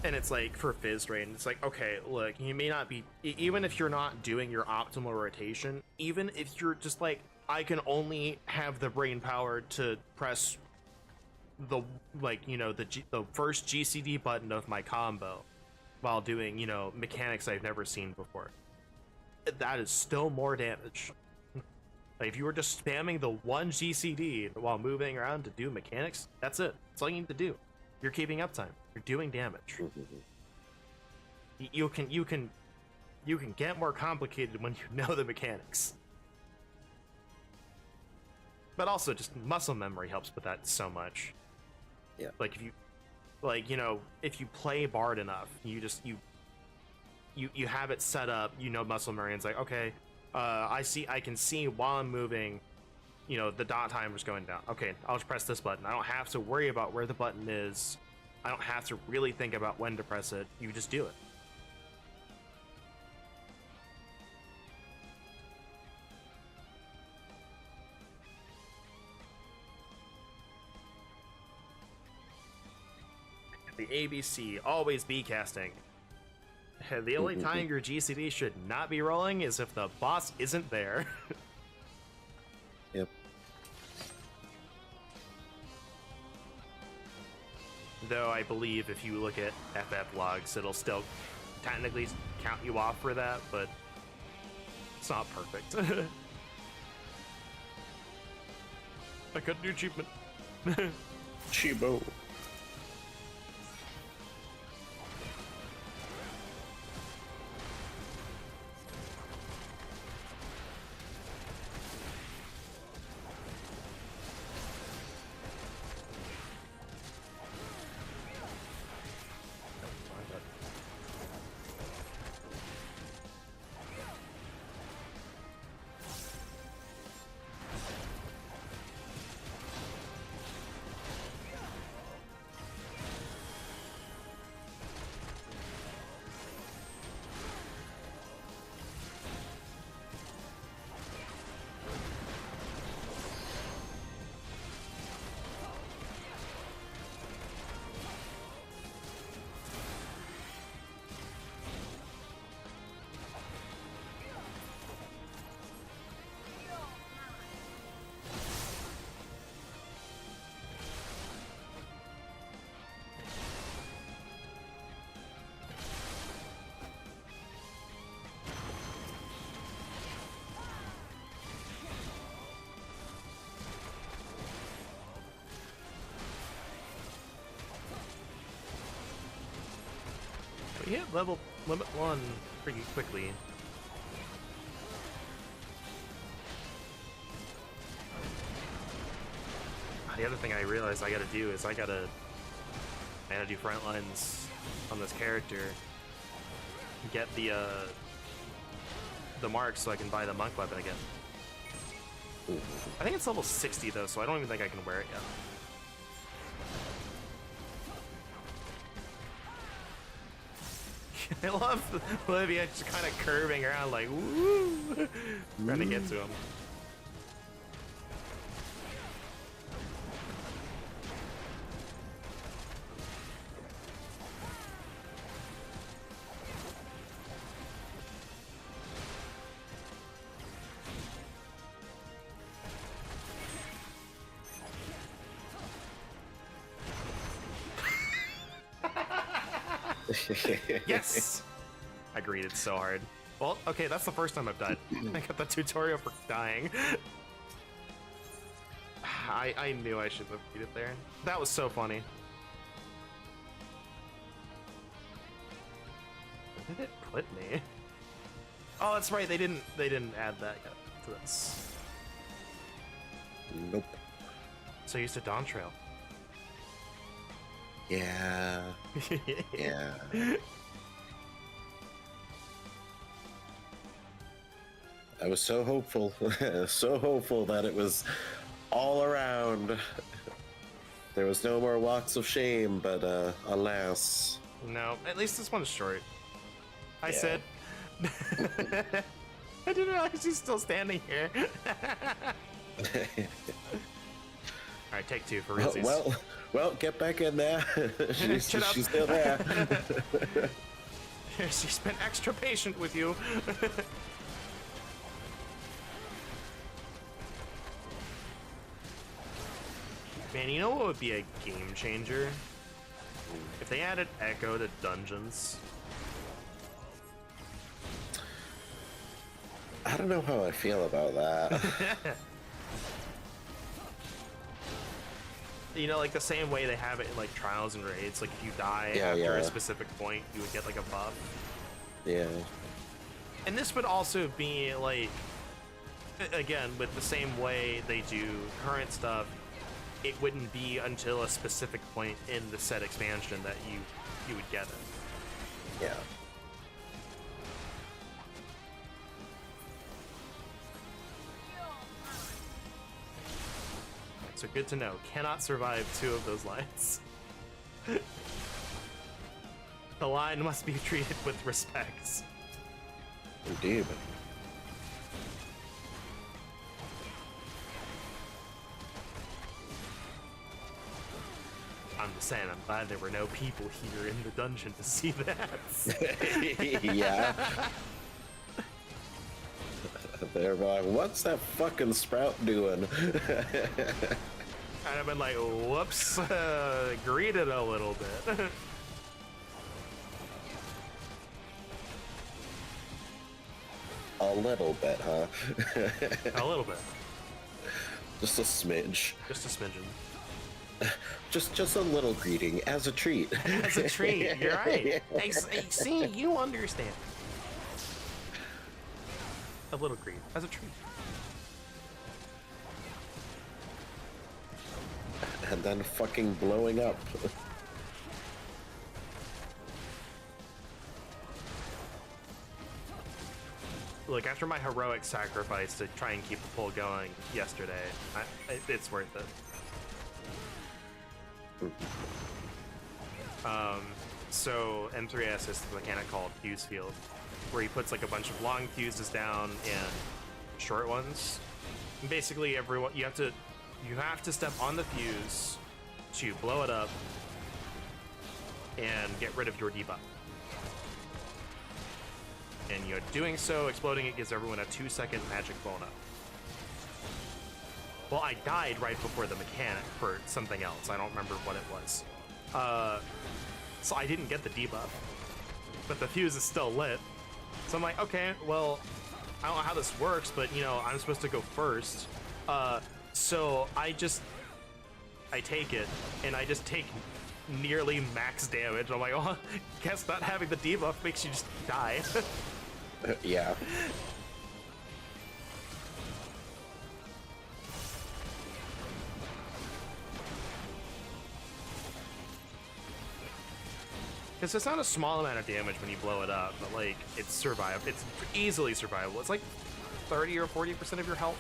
And it's like, for Fizz Rain, it's like, okay, look, you may not be, even if you're not doing your optimal rotation, even if you're just like, I can only have the brain power to press the, like, you know, the first GCD button of my combo while doing, you know, mechanics I've never seen before. That is still more damage. Like, if you were just spamming the one GCD while moving around to do mechanics, that's it. That's all you need to do. You're keeping uptime. You're doing damage. You can get more complicated when you know the mechanics. But also, just muscle memory helps with that so much. Yeah. Like, if you, like, you know, if you play Bard enough, you have it set up, you know, muscle memory, and it's like, okay, I can see while I'm moving, you know, the dot timer's going down. Okay, I'll just press this button. I don't have to worry about where the button is. I don't have to really think about when to press it. You just do it. ABC, always B casting. The only time your GCD should not be rolling is if the boss isn't there. Yep. Though I believe if you look at FF logs, it'll still technically count you off for that, but it's not perfect. I got a new achievement. Chibo. We hit limit 1 pretty quickly. The other thing I realized I gotta do is I gotta do front lines on this character. Get the marks so I can buy the monk weapon again. I think it's level 60 though, so I don't even think I can wear it yet. I love Olivia just kind of curving around like, woo, trying to get to him. Yes! I greeted so hard. Well, okay, that's the first time I've died. I got the tutorial for dying. I knew I should have beat it there. That was so funny. Where did it put me? Oh, that's right. They didn't add that yet to this. Nope. So used to Dawn Trail. Yeah. Yeah. I was so hopeful, so hopeful that it was all around. There was no more walks of shame, but alas. No, at least this one's short. I Yeah. said. I didn't realize she's still standing here. Alright, take two for realsies. Well, get back in there. she's still there. She's been extra patient with you. Man, you know what would be a game changer? If they added Echo to dungeons. I don't know how I feel about that. You know, like the same way they have it in like trials and raids. Like if you die after a specific point, you would get like a buff. Yeah. And this would also be like, again, with the same way they do current stuff, it wouldn't be until a specific point in the set expansion that you would get it. Yeah. So good to know. Cannot survive two of those lines. The line must be treated with respect. Indeed. I'm just saying, I'm glad there were no people here in the dungeon to see that. Yeah. They're like, what's that fucking sprout doing? I'd have been like, whoops, greeted a little bit. A little bit, huh? A little bit. Just a smidge. Just a smidgen. Just a little greeting as a treat. As a treat, you're right. Hey, see, you understand. A little greet as a treat. And then fucking blowing up. Look, after my heroic sacrifice to try and keep the pull going yesterday, it's worth it. So M3S is the mechanic called Fuse Field, where he puts like a bunch of long fuses down and short ones. And basically, everyone you have to step on the fuse to blow it up and get rid of your debuff. And you're doing so, exploding it gives everyone a 2-second magic bonus. Well, I died right before the mechanic for something else. I don't remember what it was. So I didn't get the debuff, but the fuse is still lit. So I'm like, okay, well, I don't know how this works, but you know, I'm supposed to go first. So I take it, and I just take nearly max damage. I'm like, oh, guess not having the debuff makes you just die. Yeah. Because it's not a small amount of damage when you blow it up, but like it's it's easily survivable. It's like 30 or 40% of your health.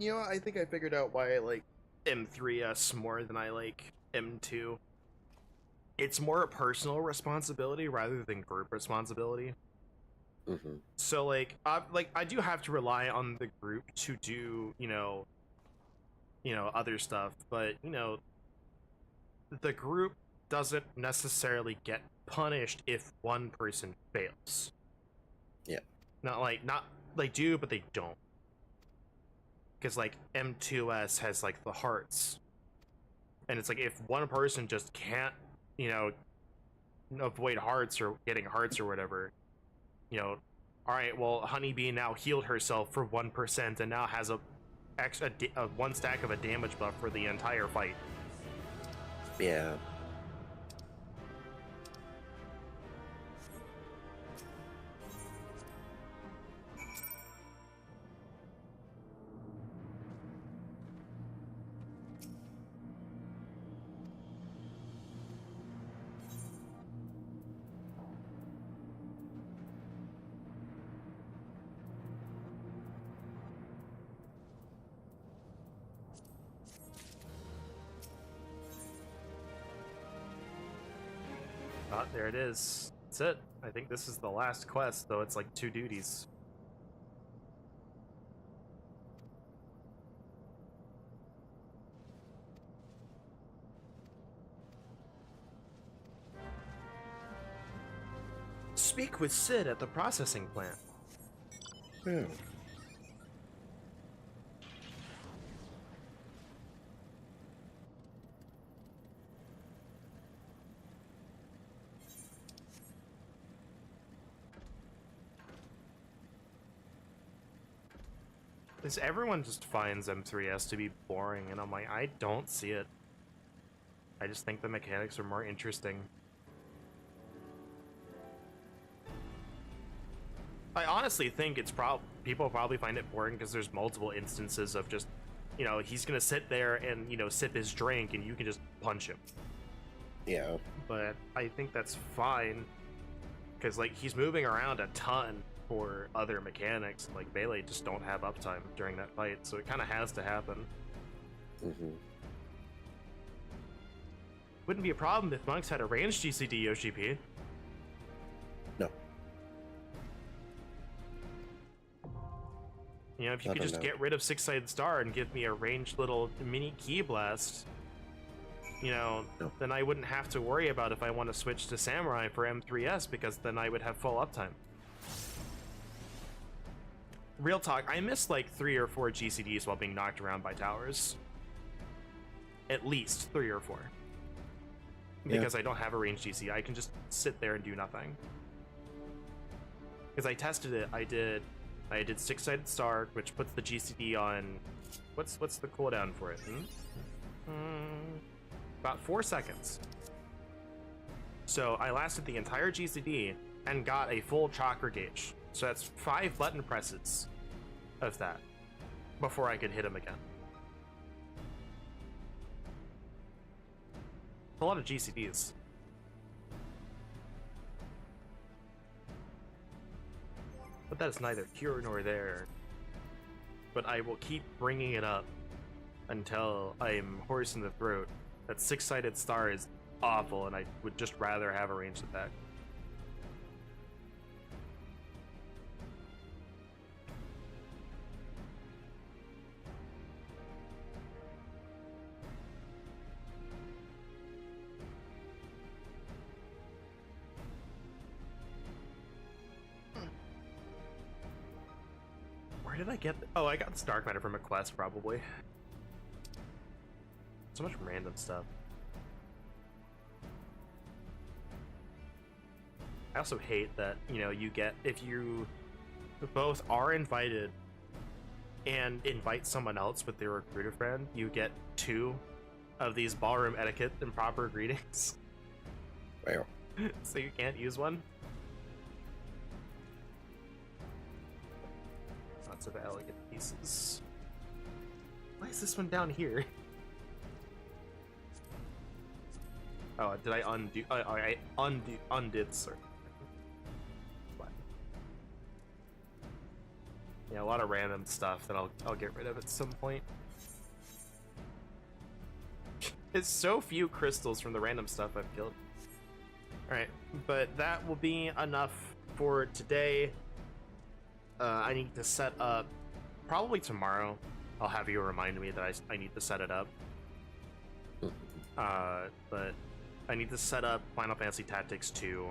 You know, I think I figured out why I like M3S more than I like M2. It's more a personal responsibility rather than group responsibility. Mm-hmm. So like I do have to rely on the group to do, you know, other stuff, but you know, the group doesn't necessarily get punished if one person fails. Yeah. Not they do, but they don't. Because like M2S has like the hearts, and it's like if one person just can't, you know, avoid hearts or getting hearts or whatever, you know, all right, well, Honeybee now healed herself for 1% and now has a 1 stack of a damage buff for the entire fight. Yeah. There it is. That's it. I think this is the last quest, though it's like 2 duties. Speak with Sid at the processing plant. Yeah. Everyone just finds M3S to be boring, and I'm like, I don't see it. I just think the mechanics are more interesting. I honestly think it's people probably find it boring because there's multiple instances of just you know, he's gonna sit there and, you know, sip his drink and you can just punch him. Yeah. But I think that's fine, because like he's moving around a ton for other mechanics. Like Melee just don't have uptime during that fight, so it kind of has to happen. Mm-hmm. Wouldn't be a problem if monks had a ranged GCD, OGP. No. You know, if you could just get rid of Six-Sided Star and give me a ranged little mini Ki Blast, you know, then I wouldn't have to worry about if I want to switch to Samurai for M3S, because then I would have full uptime. Real talk, I missed like 3 or 4 GCDs while being knocked around by towers. At least 3 or 4. Because I don't have a ranged GC, I can just sit there and do nothing. Because I tested it, I did Six-Sided Star, which puts the GCD on... What's the cooldown for it? About 4 seconds. So I lasted the entire GCD and got a full chakra gauge. So that's 5 button presses of that before I could hit him again. A lot of GCDs. But that is neither here nor there. But I will keep bringing it up until I'm hoarse in the throat. That Six-Sided Star is awful, and I would just rather have a ranged attack. Where did I get? Oh, I got this Dark Matter from a quest, probably. So much random stuff. I also hate that, you know, you get, if you both are invited and invite someone else with their recruiter friend, you get 2 of these ballroom etiquette and proper greetings. Wow. So you can't use one. Lots of elegant pieces. Why is this one down here? Oh, did I undo? I undid, sir. What? Yeah, a lot of random stuff that I'll get rid of at some point. It's so few crystals from the random stuff I've killed. Alright, but that will be enough for today. I need to set up, probably tomorrow, I'll have you remind me that I need to set it up. But I need to set up Final Fantasy Tactics 2,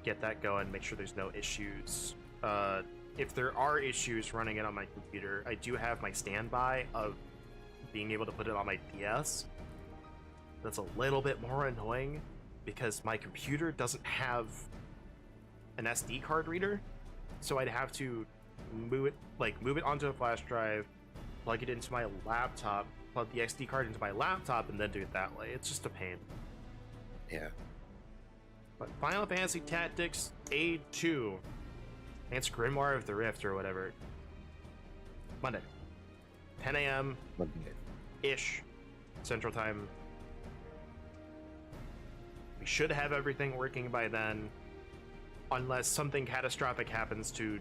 get that going, make sure there's no issues. If there are issues running it on my computer, I do have my standby of being able to put it on my DS. That's a little bit more annoying because my computer doesn't have an SD card reader, so I'd have to move it onto a flash drive, plug it into my laptop, plug the SD card into my laptop, and then do it that way. It's just a pain. Yeah. But Final Fantasy Tactics A2, it's Grimoire of the Rift or whatever. Monday, 10 a.m. ish Central Time. We should have everything working by then, unless something catastrophic happens to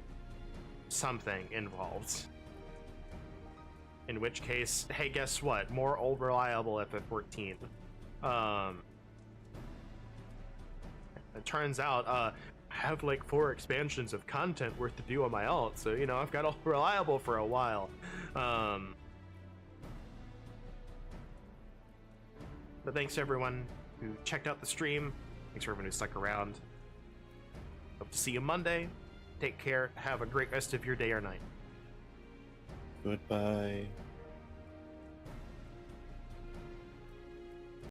something involved. In which case, hey, guess what? More old reliable FF14. It turns out, I have like 4 expansions of content worth to do on my alt, so you know, I've got old reliable for a while. But thanks to everyone who checked out the stream. Thanks for everyone who stuck around. Hope to see you Monday. Take care. Have a great rest of your day or night. Goodbye.